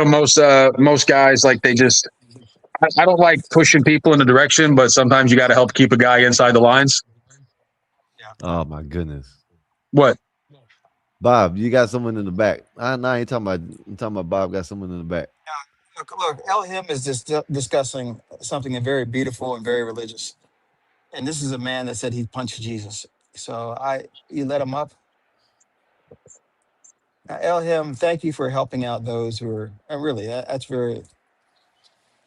most guys, like, they just. I don't like pushing people in a direction, but sometimes you got to help keep a guy inside the lines. Oh my goodness. What? Bob, you got someone in the back. I ain't talking about. I'm talking about Bob got someone in the back. Look, Elohim is just discussing something very beautiful and very religious. And this is a man that said he punched Jesus. So you let him up. Now, Elohim, thank you for helping out those who are, and really,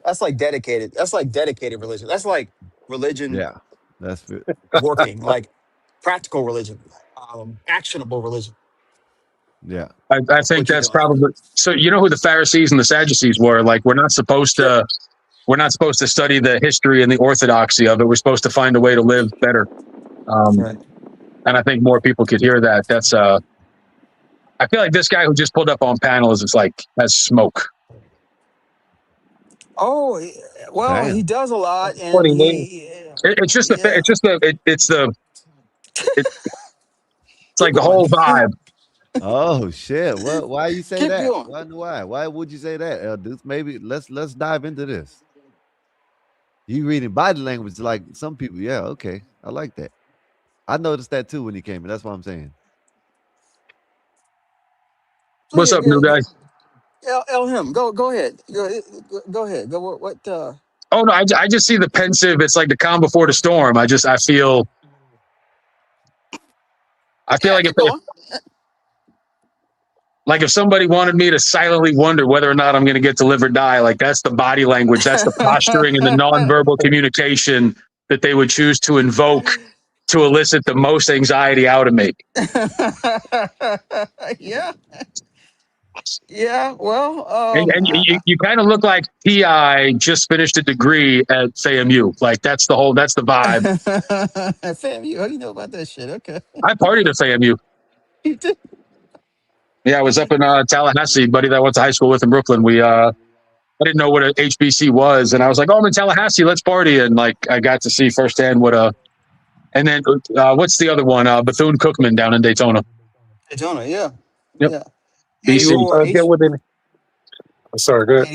that's like dedicated. That's like dedicated religion. That's like religion Yeah, that's it. working, like practical religion, actionable religion. Yeah, I That's think what you're that's doing. probably so. You know who the Pharisees and the Sadducees were? Like, we're not supposed Sure. to study the history and the orthodoxy of it. We're supposed to find a way to live better. That's right. And I think more people could hear that. That's I feel like this guy who just pulled up on panels is like has smoke. Oh, well, he damn. does a lot, and Funny name. It's just yeah. it's Keep like the going. whole vibe. Oh shit! What? Why you say Keep that? going. Why? Why would you say that, Deuce? Maybe let's dive into this. You reading body language like some people? Yeah, okay, I like that. I noticed that too when he came in. That's what I'm saying. What's Please, up, new guy? Elohim, go ahead. Go ahead. Go what? Oh no, I just see the pensive. It's like the calm before the storm. I feel Yeah, like keep going. if somebody wanted me to silently wonder whether or not I'm going to get to live or die, like, that's the body language, that's the posturing and the nonverbal communication that they would choose to invoke to elicit the most anxiety out of me. Yeah. Yeah. Well, And you kind of look like T.I. just finished a degree at FAMU. Like, that's the vibe. FAMU, how do you know about that shit? Okay. I partied at FAMU. You did? Yeah, I was up in Tallahassee, buddy that I went to high school with in Brooklyn. I didn't know what a HBC was, and I was like, "Oh, I'm in Tallahassee, let's party!" And like, I got to see firsthand what a. And then what's the other one? Bethune Cookman down in Daytona. Daytona, yeah. Yep, Yeah. BC. You 84 get within. I'm sorry. Go ahead.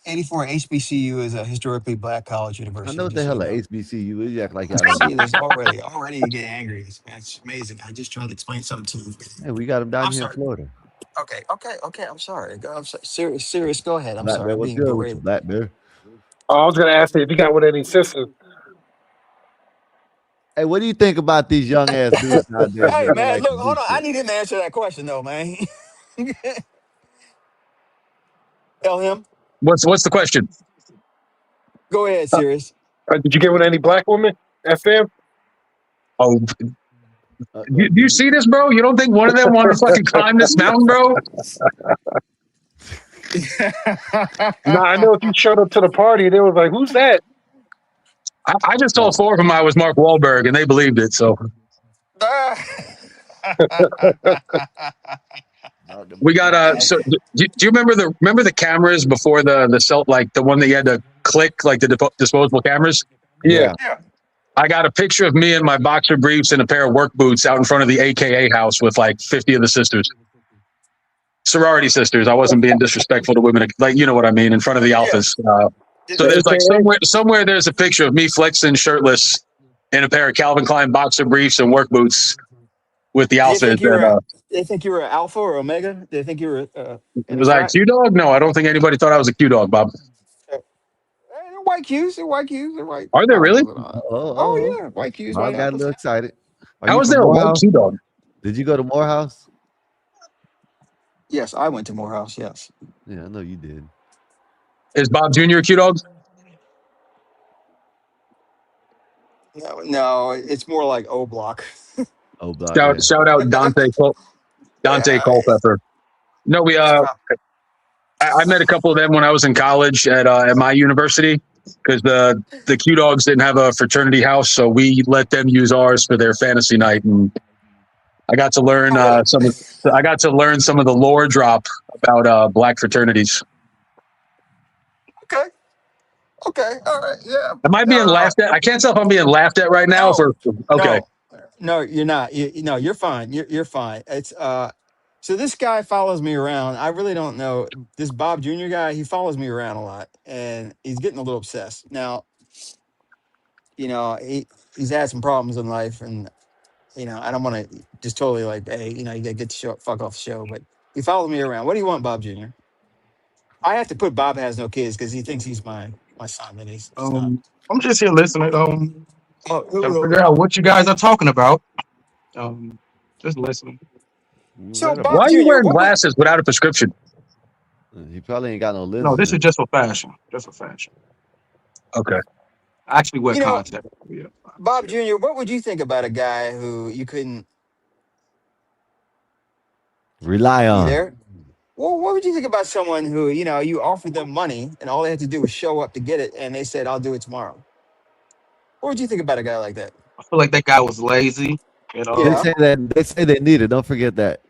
84 HBCU is a historically black college I university, know what the just so you hell a know. HBCU is. You act like y'all don't See, know. there's already you get angry. It's amazing. I just tried to explain something to you. Hey, we got him down I'm here in sorry. Florida. Okay. I'm sorry. Serious. Go ahead. I'm Black sorry. Bear, I'm what's being good with you, berated. Black Bear? I was gonna ask you if you got with any sisters. Hey, what do you think about these young ass dudes out there Hey that man, like to look, do hold on. I shit? need him to answer that question though, man. Tell him. What's the question? Go ahead, serious. Did you get with any black women? FM? Oh, do you see this, bro? You don't think one of them wanted to fucking climb this mountain, bro? No, I know if you showed up to the party, they was like, "Who's that?" I just Uh, told four of them I was Mark Wahlberg, and they believed it. So about them we got coochie. So do you remember the cameras before the cell, like the one that you had to click, like the disposable cameras? Yeah. Yeah. I got a picture of me in my boxer briefs and a pair of work boots out in front of the AKA house with like 50 of the sisters, sorority sisters. I wasn't being disrespectful to women, like you know what I mean, in front of the Yeah. alphas. So The there's like AKA. somewhere there's a picture of me flexing shirtless in a pair of Calvin Klein boxer briefs and work boots with the Did they outfit. think you were? And They think you were Alpha or Omega? Did they think you were it in a was like frat? Q dog. No, I don't think anybody thought I was a Q dog, Bob. They're white Qs. They're white Qs. They're white. Are there I don't really? know. Oh. Oh yeah, white Qs, I white got a alphas. little excited. Are How you is from there a white Morehouse? Q dog? Did you go to Morehouse? Yes, I went to Morehouse. Yes. Yeah, I know you did. Is Bob Jr. a Q dog? No, no, it's more like O Block. Oh, block, yeah. Shout out Dante Yeah, Culpepper. No, we it's probably. I met a couple of them when I was in college at my university because the Q Dogs didn't have a fraternity house, so we let them use ours for their fantasy night, and I got to learn Oh really? I got to learn some of the lore drop about black fraternities. Okay. Okay. All right. Yeah. Am I being laughed at? I can't tell if I'm being laughed at right now. No. For okay, No. No. You're not. No. You're fine. You're fine. It's So this guy follows me around. I really don't know this Bob Jr. guy. He follows me around a lot, and he's getting a little obsessed now. He's had some problems in life, and I don't want to just totally like, hey, you gotta get the show, fuck off the show. But he followed me around. What do you want, Bob Jr.? I have to put Bob has no kids because he thinks he's my son, and he's not. I'm just here listening. To Oh, figure out what you guys are talking about. Um, just listening. so Let him. why Bob are you Jr., wearing what would glasses without a prescription? He probably ain't got no No, lenses this is in. just for fashion. Just for fashion. Okay, I actually wear you know, contacts. Yeah. Bob Jr., what would you think about a guy who you couldn't? Rely You on. there? Well, what would you think about someone who you offered them money and all they had to do was show up to get it, and they said, "I'll do it tomorrow." What would you think about a guy like that? I feel like that guy was lazy. And Yeah, They say they need it. Don't forget that.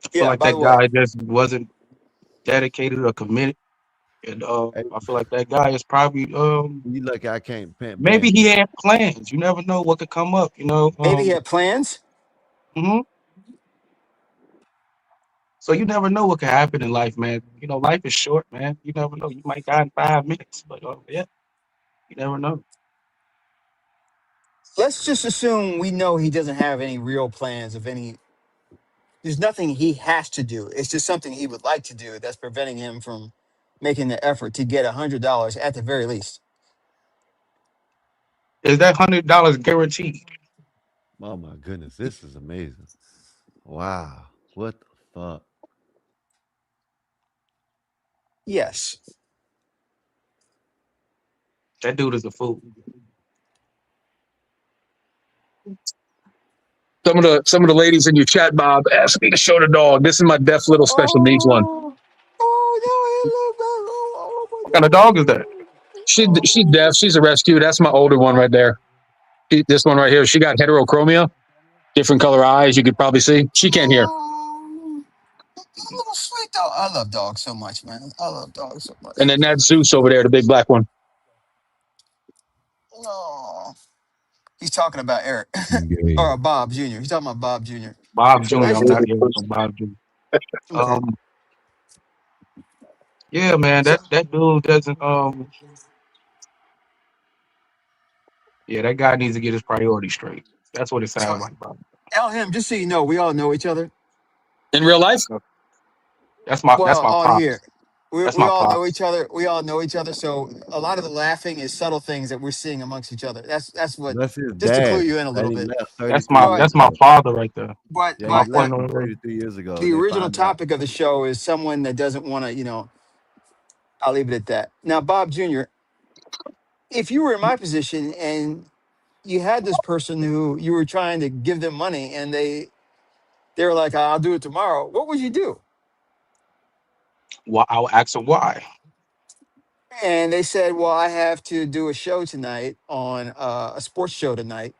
I feel yeah. like By the that way, guy just wasn't dedicated or committed. And Hey, I feel like that guy is probably you lucky I can't maybe ban he you. had plans. You never know what could come up, you know. maybe he had plans. Mhm. So you never know what could happen in life, man. You know, life is short, man. You never know. You might die in 5 minutes. But yeah, you never know. Let's just assume we know he doesn't have any real plans of any. There's nothing he has to do. It's just something he would like to do that's preventing him from making the effort to get $100 at the very least. Is that $100 guaranteed? Oh my goodness, this is amazing. Wow. What the fuck? Yes. That dude is a fool. some of the ladies in your chat, Bob, asked me to show the dog. This is my deaf little special needs one. Oh, oh no! I love that. Oh, oh What my kind of God! dog is that? She's deaf. She's a rescue. That's my older one right there. This one right here. She got heterochromia, different color eyes. You could probably see. She can't hear. Oh, little sweet dog. I love dogs so much, man. I love dogs so much. And then that's Zeus over there, the big black one. Oh, he's talking about Eric Gay. or Bob Jr. He's talking about Bob Jr. Bob Should I Jr. Nice I'm say to. not the here first? from Bob Jr. Okay. Um, yeah, man, So, that dude doesn't yeah, that guy needs to get his priorities straight. That's what it so sounds like, Bob. Him. Just so you know, we all know each other. In real life, That's Well, my on pops. here, we That's we my all know pops. each other. We all know each other. So a lot of the laughing is subtle things that we're seeing amongst each other. That's what. That's his Just to clue dad. you in a And little he bit. left That's 33 my But years that's my ago. father right there. but Yeah, My he but point left him over there. 33 years ago the and they original found out. topic of the show is someone that doesn't want to. I'll leave it at that. Now, Bob Jr., if you were in my position and you had this person who you were trying to give them money and they were like, "I'll do it tomorrow," what would you do? Why I'll ask him why. And they said, "Well, I have to do a show tonight on a sports show tonight.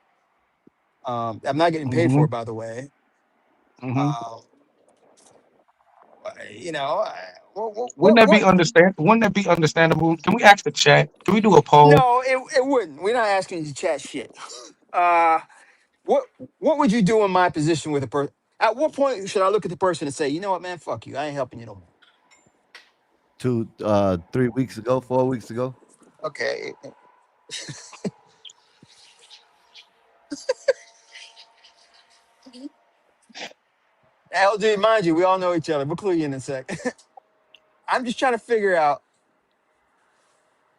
I'm not getting paid Mm-hmm. for it, by the way. Mm-hmm. Uh, you know, Wouldn't that be understand? Wouldn't that be understandable? Can we ask the chat? Can we do a poll? No, it wouldn't. We're not asking you to chat shit. Uh, what what would you do in my position with a person? At what point should I look at the person and say, you know what, man, fuck you, I ain't helping you no more? 3 weeks ago, 4 weeks ago. Okay. LG, mind you, we all know each other. We'll clue you in a sec. I'm just trying to figure out.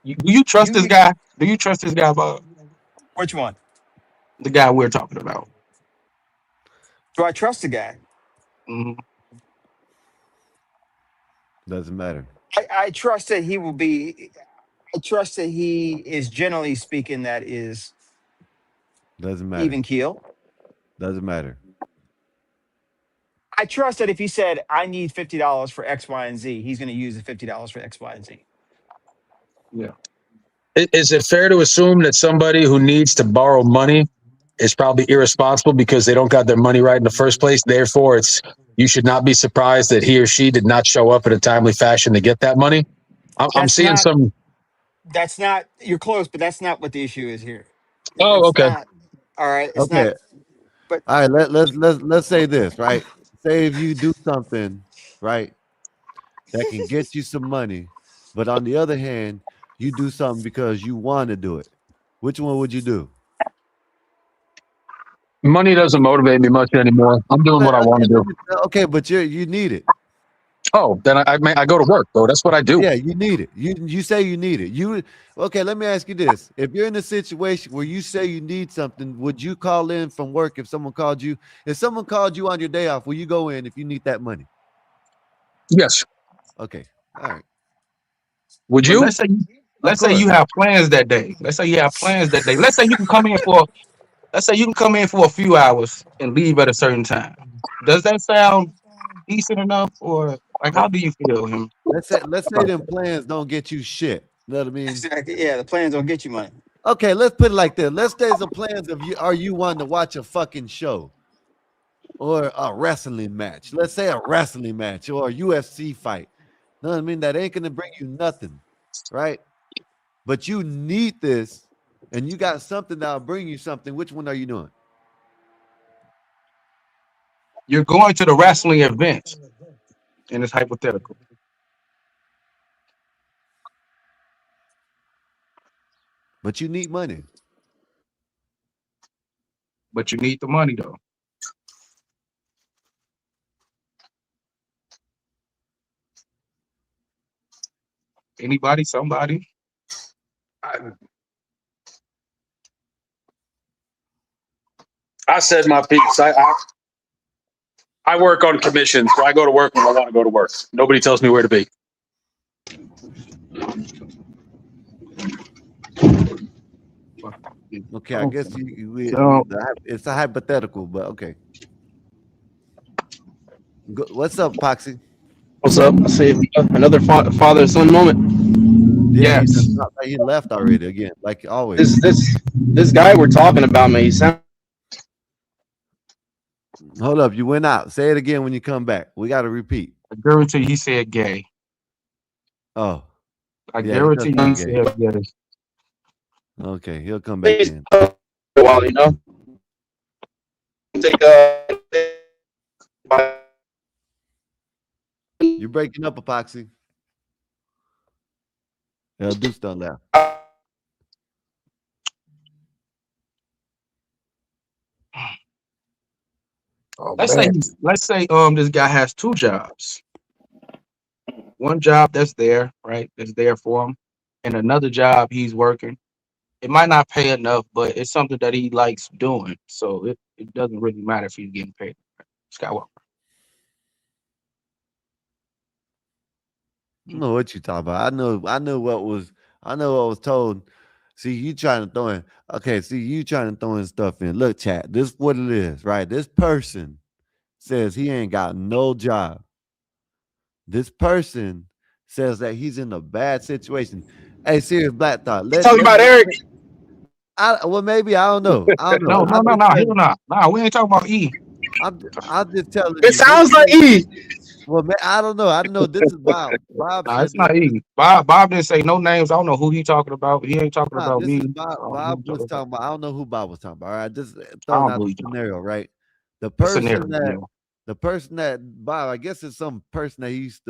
Do you trust this You guy? Do you trust this guy, Bob? which one? The guy we're talking about. Do I trust the guy? Hmm. Doesn't matter. I trust that he will be. I trust that he is generally speaking that is Doesn't matter. even keel. Doesn't matter. I trust that if he said I need $50 for X, Y, and Z, he's going to use the $50 for X, Y, and Z. Yeah. Is it fair to assume that somebody who needs to borrow money is probably irresponsible because they don't got their money right in the first place? Therefore, you should not be surprised that he or she did not show up in a timely fashion to get that money. I'm That's seeing not. some. That's not. You're close, but that's not what the issue is here. Oh, It's okay. not. All right. It's not. Okay. But All right. Let's say this, right? Say if you do something, right, that can get you some money, but on the other hand, you do something because you want to do it. Which one would you do? Money doesn't motivate me much anymore. I'm doing But what I want to do. okay, but you need it. Oh, then I go to work, bro. That's what I do. Yeah, you need it. You say you need it. You okay? Let me ask you this: if you're in a situation where you say you need something, would you call in from work if someone called you? If someone called you on your day off, will you go in if you need that money? Yes. Okay, all right, Would But you? of let's say you course. have plans that day. Let's say you have plans that day. Let's say you can come in for let's say you can come in for a few hours and leave at a certain time. Does that sound decent enough, or like how Let, do you feel him? let's say them plans don't get you shit. You know what I mean? yeah, the plans don't get you money. Okay, let's put it like this. Let's say some plans of you. Are you wanting to watch a fucking show or a wrestling match? Let's say a wrestling match or a UFC fight. Know what I mean? That ain't gonna bring you nothing, right? But you need this, and you got something that'll bring you something. Which one are you doing? You're going to the wrestling event, and it's hypothetical, But you need money. but you need the money though. Anybody, somebody. I, I said my piece. I work on commissions, so I go to work when I want to go to work. Nobody tells me where to be. Okay, I guess So it's a hypothetical, but okay. What's up, Poxy? What's up? I say another father son moment. Yeah, he yes, just he left already again, like always. This guy we're talking about, man. He sounds Hold up, you went out. Say it again when you come back. We got to repeat. I guarantee he said gay. Oh, I yeah, he does guarantee he sound gay. said gay. Okay, he'll come back in. a while, you know. Take You're breaking up, Epoxy. Yeah, do stuff now. oh Let's say man, this guy has two jobs. One job that's there, right? That's there for him, and another job he's working. It might not pay enough, but it's something that he likes doing. So it doesn't really matter if he's getting paid. Skywalker. I don't know what you talking about. I know what was told. See, you trying to throw in. Okay, see, you trying to throw in stuff in. Look, chat. This is what it is, right? This person says he ain't got no job. This person says that he's in a bad situation. Hey, serious Black Thought. You Let talking let about me. Eric? Well, maybe I don't know. I don't know. No, no, I'm no, just no. Hell telling. no. Nah, we ain't talking about E. I'm just telling It you. This sounds like person. E. Well, I don't know. I don't know. This is Bob. Bob Nah, said it's this. not E. Bob didn't say no names. I don't know who he talking about. He ain't talking Nah, about this me. is Bob. I don't know who Bob he was talking about. talking about. I don't know who Bob was talking about. All right, just I throwing don't out the believe you. scenario. Right, the The scenario, person that yeah. the person that Bob. I guess it's some person that he used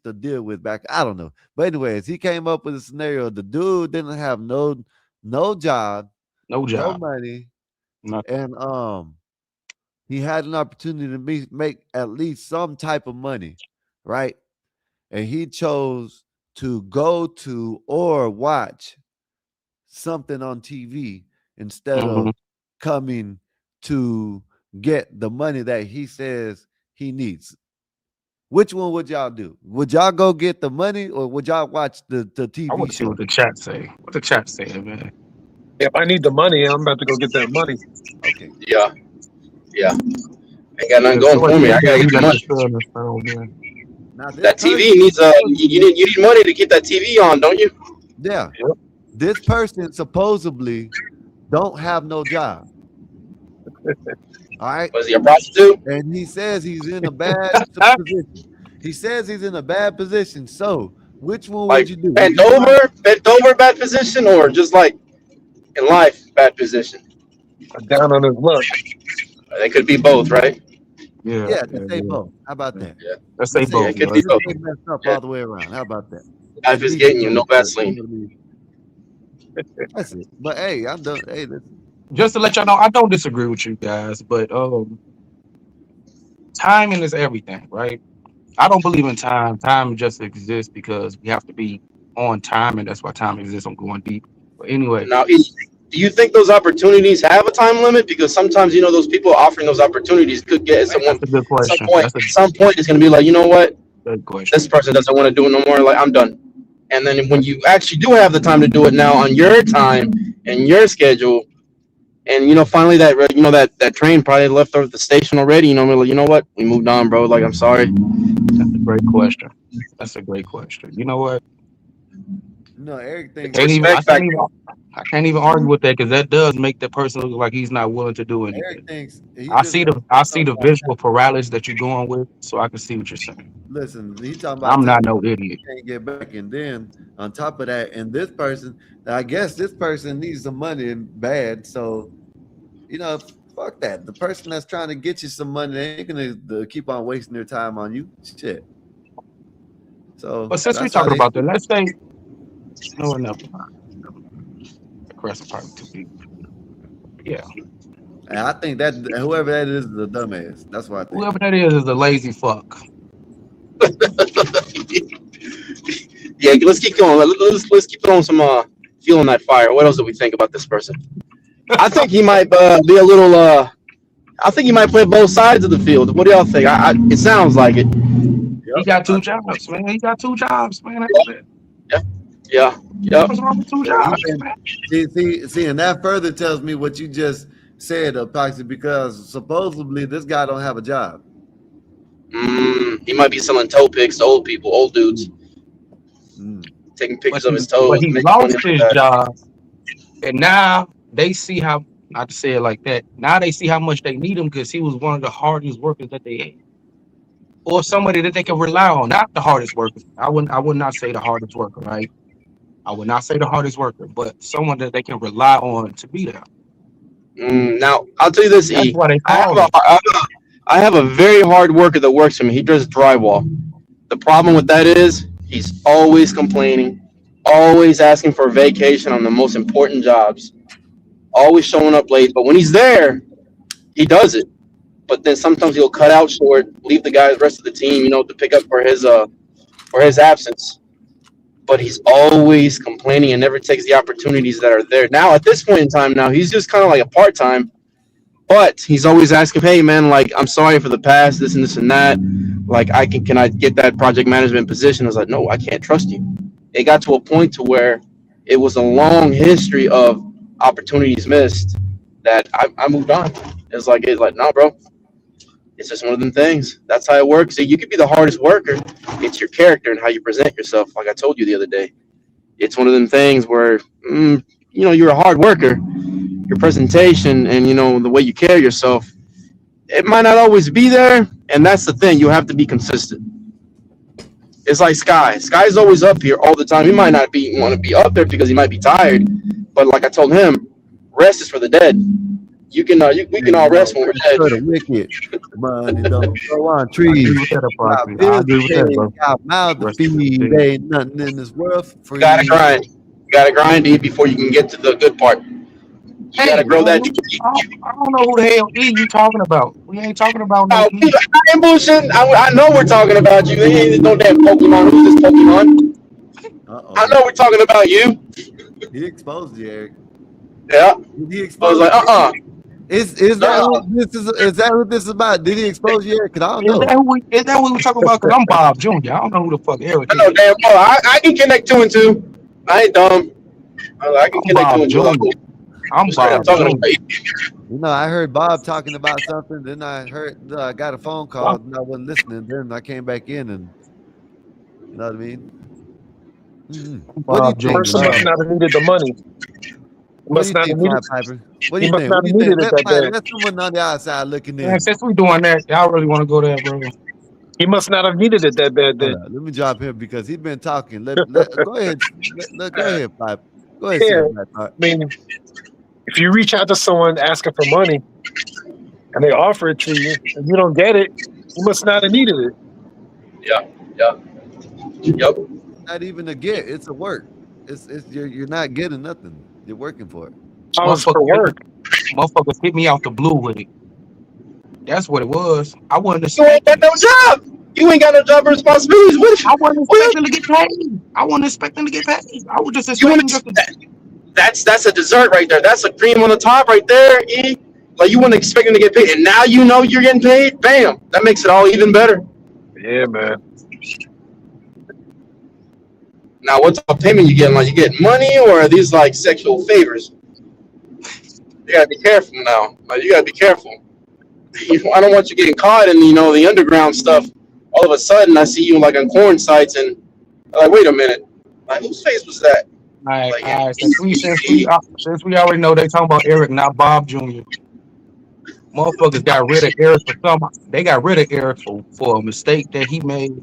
to deal with back. I don't know. But anyways, he came up with a scenario. The dude didn't have no job, No no job. money, Nothing. and he had an opportunity to make at least some type of money, right? And he chose to go to or watch something on TV instead Hmm. of coming to get the money that he says he needs. Which one would y'all do? Would y'all go get the money or would y'all watch the I want TV to see what show? the chat say. What the chat saying, man? If I need the money, I'm about to go get that money. Okay. Yeah, yeah. Ain't got nothing Yeah, going so at for the me. I end there, gotta we get the let money. the fairness settle there. Now this That TV person needs supposedly, you need money to keep that TV on, don't you? yeah, Yep. this person supposedly don't have no job. All right. Was he a prostitute? And he says he's in a bad position. He says he's in a bad position. So, which one would Like you do? Would bent you watch? over, bent over, bad position, or just like in life, bad position? Down on his luck. They could be both, right? Yeah, Yeah, yeah, just say yeah. both. How about Yeah. that? Yeah, Let's say Let's say yeah, both. it could be let's both. say messed up Yeah, all the way around. How about that? life At is least getting you, some no of it. You Vaseline. know what I mean? That's it. But hey, I'm done. Hey, listen. Just to let y'all know, I don't disagree with you guys, but timing is everything, right? I don't believe in time. Time just exists because we have to be on time, and that's why time exists. I'm going deep. But anyway, Now, do you think those opportunities have a time limit? Because sometimes you know those people offering those opportunities could get at that's someone a good at some question. point. That's a At some point, it's gonna be like, you know what, good question. this person doesn't want to do it no more. Like I'm done. And then when you actually do have the time to do it now on your time and your schedule, and finally that train probably left over the station already. We're like, you know what, we moved on, bro. Like I'm sorry. That's a great question. That's a great question. You know what? No, Eric I thinks can't even. Respect factor. I can't even argue with that because that does make the person look like he's not willing to do Eric anything. thinks he just wants I to see know the what's visual paralysis that you're going with, so I can see what you're saying. listen, he talking about I'm just not no idiot. can't get back. And then on top of that, and this person, I guess this person needs some money and bad. So, fuck that. The person that's trying to get you some money, they ain't gonna keep on wasting their time on you. Shit. So But since we're that's how talking they about that, feel. let's say no, never mind. Never mind. The crest probably too deep. Yeah, And I think that whoever that is a dumbass. That's what I think. whoever that is a lazy fuck. Yeah, let's keep going. Let's keep throwing some fuel on that fire. What else do we think about this person? I think he might be a little. I think he might play both sides of the field. What do y'all think? It sounds like it. He Yep. got I two think so jobs, too. man. He got two jobs, man. That's it. Yeah, yeah, yeah. What's wrong with two But he jobs, been man? see, and that further tells me what you just said, Epoxy, because supposedly this guy don't have a job. He might be selling toe picks to old people, old dudes, Mm, mm. taking But pictures of his toes, he making money lost like his that. job, and now they see how not to say it like that. Now they see how much they need him because he was one of the hardest workers that they had, or somebody that they can rely on. Not the hardest worker. I would not say the hardest worker, right? I would not say the hardest worker, but someone that they can rely on to be there. Now I'll tell you this, That's E. why they I have called a him. I have a very hard worker that works for me. He does drywall. The problem with that is he's always complaining, always asking for a vacation on the most important jobs, always showing up late. But when he's there, he does it. But then sometimes he'll cut out short, leave the guys, rest of the team, to pick up for his absence. But he's always complaining and never takes the opportunities that are there. Now at this point in time, now he's just kind of like a part time. But he's always asking, "Hey man, like I'm sorry for the past, this and that. Like can I get that project management position?" I was like, "No, I can't trust you." It got to a point to where it was a long history of opportunities missed that I moved on. It's like no, bro. It's just one of them things. That's how it works. So you could be the hardest worker. It's your character and how you present yourself. Like I told you the other day, it's one of them things where you're a hard worker. Your presentation and the way you carry yourself, it might not always be there. And that's the thing. You have to be consistent. It's like Sky. Sky's always up here all the time. He might not be want to be up there because he might be tired, but like I told him, rest is for the dead. You can we can all rest when we're dead. For the wicked, money don't grow on I trees. agree with that, Got Apostle. I bills agree to with that, pay, bro. got mouth to Rest in feed. peace. Ain't nothing in this world for You free. gotta grind. You gotta grind E before you can get to the good part. You gotta Hey, grow man, that. I don't know who the hell you talking about. We ain't talking about no E. I ain't bullshitting. I know we're talking about you. There ain't no damn Pokemon. Who's this Pokemon? I know we're talking about you. He exposed you, Eric. Yeah. Did he I was expose like, you? Is that no. what this is? Is that what this is about? Did he expose you, Eric? Cause I don't Is know. that who we talking about? Because I'm Bob Jr. I don't know who the fuck Eric I is. know damn well. I can connect two and two. I ain't dumb. I can I'm connect two Bob and two. Jr. I'm Straight up Bob talking Jr. about you. I heard Bob talking about something. Then I heard I got a phone call and I wasn't listening. Then I came back in and you know what I mean. I'm What do you Bob The think? Jr. person must Man. not have needed the money. What do Must you not have think, needed. Fly Piper? What do He you must think? not What do have you think? needed it that bad. Let someone on the outside looking Man, in. since we doing that, y'all really want to go there, bro? He must not have needed it that bad Hold then. on, let me drop him because he's been talking. Go ahead. Go ahead, Fly. Go ahead, say Yeah. what I thought. I mean, if you reach out to someone asking for money and they offer it to you and you don't get it, you must not have needed it. Yeah. Yeah. Yep. Not even a get. It's a work. It's you're not getting nothing. You're working for it. I was for Motherfuckers, work. motherfuckers hit me out the blue with it. That's what it was. I wasn't You ain't got expecting it. no job. You ain't got no job responsibilities. I wasn't What expecting to get paid. I wasn't expecting to get paid. I was just you want expecting just to. that's a dessert right there. That's a cream on the top right there. E. Like you weren't expecting to get paid, and now you know you're getting paid. Bam! That makes it all even better. Yeah, man. Now, what type of payment you getting? Like you getting money, or are these like sexual favors? You gotta be careful now. Like, you gotta be careful. I don't want you getting caught in the underground stuff. All of a sudden, I see you like on porn sites, and I'm like, wait a minute, like whose face was that? Like, All right. Since we already know they talking about Eric, not Bob Jr. Motherfuckers got rid of Eric for some. They got rid of Eric for a mistake that he made,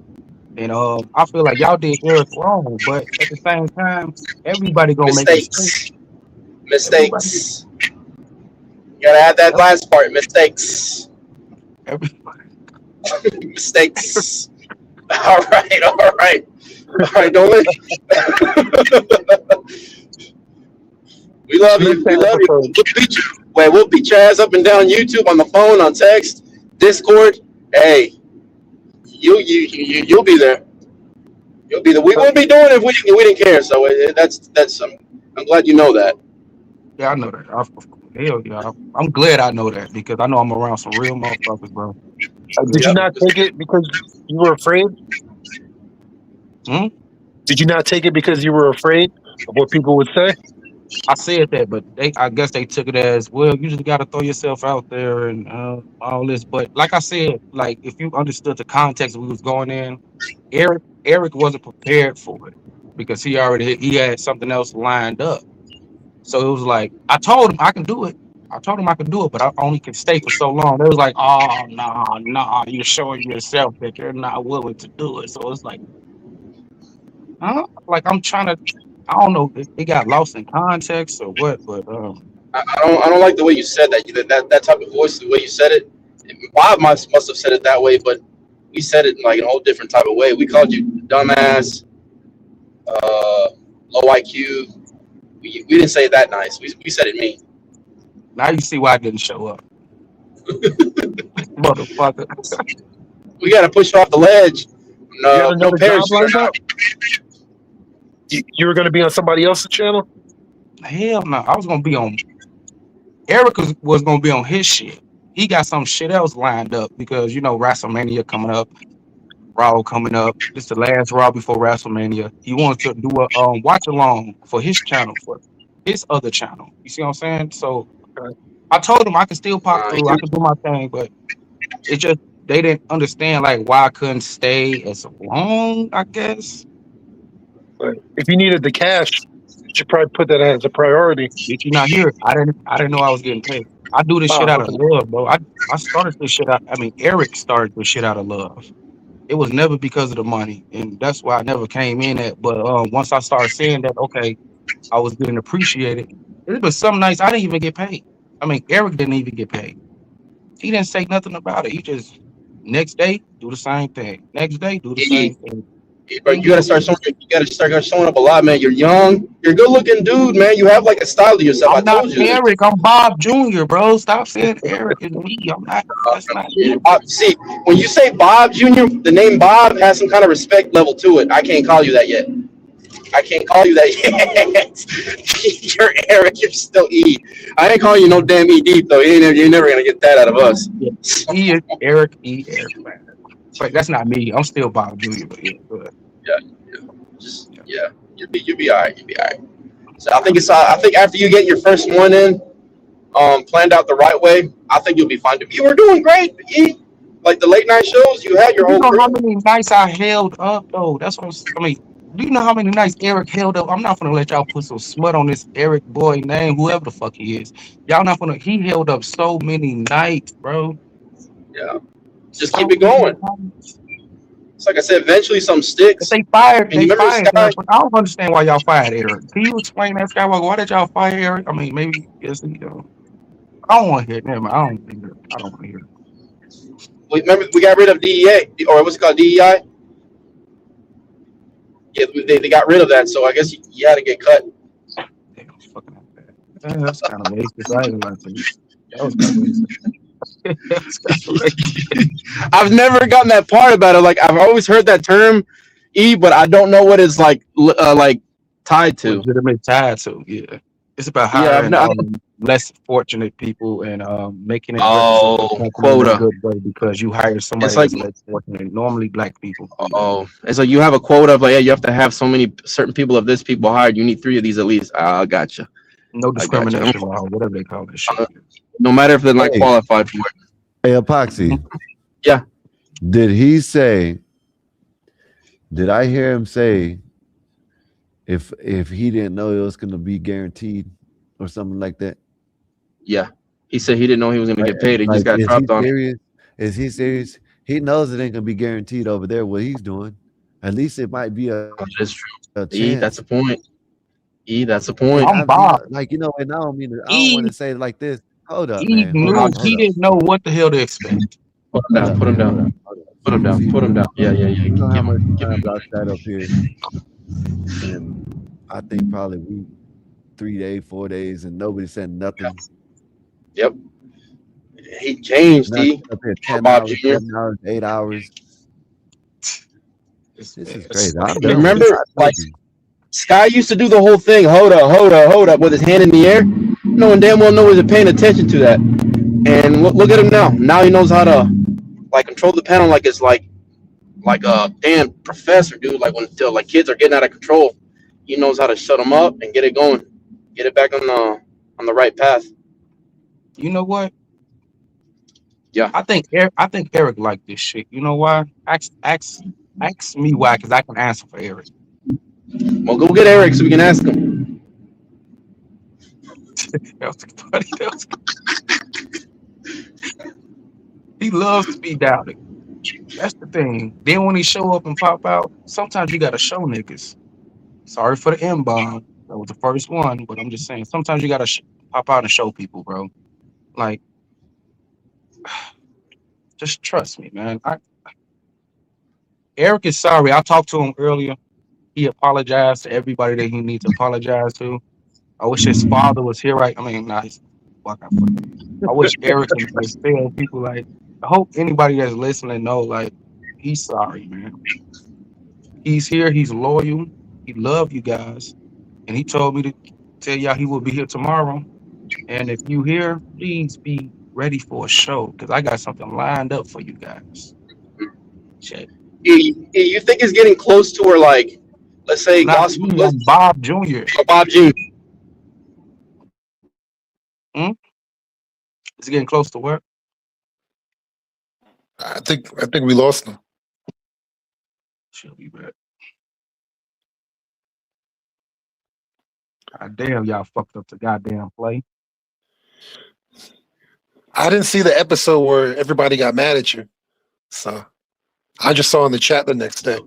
and I feel like y'all did Eric wrong. But at the same time, everybody gonna make mistakes. mistakes, Everybody, mistakes. You gotta add that last part, mistakes, everybody. mistakes. All right, all right, all right. Don't let. We love Missed you. We that love you. episode. We'll beat you. Wait, we'll beat your ass up and down YouTube, on the phone, on text, Discord. Hey, you'll be there. You'll be there. We wouldn't be doing it if we didn't care. So that's I'm glad you know that. Yeah, I know that. Hell yeah, I'm glad I know that because I know I'm around some real motherfuckers, bro. Did you Yep. not take it because you were afraid? Hmm? Did you not take it because you were afraid of what people would say? I said that, but I guess they took it as well. You just got to throw yourself out there and all this. But like I said, like if you understood the context we was going in, Eric wasn't prepared for it because he had something else lined up. So it was like I told him I can do it. I told him I could do it, but I only can stay for so long. They was like, "Oh no, no, you're showing yourself that you're not willing to do it." So it's like, huh? Like I'm trying to. I don't know. It got lost in context or what, but I don't like the way you said that. That type of voice, the way you said it. Bob must have said it that way, but we said it in like a whole different type of way. We called you dumbass, low IQ. We didn't say it that nice. We said it mean. now you see why I didn't show up, motherfucker. We got to push you off the ledge. You had No, no another job parachute or lined not. up? You were going to be on somebody else's channel? Hell no, I was gonna be on. Eric was gonna be on his shit. He got some shit else lined up because WrestleMania coming up, Raw coming up. This the last Raw before WrestleMania. He wants to do a watch along for his channel, for his other channel. You see what I'm saying? So Okay. I told him I could still pop through. I You could do my thing, but it just they didn't understand like why I couldn't stay as long, I guess. But if you needed the cash, you should probably put that as a priority. Did you not hear it? I didn't know I was getting paid. I do this shit Oh, out of okay. love, bro. I started this shit out. I mean, Eric started this shit out of love. It was never because of the money, and that's why I never came in at. But once I started seeing that, okay, I was getting appreciated. It was some nights I didn't even get paid. I mean, Eric didn't even get paid. He didn't say nothing about it. He just next day do the same thing. Next day do the E, same thing. bro, Didn't you get gotta a start reason. showing. You gotta start showing up a lot, man. You're young. You're a good looking dude, man. You have like a style to yourself. I I'm not told you this. Eric. I'm Bob Jr., bro. Stop saying Eric is me. I'm not. That's not me. See, when you say Bob Jr., the name Bob has some kind of respect level to it. I can't call you that yet. I can't call you that yet. You're Eric. You're still E. I ain't calling you no damn E deep though. You're never gonna get that out of us. Yeah. He is Eric E. Eric. But that's not me. I'm still Bob Jr. But yeah, but, Yeah, just yeah. yeah. You'll be all right. You'll be all right. So I think it's. I think after you get your first one in, planned out the right way, I think you'll be fine. You were doing great, E. Like the late night shows, you had your You whole know how crew. many nights I held up though? That's what I mean. Do you know how many nights Eric held up? I'm not gonna let y'all put some smut on this Eric boy name, whoever the fuck he is. Y'all not gonna. He held up so many nights, bro. Yeah, just So keep it many going. nights. It's like I said, eventually some But sticks. And they you remember fired Sky? him. But I don't understand why y'all fired Eric. Can you explain that, Skywalker? Why did y'all fire Eric? I mean, maybe yes, I don't want to hear it. Never mind. I don't think I don't want to hear it. Remember we got rid of DEA, or what's it called, DEI? Yeah, they got rid of that. So I guess you had to get cut. Damn, fucking like that. That's kind of racist. I ain't gonna lie to you. That was kind of racist. That's kind of racist. I've never gotten that part about it. Like I've always heard that term, E, but I don't know what it's like tied to. Legitimate tied to, yeah. It's about Yeah, I've hiring not. less fortunate people and making it represent the Oh, company in a quota. good way because you hire It's somebody like that's less fortunate, normally black people. Yeah. oh, it's like you have a quota of like, yeah, you have to have so many certain people of this people hired. You need 3 of these at least. I gotcha. No I gotcha. discrimination law, whatever they call that shit. No matter if they're not Hey, qualified for it. hey, Epoxy. Yeah. Did he say? Did I hear him say if he didn't know it was gonna be guaranteed or something like that? Yeah. He said he didn't know he was gonna Like, get paid. He just like, got is he dropped on it. serious? Is he serious? He knows it ain't gonna be guaranteed over there. What he's doing, at least it might be That's true. a E, that's chance. a point. E, that's a And point. I'm I'm, you Bob. know, like and I don't mean to, I don't want Eve, to say it like this. Hold up, Eve man. Hold up. knew Hold he up. didn't know what the hell to expect. Put him Hold down. up, Put him man. Hold down. up. Hold up. Put him down. See, Put him down. Yeah, yeah, yeah. you know how Give much him. Give times him. I sat up here, and I think probably we 3 days, 4 days, and nobody said nothing. Yep. He changed, And I D. sit up here For 10 Bob hours, Jr. 7 hours, 8 hours. This is crazy. I'm done with Remember, it. I like told you. Sky used to do the whole thing, hold up, hold up, hold up, with his hand in the air. No one damn well knows paying attention to that. And look at him now. Now he knows how to like control the panel like it's like a damn professor, dude. Like when like kids are getting out of control, he knows how to shut them up and get it going, get it back on the right path. You know what? Yeah. I think Eric liked this shit. You know why? Ask me why, because I can answer for Eric. Well, go get Eric so we can ask him. That was funny. He loves to be doubted. That's the thing. Then when he show up and pop out, sometimes you gotta show niggas. Sorry for the M bomb. That was the first one, but I'm just saying. Sometimes you gotta pop out and show people, bro. Like, just trust me, man. Eric is sorry. I talked to him earlier. He apologized to everybody that he needs to apologize to. I wish his father was here. Right? I mean, nah, he's fucking. I wish Eric can just tell people like. I hope anybody that's listening know like he's sorry, man. He's here. He's loyal. He love you guys, and he told me to tell y'all he will be here tomorrow. And if you here, please be ready for a show because I got something lined up for you guys. Check. You think it's getting close to where like, let's I'm say not gospel, me. let's I'm Bob Jr. Bob Jr. Hmm? It's getting close to work. I think we lost him. She'll be back. God damn, y'all fucked up the goddamn play. I didn't see the episode where everybody got mad at you, so I just saw in the chat the next day.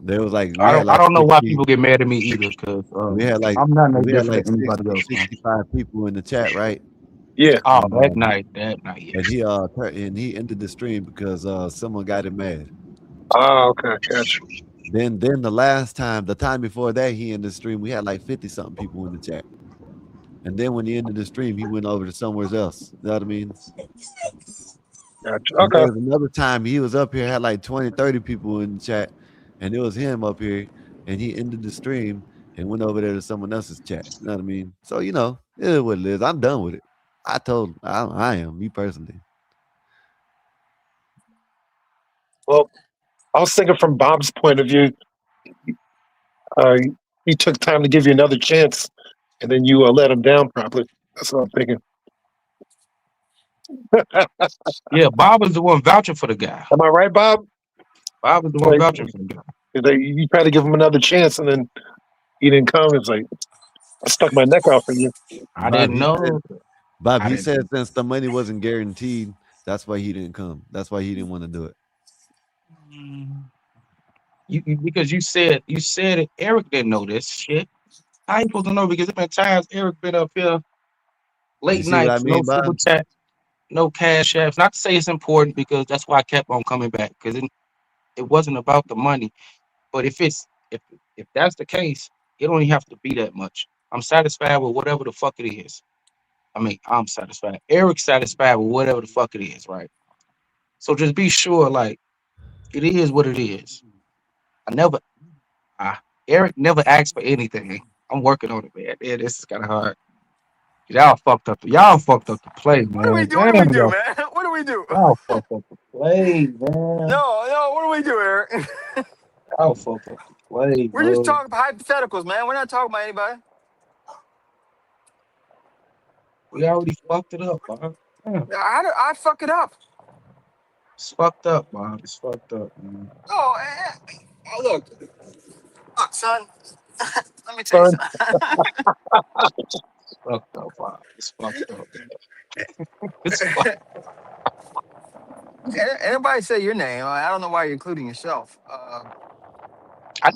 There was like I we had don't I like don't know why 60, people get mad at me either, because we had like I'm not no we had different like than anybody else, man. 65 people in the chat, right? Yeah. Oh, And that night, yeah. and he ended the stream because someone got him mad. Oh, okay, gotcha. Then the time before that, he ended the stream. We had like 50 something people in the chat. And then when he ended the stream, he went over to somewhere else. You know what I mean? Gotcha. And there Okay. was another time he was up here, had like 20, 30 people in the chat, and it was him up here, and he ended the stream and went over there to someone else's chat. You know what I mean? So, it is what it is. I'm done with it. I am, me personally. Well, I was thinking from Bob's point of view, uh, he took time to give you another chance, and then you let him down properly. That's what I'm thinking. Yeah, Bob was the one vouching for the guy. Am I right, Bob? Bob was the one Like, vouching for the guy. you try to give him another chance, and then he didn't come. It's like I stuck my neck out for you. I Bob, didn't he said, know. Bob, I he didn't said since the money wasn't guaranteed, that's why he didn't come. That's why he didn't want to do it. because you said it, Eric didn't know this shit. How you supposed to know? Because there been times Eric been up here You late see what I nights, no mean, super Bob? chat, no cash apps. Not to say it's important, because that's why I kept on coming back, because it wasn't about the money. But if that's the case, it don't even have to be that much. I'm satisfied with whatever the fuck it is. I mean, I'm satisfied. Eric's satisfied with whatever the fuck it is, right? So just be sure, like, it is what it is. I never, I, Eric never asked for anything. I'm working on it, man. Yeah, this is kind of hard. Y'all fucked up. Y'all fucked up the play, What do we man. do? What do we Damn, do, y'all, man? What do we do? y'all fucked up the play, man. No, what do we do, Eric? Y'all fucked up the play, We're just bro. talking hypotheticals, man. We're not talking about anybody. We already fucked it up, Bob. Yeah, I fuck it up? it's fucked up, Bob. It's fucked up, man. Oh, look, son. Let me tell you Son, something. Fucked up, Bob. It's fucked up. It's fucked. Anybody say your name? I don't know why you're including yourself.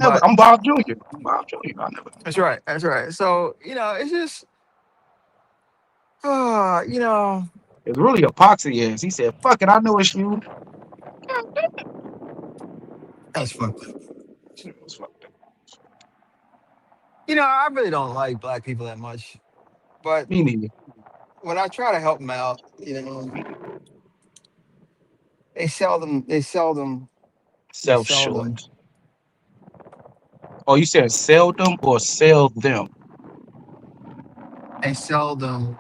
But I'm Bob Jr. I'm Bob Jr. I never. that's right. That's right. So it's just, you know, It's really epoxy ass. He said, "Fuck it, I know it's you." that's fucked up. It's fucked up. I really don't like black people that much, but Me neither. when I try to help them out, they Self seldom, short. Oh, you said seldom or sell them? they seldom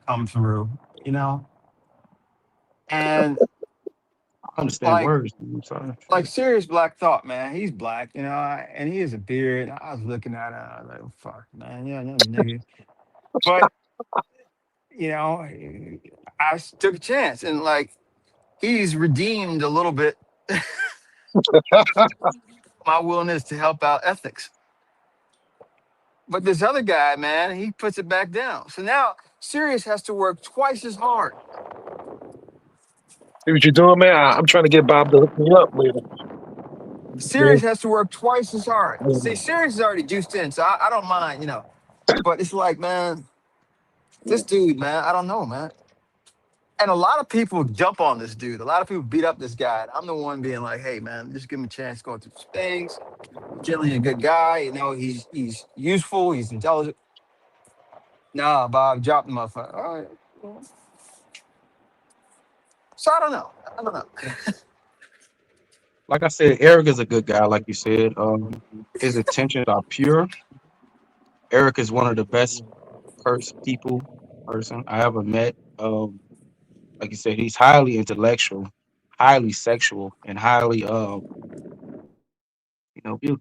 come through. You know, and I understand like words. I'm sorry. serious black thought, man. He's black, and he has a beard. I was looking at him, I was like, oh, fuck, man, yeah, no nigga. But you know, took a chance, and like he's redeemed a little bit my willingness to help out ethics. But this other guy, man, he puts it back down. So now Sirius has to work twice as hard. see what you're doing, man. I'm trying to get Bob to hook me up later. Sirius has to work twice as hard. See, Sirius is already juiced in, so I don't mind, But it's like, man, this dude, man, I don't know, man. And a lot of people jump on this dude. A lot of people beat up this guy. And I'm the one being like, hey, man, just give him a chance going through some things. Generally a good guy, he's useful, he's intelligent. Nah, Bob, drop the motherfucker. All right. So I don't know. I don't know. Like I said, Eric is a good guy. Like you said, his intentions are pure. Eric is one of the best person I ever met. Like you said, he's highly intellectual, highly sexual, and highly beautiful.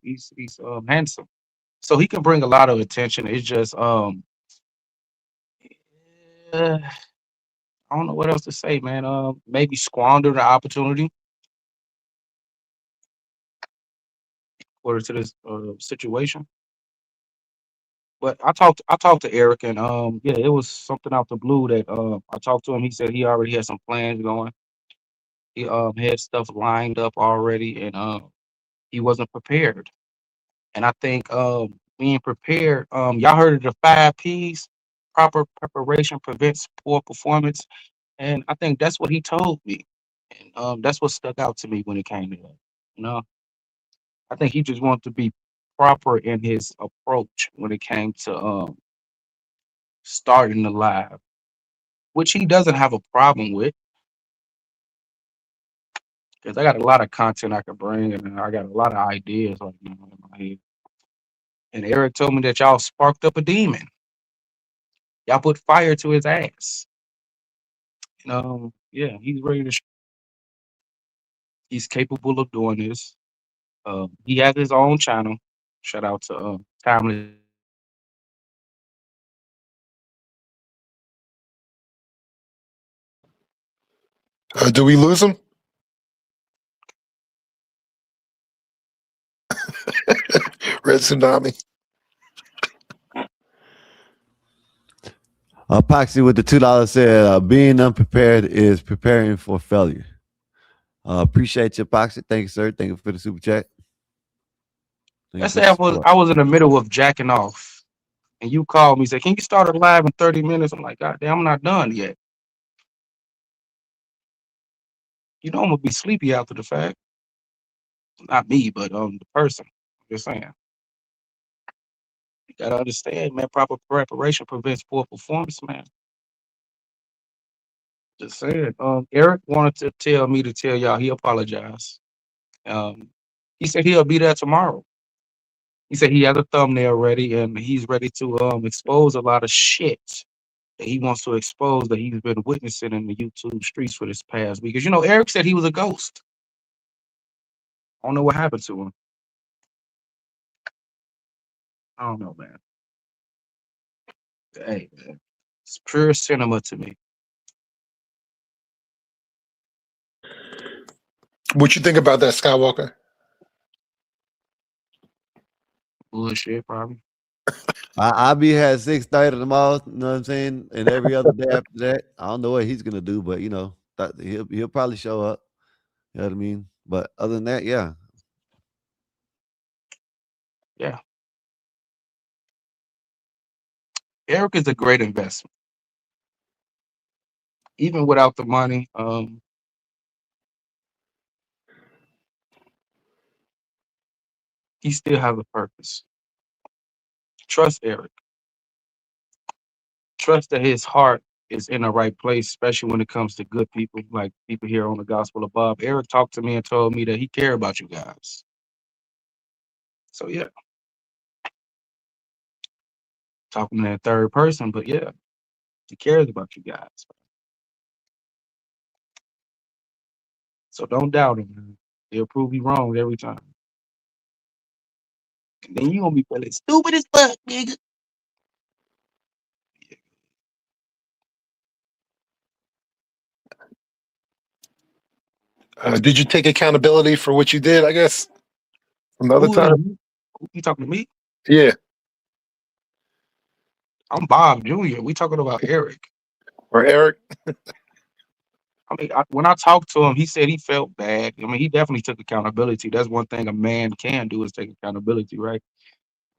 He's handsome, so he can bring a lot of attention. It's just I don't know what else to say, man. Maybe squander the opportunity according to this situation. But I talked to Eric, and yeah, it was something out the blue that I talked to him. He said he already had some plans going. He had stuff lined up already, and he wasn't prepared. And I think being prepared, y'all heard of the 5 P's? Proper preparation prevents poor performance. And I think that's what he told me. And that's what stuck out to me when it came to that. You know, I think he just wanted to be proper in his approach when it came to starting the live, which he doesn't have a problem with, because I got a lot of content I could bring, and I got a lot of ideas right now in my head. And Eric told me that y'all sparked up a demon. Y'all put fire to his ass. And yeah, he's ready to. He's capable of doing this. He has his own channel. Shout out to Timeless. Do we lose him? Red Tsunami. Epoxy with the $2 said, being unprepared is preparing for failure. Appreciate your Epoxy. Thank you, sir. Thank you for the super chat. Let's say I was in the middle of jacking off, and you called me, said, "Can you start a live in 30 minutes?" I'm like, "God damn, I'm not done yet." You know I'm gonna be sleepy after the fact. Not me, but the person. Just saying. You gotta understand, man. Proper preparation prevents poor performance, man. Just saying. Eric wanted to tell me to tell y'all he apologized. Um, he said he'll be there tomorrow. He said he has a thumbnail ready and he's ready to expose a lot of shit that he wants to expose that he's been witnessing in the YouTube streets for this past week. Because you know, Eric said he was a ghost. I don't know what happened to him. I don't know, man. Hey, man. It's pure cinema to me. What you think about that, Skywalker? Bullshit, probably. Abi had 6:30 tomorrow, you know what I'm saying? And every other day after that. I don't know what he's gonna do, but you know, he'll probably show up. You know what I mean? But other than that, yeah. Yeah. Eric is a great investment. Even without the money, he still has a purpose. Trust Eric. Trust that his heart is in the right place, especially when it comes to good people, like people here on the Gospel of Bob. Eric talked to me and told me that he cared about you guys. So yeah, talking in that third person, but yeah, he cares about you guys. So don't doubt him, man. He'll prove you wrong every time. And then you gonna be feeling stupid as fuck, nigga. Did you take accountability for what you did? I guess from the other Who is time. you talking to me? Yeah, I'm Bob Jr. We talking about Eric. or Eric. I mean, when I talked to him, he said he felt bad. I mean, he definitely took accountability. That's one thing a man can do is take accountability, right?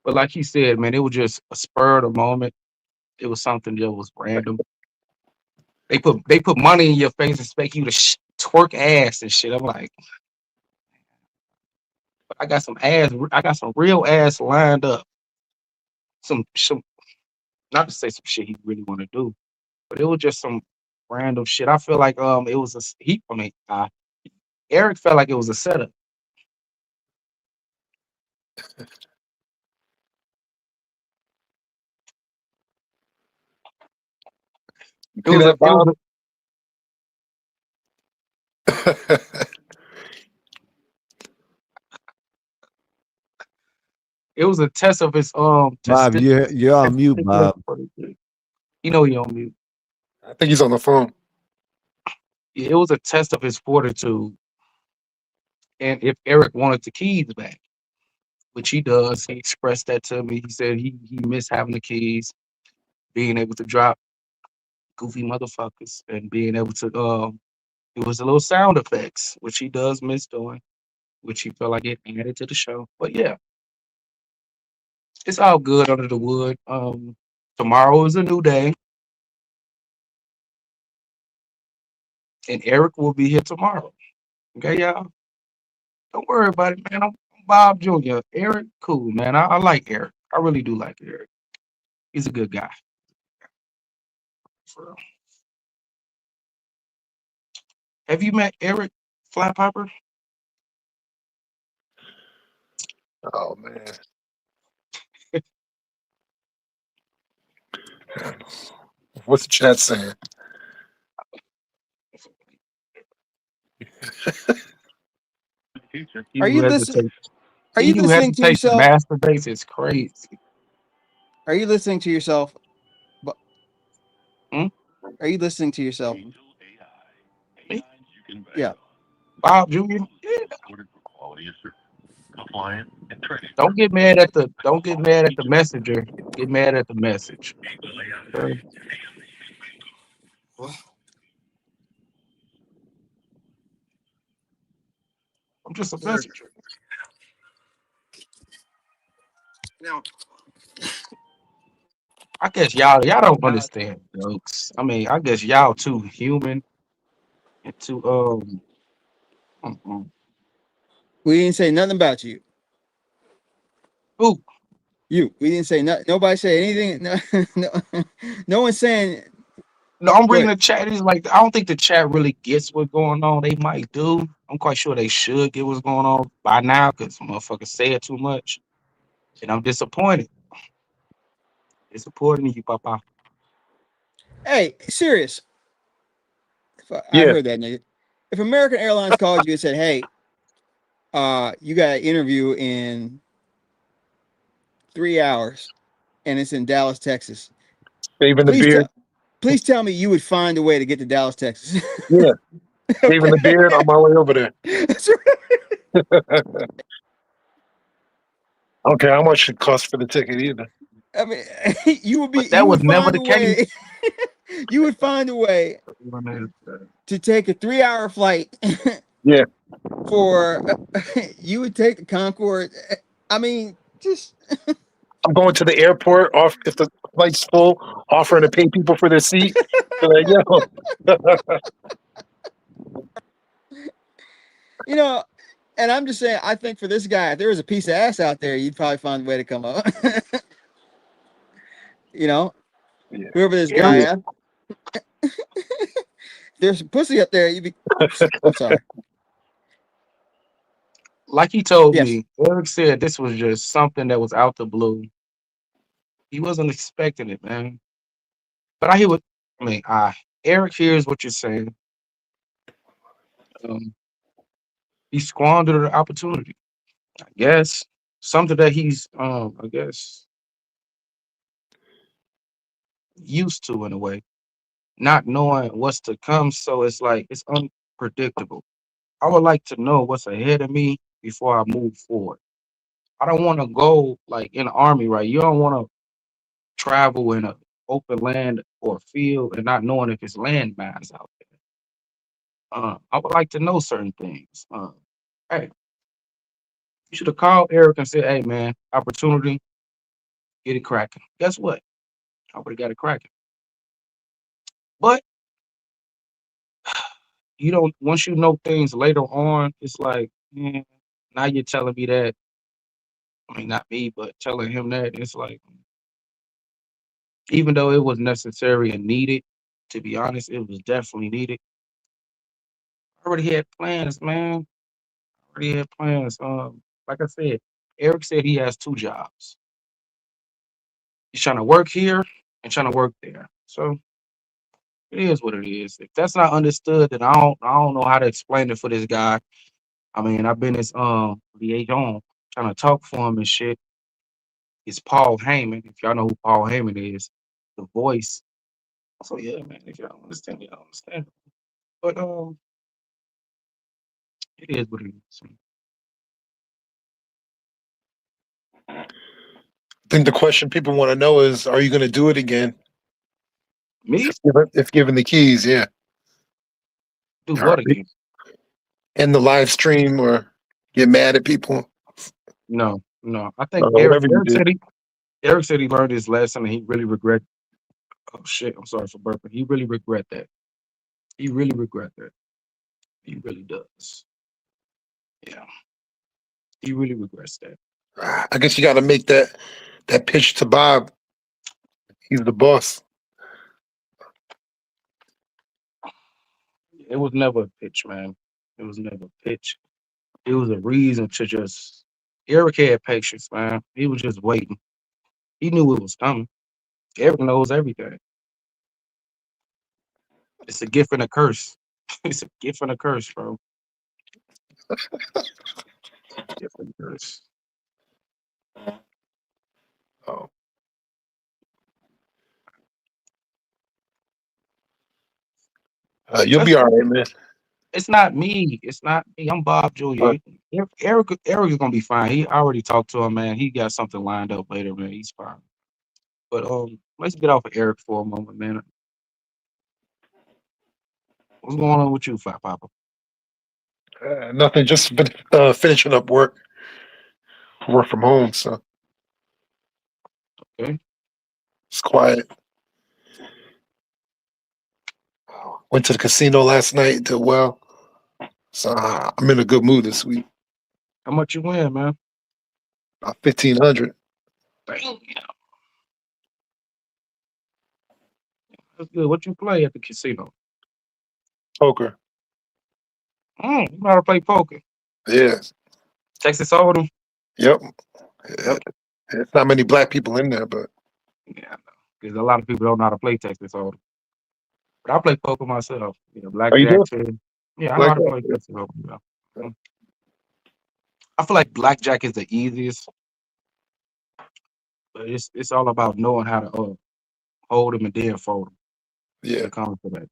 But like he said, man, it was just a spur of the moment. It was something that was random. They put money in your face and expect you to twerk ass and shit. I'm like, I got some ass. I got some real ass lined up. Some not to say some shit he really want to do, but it was just some random shit. I feel like it was a he. I mean, Eric felt like it was a setup. It See was a that, it was Bob? a it was a test of his Bob, you're on mute, testicular Bob. fortitude. You know he on mute. I think he's on the phone. it was a test of his fortitude, and if Eric wanted the keys back, which he does, he expressed that to me. He said he missed having the keys, being able to drop goofy motherfuckers, and being able to it was a little sound effects, which he does miss doing, which he felt like it added to the show. But yeah, it's all good under the wood. Tomorrow is a new day, and Eric will be here tomorrow. Okay, y'all. Don't worry about it, man. I'm Bob Jr. Eric, cool, man. I like Eric. I really do like Eric. He's a good guy. For real. Have you met Eric Flatpiper? Oh man. What's the chat saying? He Are who you listening? hesitates, Are he you who listening to hesitates to yourself? masturbates is crazy. Are you listening to yourself? Bo- Hmm? Are you listening to yourself? Me? Yeah. Bob Jr. Yeah. Don't get mad at the messenger. Get mad at the message. Okay? I'm just a messenger. Now, I guess y'all don't understand jokes. I mean, I guess y'all too human and too mm-mm. we didn't say nothing about you. Who? You. We didn't say nothing. Nobody said anything. No, no, no one's saying. No, I'm Go reading ahead. the chat. It's like I don't think the chat really gets what's going on. They might do. I'm quite sure they should get what's going on by now because motherfuckers say it too much. And I'm disappointed. Disappointed in you, Papa. Hey, serious. I Yeah. heard that, nigga. If American Airlines called you and said, "Hey, you got an interview in 3 hours, and it's in Dallas, Texas," Shaving the please beard. tell, please tell me you would find a way to get to Dallas, Texas. Yeah. Shaving Okay, the beard on my way over there. that's right. I don't care how much it costs for the ticket either. I mean, But you that was would never find the a case. way. You would find a way to take a 3 hour flight Yeah. for. You would take the Concorde. I mean, just I'm going to the airport off if the flight's full, offering to pay people for their seat. They're like, yo. you know. And I'm just saying, I think for this guy, if there was a piece of ass out there, you'd probably find a way to come up. you know, Yeah. whoever this Eric, guy is, there's some pussy up there. You'd be. I'm sorry. like he told Yes. me, Eric said this was just something that was out the blue. He wasn't expecting it, man. But I hear what I mean. Eric hears what you're saying. Um, he squandered the opportunity. I guess something that he's I guess used to in a way, not knowing what's to come. So it's like it's unpredictable. I would like to know what's ahead of me before I move forward. I don't want to go like in the army, right? You don't want to travel in a open land or field and not knowing if it's landmines out there. I would like to know certain things. Hey, you should have called Eric and said, "Hey, man, opportunity, get it cracking." Guess what? I would have got it cracking. But you don't. Once you know things later on, it's like, now you're telling me that. I mean, not me, but telling him that. It's like, even though it was necessary and needed, to be honest, it was definitely needed. I already had plans, man. I already had plans. Like I said, Eric said he has two jobs. He's trying to work here and trying to work there. So it is what it is. If that's not understood, then I don't know how to explain it for this guy. I mean, I've been his liaison trying to talk for him and shit. It's Paul Heyman. If y'all know who Paul Heyman is, the voice. So yeah, man, if y'all don't understand, y'all don't understand. But it is what it is. I think the question people want to know is, are you going to do it again Me if given the keys? Yeah, do or what again? end the live stream or get mad at people No, no. I think or whatever you do. Eric said he learned his lesson and he really regret. Oh shit! I'm sorry for burping. He really regret that. He really regret that. He really does. Yeah, he really regrets that. I guess you got to make that pitch to Bob. He's the boss. It was never a pitch, man. It was never a pitch. It was a reason to just. Eric had patience, man. He was just waiting. He knew it was coming. Eric knows everything. It's a gift and a curse. It's a gift and a curse, bro. Gift and a curse. Oh, you'll That's be all right, man. It's not me. It's not me. I'm Bob Uh, Julia. Eric is gonna be fine. He I already talked to him, man. He got something lined up later, man. He's fine. But let's get off of Eric for a moment, man. What's going on with you, Fat Papa? nothing. Just been finishing up work from home, so Okay. it's quiet. Went to the casino last night. Did well, so I'm in a good mood this week. How much you win, man? About 1,500 Damn. That's good. What you play at the casino? poker. You know how to play poker. Yeah. Texas Hold'em. Yep. Yep. It's not many black people in there, but Yeah, I know. Because a lot of people don't know how to play Texas Hold'em. But I play poker myself. are you Blackjack doing too. Yeah, I know like how to that? play Texas Hold'em. Yeah. I feel like blackjack is the easiest, but it's all about knowing how to hold them and then fold them when Yeah. it comes to that.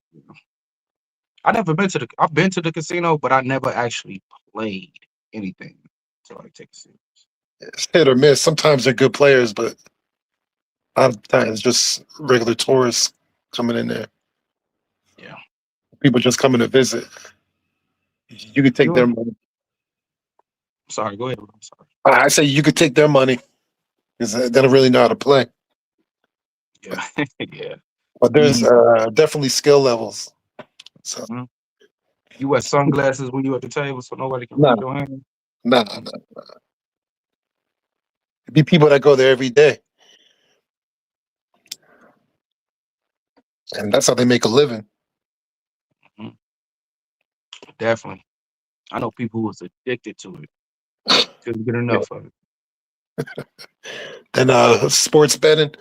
I never been to the. I've been to the casino, but I never actually played anything until I take a serious. It's hit or miss. Sometimes they're good players, but a lot of times just regular tourists coming in there. Yeah. People just coming to visit. You could take You. their money. Sorry. Go ahead. I'm sorry. I say you could take their money because they don't really know how to play. Yeah. Yeah. But there's Easy. definitely skill levels. So Mhm. You wear sunglasses when you at the table so nobody can no, read your hand. no, no. It'd be people that go there every day, and that's how they make a living. Mhm. Definitely. I know people who was addicted to it. Couldn't get Yeah. enough of it. Then sports betting.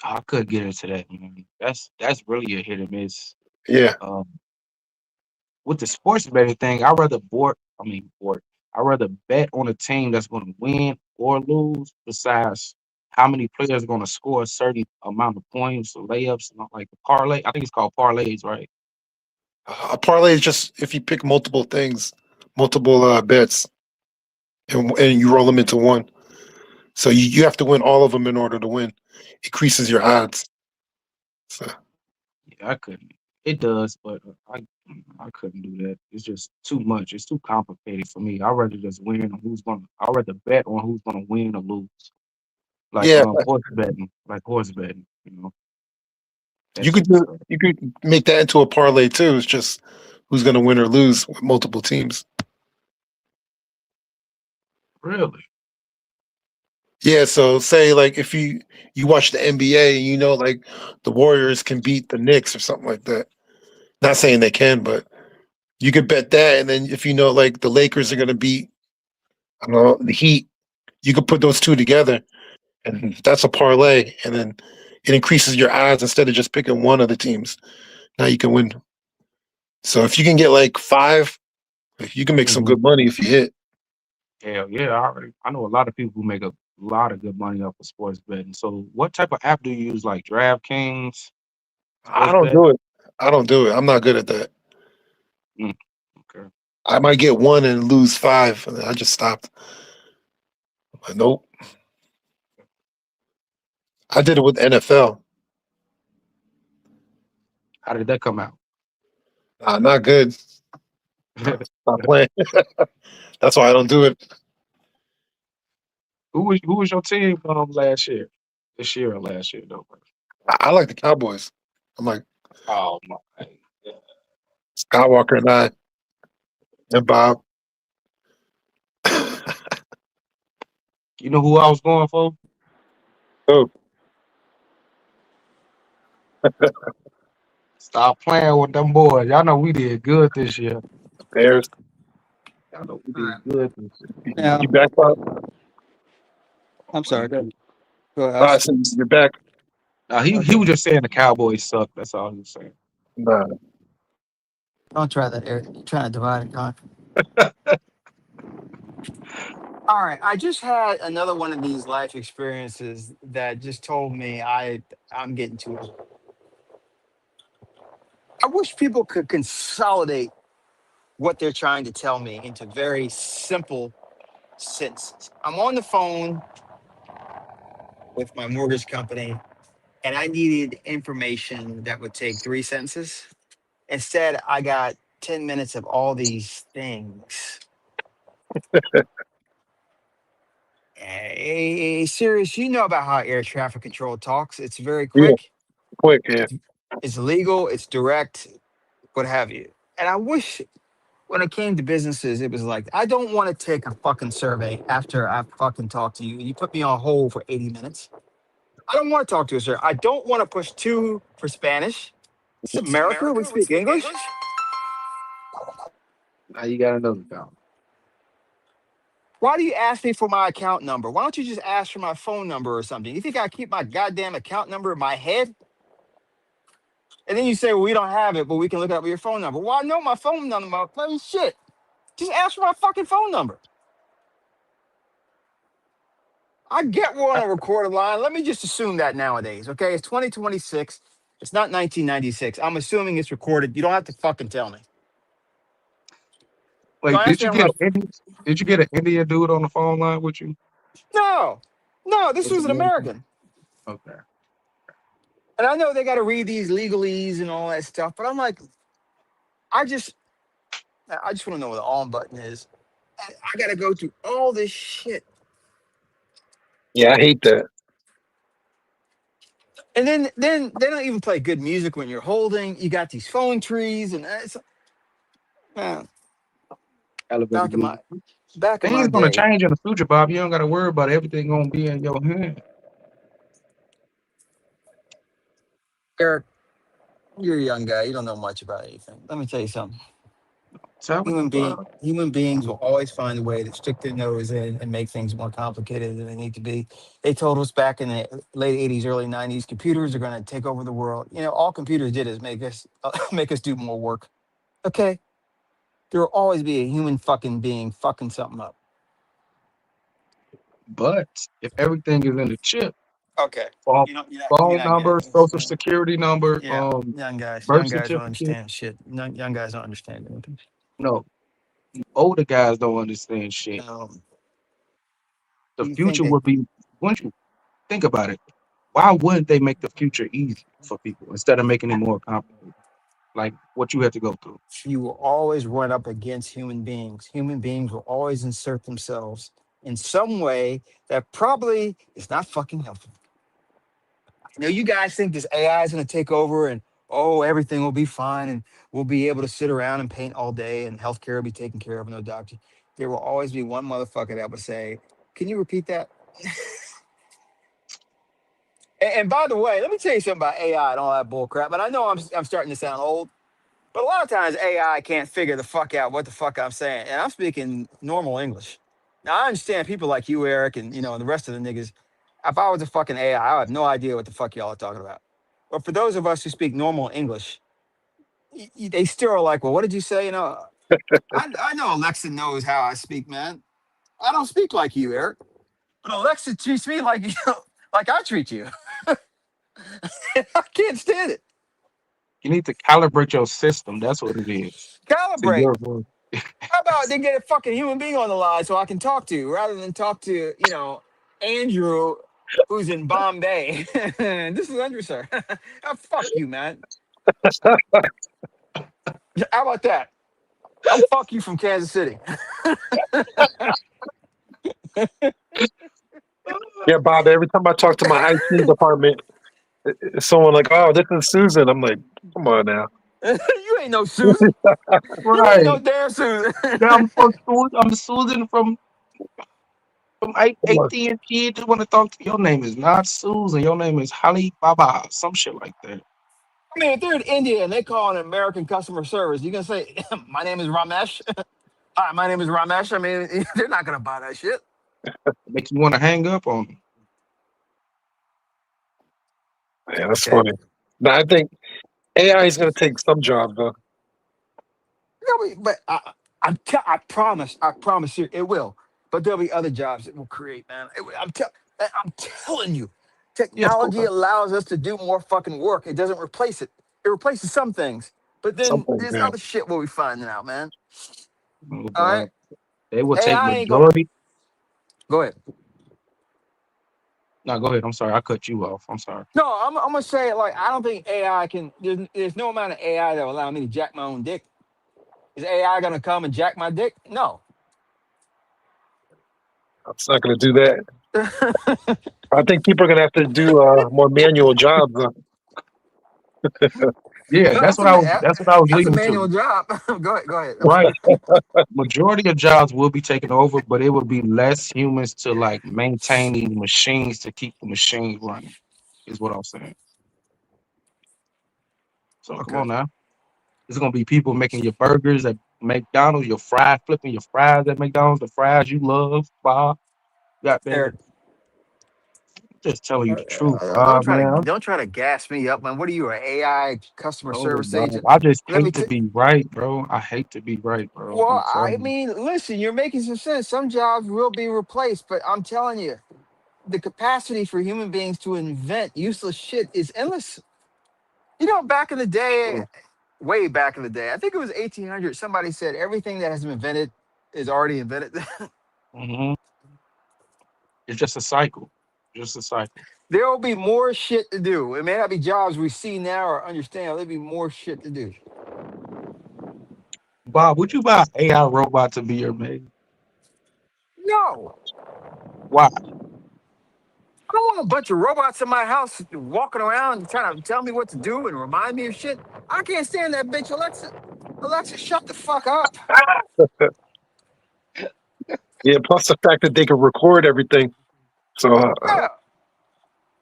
I could get into that, man. That's really a hit or miss. Yeah. Um, with the sports betting thing, I'd rather bet on a team that's going to win or lose. Besides, how many players are going to score a certain amount of points or layups, and like the parlay. I think it's called parlays, right? A parlay is just if you pick multiple things, multiple bets, and you roll them into one. So you have to win all of them in order to win. Increases your odds. So Yeah, I couldn't. It does, but I couldn't do that. It's just too much. It's too complicated for me. I'd rather just win on who's gonna. I'd rather bet on who's gonna win or lose. Like yeah, horse betting. That you could type of do, stuff. you could make that into a parlay too. It's just who's going to win or lose with multiple teams. Really? Yeah. So say like if you watch the NBA and you know like the Warriors can beat the Knicks or something like that. Not saying they can, but you could bet that, and then if you know like the Lakers are going to beat I don't know the Heat, you could put those two together, and that's a parlay, and then it increases your odds instead of just picking one of the teams. Now you can win. So if you can get like five, you can make some Hmm. good money if you hit. Hell yeah! I know a lot of people who make a lot of good money off of sports betting. So, what type of app do you use? Like DraftKings, I Sports don't Bet? do it. I don't do it. I'm not good at that. Mm, okay. I might get one and lose five, and I just stopped. Like, nope. I did it with NFL. How did that come out? Not good. Stop playing. That's why I don't do it. Who was your team last year? This year or last year though? I like the Cowboys. I'm like Oh my. Yeah. Skywalker and I and Bob. You know who I was going for? Oh, Stop playing with them boys. Y'all know we did good this year. Bears. Y'all know we All did right. good this year. You Now, back, Bob? I'm sorry. Go, Mhm. go ahead. I said, you're back. He Okay. was just saying the Cowboys suck. That's all he was saying. Nah. Don't try that, Eric. You're trying to divide and conquer. All right. I just had another one of these life experiences that just told me I'm getting too old. I wish people could consolidate what they're trying to tell me into very simple sentences. I'm on the phone with my mortgage company and I needed information that would take 3 sentences. Instead, I got 10 minutes of all these things. Hey, serious, you know about how air traffic control talks. It's very Yeah, quick, quick. Yeah. it's legal, it's direct, what have you. And I wish when it came to businesses, it was like, I don't want to take a fucking survey after I fucking talk to you. You put me on hold for 80 minutes. I don't want to talk to you, sir. I don't want to push two for Spanish. It's America. We speak English. Now you got another count. Why do you ask me for my account number? Why don't you just ask for my phone number or something? You think I keep my goddamn account number in my head? And then you say, well, we don't have it, but we can look up your phone number. Well, I know my phone number, my fucking shit. Just ask for my fucking phone number. I get we're on a recorded line. Let me just assume that nowadays, okay? It's 2026. It's not 1996. I'm assuming it's recorded. You don't have to fucking tell me. So Wait, I asked him, my, did you get an Indian dude on the phone line with you? no, no, this Was was it an American? American. Okay. And I know they got to read these legalese and all that stuff, but I'm like, I just, I just want to know where the on button is. And I got to go through all this shit. Yeah, I hate that. And then they don't even play good music when you're holding. You got these phone trees, and it's man, Elevator back in music. my back in my Things gonna day, change in the future, Bob. You don't gotta worry about everything gonna be in your hand. Eric, you're a young guy. You don't know much about anything. Let me tell you something. Tell me, Bob. Human beings will always find a way to stick their nose in and make things more complicated than they need to be. They told us back in the late '80s, early '90s, computers are going to take over the world. You know, all computers did is make us make us do more work. Okay, there will always be a human fucking being fucking something up. But if everything is in the chip, Okay, phone, you're phone not number, getting social this. security number, Yeah, birth young guys don't certificate. understand shit. Young guys don't understand anything. No, older guys don't understand shit. Um, The you think future that would be, once you think about it, why wouldn't they make the future easy for people instead of making it more complicated? Like what you had to go through. you will always run up against human beings. Human beings will always insert themselves in some way that probably is not fucking helpful. You know, you guys think this AI is going to take over and oh, everything will be fine and we'll be able to sit around and paint all day and healthcare will be taken care of, no doctor. There will always be one motherfucker that will say, "Can you repeat that?" And by the way, let me tell you something about AI and all that bull crap. But I know I'm starting to sound old. But a lot of times AI can't figure the fuck out what the fuck I'm saying. And I'm speaking normal English. Now I understand people like you, Eric, and and the rest of the niggas. If I was a fucking AI, I have no idea what the fuck y'all are talking about. But for those of us who speak normal English, they still are like, well, what did you say? I know Alexa knows how I speak, man. I don't speak like you, Eric. But Alexa treats me like like I treat you. I can't stand it. You need to calibrate your system. That's what it is. To Calibrate. your voice. How about they get a fucking human being on the line so I can talk to, rather than talk to, Andrew, who's in Bombay. This is Andrew, sir. Fuck you, man. How about that? I'm fuck you from Kansas City. Yeah, Bob. Every time I talk to my IT department, it's someone like, "Oh, this is Susan." I'm like, "Come on now." You ain't no Susan. You ain't no Right. damn Susan. Yeah, I'm Susan from Come on. AT&T. Just want to talk to your name is not Susan. Your name is Holly Baba. Some shit like that. I mean, if they're in India and they call an American customer service, you gonna say, "My name is Ramesh." Hi, my name is Ramesh. I mean, they're not gonna buy that shit. Make you want to hang up on them. Yeah, that's Okay. funny. No, I think AI is going to take some jobs though. But I promise you, it will. But there'll be other jobs it will create, man. I'm telling you, Yeah, of course. technology allows us to do more fucking work. It doesn't replace it. It replaces some things, but then Something. there's Yeah. other shit we'll be finding out, man. Oh, All right, God. They will take AI ain't gonna majority. go ahead. No, go ahead. I'm sorry. I cut you off. I'm sorry. No, I'm gonna say it like I don't think AI can. There's no amount of AI that will allow me to jack my own dick. Is AI gonna come and jack my dick? No. It's not going to do that. I think people are going to have to do more manual jobs. Yeah, That's a that's what I was that's a leading manual to. job. Go ahead. Go ahead. I'm Right. sorry. Majority of jobs will be taken over, but it will be less humans to like maintain these machines to keep the machines running, is what I'm saying. So come Okay. on now. It's gonna be people making your burgers at McDonald's, your fries, flipping your fries at McDonald's, the fries you love, Bob. God damn Eric, it. Just telling you the truth, Bob, don't try to man. gas me up, man. What are you, an AI customer Oh, service bro. agent? I just Let me hate to tell. be right, bro. I hate to be right, bro. I'm Well, I telling you. mean, listen, you're making some sense. Some jobs will be replaced, but I'm telling you, the capacity for human beings to invent useless shit is endless. Back in the day, way back in the day, I think it was 1800. Somebody said everything that has been invented is already invented. Hmm. It's just a cycle. Just a cycle. There will be more shit to do. It may not be jobs we see now or understand. There'll be more shit to do. Bob, would you buy an AI robot to be your maid? No, Why? I don't want a bunch of robots in my house walking around trying to tell me what to do and remind me of shit. I can't stand that bitch Alexa. Alexa, shut the fuck up. Yeah. Plus the fact that they can record everything, so Yeah.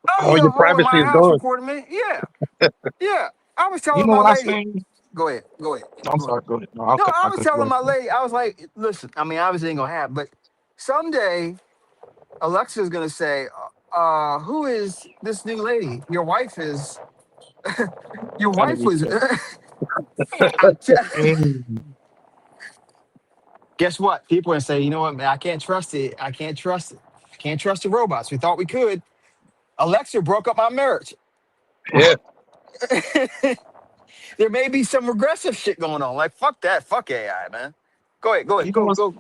I all need a your hoe in privacy my is house gone. recording me. Yeah. Yeah. I was You telling know my what I lady. seen? Go ahead. Go ahead. No, I'm Go ahead. sorry. Go ahead. No, I'll No, cut. I I'll was cut you telling off. my lady, I was like, listen, I mean, obviously ain't gonna happen, but someday Alexa's gonna say, who is this new lady? Your wife was I'm t- Hey, guess what? People are gonna say, you know what, man, I can't trust it. I can't trust it. I can't trust the robots. We thought we could. Alexa broke up my marriage. Yeah. There may be some regressive shit going on. Like, fuck that. Fuck AI, man. Go ahead. Go ahead. you know Go, what's go,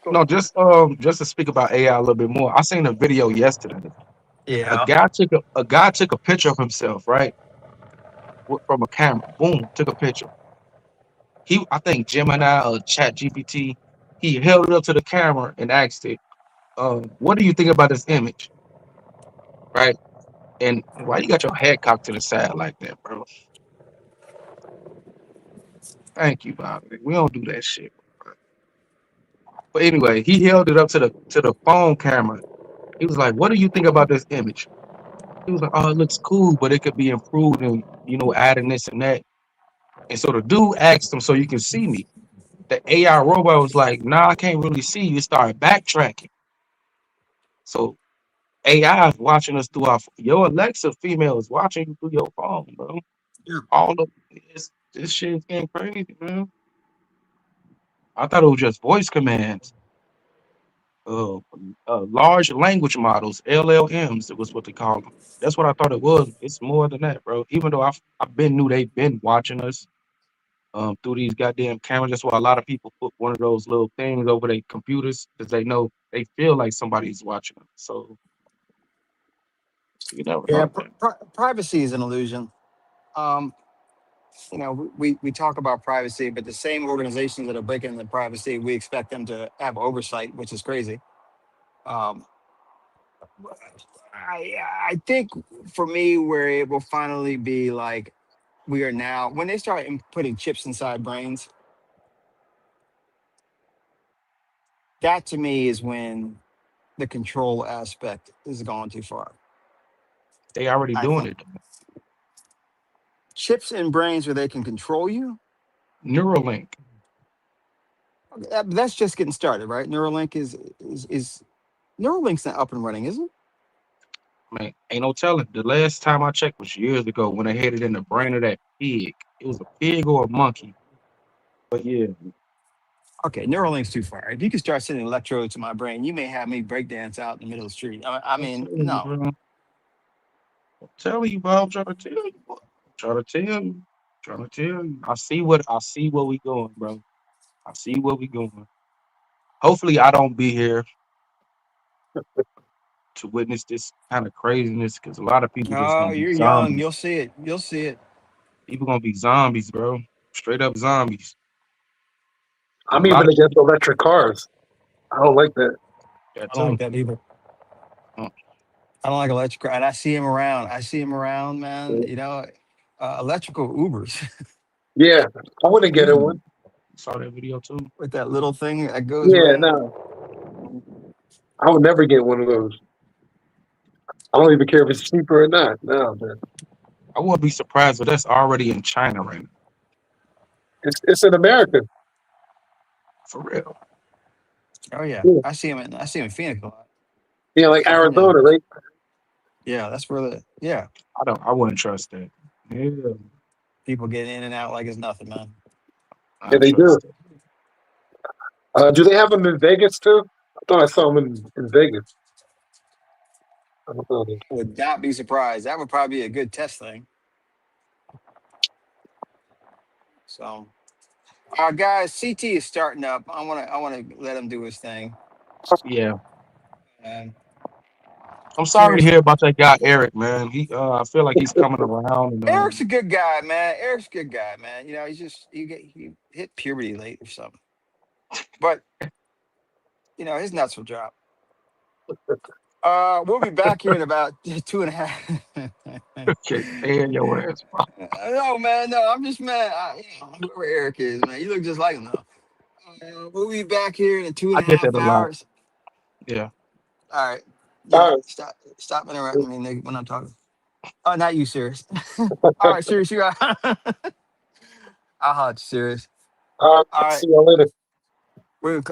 go. no, just to speak about AI a little bit more. I seen a video yesterday. Yeah. A guy took a picture of himself, right, from a camera. Boom, took a picture. I think Gemini or Chat GPT. He held it up to the camera and asked it, "What do you think about this image?" Right? And why you got your head cocked to the side like that, bro? Thank you, Bobby. We don't do that shit. But anyway, he held it up to the phone camera. He was like, "What do you think about this image?" He was like, "Oh, it looks cool, but it could be improved and adding this and that." And so the dude asked him, "So you can see me?" The AI robot was like, "Nah, I can't really see you." It started backtracking. So AI is watching us through your Alexa female is watching you through your phone, bro. All of this shit's getting crazy, man. I thought it was just voice commands. uh, large language models, LLMs. It was what they call them. That's what I thought it was. It's more than that, bro. Even though I've been knew they've been watching us through these goddamn cameras. That's why a lot of people put one of those little things over their computers because they know they feel like somebody's watching them. So you never Yeah, know, man. privacy is an illusion. Um, we talk about privacy, but the same organizations that are breaking the privacy, we expect them to have oversight, which is crazy. Um, I think for me, where it will finally be like we are now, when they start putting chips inside brains, that to me is when the control aspect is gone too far. They already I doing think it. chips in brains where they can control you. Neuralink, That's just getting started, right? Neuralink is Neuralink's not up and running, is it? man, ain't no telling. The last time I checked was years ago when they had it in the brain of that pig. It was a pig or a monkey. But yeah, Okay, Neuralink's too far. If you could start sending electrodes to my brain, you may have me breakdance out in the middle of the street. I I'm mean, telling you, no. bro. I'm telling you, bro. I'm trying to tell you. Bro. I'm trying to tell you. Trying to tell you. I see where we going, bro. I see where we going. Hopefully, I don't be here to witness this kind of craziness because a lot of people just Oh, gonna be you're young. You'll zombies. see it. You'll see it. People gonna be zombies, bro. Straight up zombies. A I'm lot even of against people. electric cars. I don't like that. That I don't like too. that either. Uh, I don't like electric, and I see him around. I see him around, man. Electrical Ubers Yeah, I wouldn't get in ooh, one. saw that video too. with that little thing that goes Yeah, around. no, I would never get one of those. I don't even care if it's cheaper or not. No, man. I wouldn't be surprised if that's already in China right now. It's in America. For real. Oh yeah, Yeah, I see him in Phoenix a lot. yeah, like California. Arizona, right? Yeah, that's where the yeah I wouldn't trust that. Yeah, people get in and out like it's nothing, man. Yeah, I they do. trust that. Do they have them in Vegas too? I thought I saw them in Vegas. I don't know. Would not be surprised. That would probably be a good test thing. So, guys, CT is starting up. I wanna let him do his thing. Yeah. And I'm sorry to serious, hear about that guy Eric, man. I feel like he's coming around and Eric's a good guy, man. Eric's a good guy, man. He's just he hit puberty late or something. But his nuts will drop. We'll be back here in about 2.5. can't stand your ass. No, man, no, I'm just mad. Whoever Eric is, man, you look just like him though. We'll be back here in two and I a get that half a lot. hours. Yeah. All right. Yeah, All stop interrupting me nigga, when I'm talking. Oh, not you, serious. All right, serious, you got. I'll holler at you, serious. right. All right, See you later.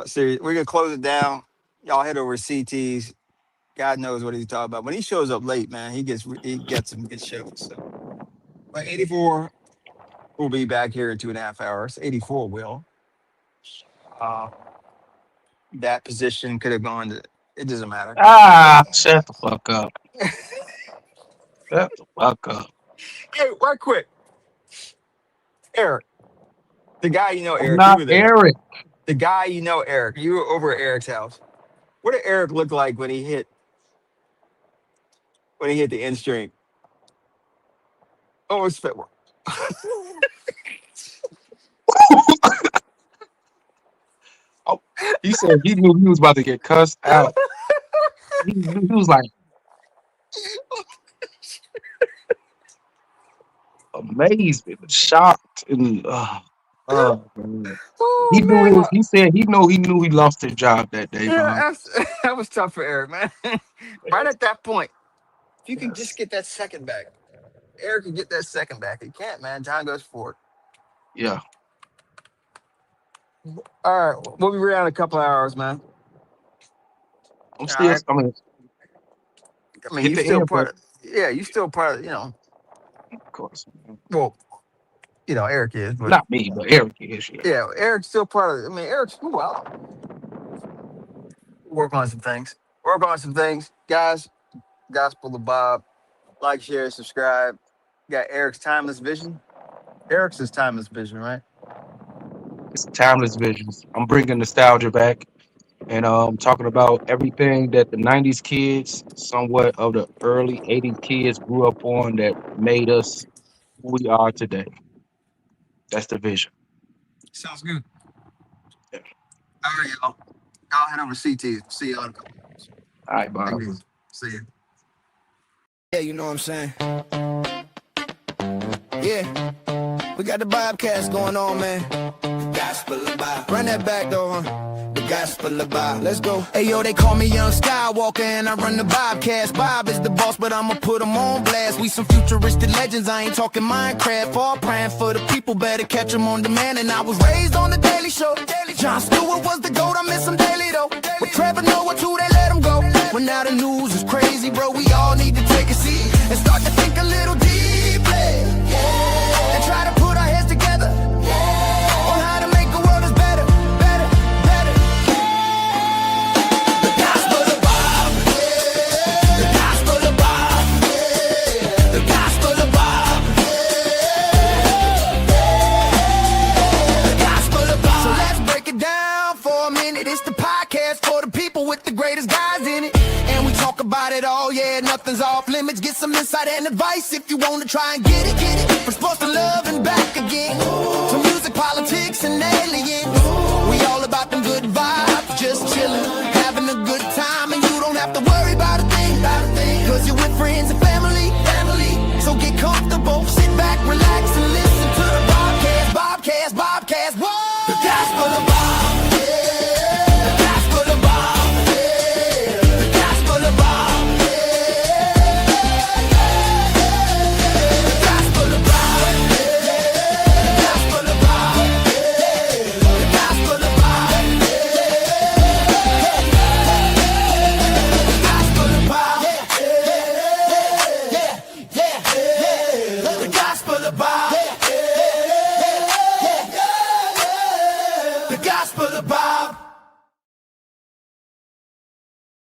serious. We're gonna close it down. Y'all head over to CT's. God knows what he's talking about. When he shows up late, man, he gets some good shows. So, but 84 will be back here in 2.5 hours. 84 will. Uh, that position could have gone to. It doesn't matter. Shut the fuck up. Shut the fuck up. Hey, right quick, Eric, the guy I'm Eric, you not were there. Eric. The guy Eric, you were over at Eric's house. What did Eric look like when he hit the end stream? Oh, it's fit. Oh, he said he knew he was about to get cussed out. He was like amazed and shocked and man. He knew Oh man, he said he knew he lost his job that day, yeah, Bob. that was tough for Eric, man. Right at that point, if you can just Yes. get that second back, Eric can get that second back. He can't, man. Time goes forward. Yeah. All right, we'll be around in a couple hours, man. I'm All still right. I mean I mean, hit you the still end, but part of. Yeah, you still part of. of course. Well, Eric is, but Not me, but Eric is, yeah. yeah, Eric's still part of. I mean, Eric's cool. Work on some things. Work on some things, guys. Gospel of Bob. Like, share, subscribe. Got Eric's timeless vision. Eric's is timeless vision, right? It's timeless visions. I'm bringing nostalgia back, and talking about everything that the '90s kids, somewhat of the early '80s kids, grew up on that made us who we are today. That's the vision. Sounds good. All right, y'all. I'll head over to CT. See y'all in a couple. All right, Bob. Take it easy. See you. Yeah, you know what I'm saying? Yeah, we got the Bobcats going on, man. Gospel of Bob. Run that back though, huh? The gospel of Bob. Let's go. Hey, yo, they call me Young Skywalker and I run the Bobcats. Bob is the boss, but I'ma put him on blast. We some futuristic legends, I ain't talking Minecraft. All praying for the people, better catch them on demand. And I was raised on the Daily Show. Jon Stewart was the GOAT, I miss him daily though. With Trevor Noah too, they let him go. Well, now the news is crazy, bro. We all need to take a seat and start to think a little deeply. And try to put our heads together on how to make a world that's better, better, better. The gospel of Bob. The gospel of Bob. The gospel of Bob. The gospel of Bob. So let's break it down for a minute. It's the podcast for the people with the greatest guys in it. And we talk about it all, yeah, nothing's off limits. Get some insight and advice if you want to try and get it, get it. From sports to love and back again. To music, politics, and aliens. We all about them good vibes.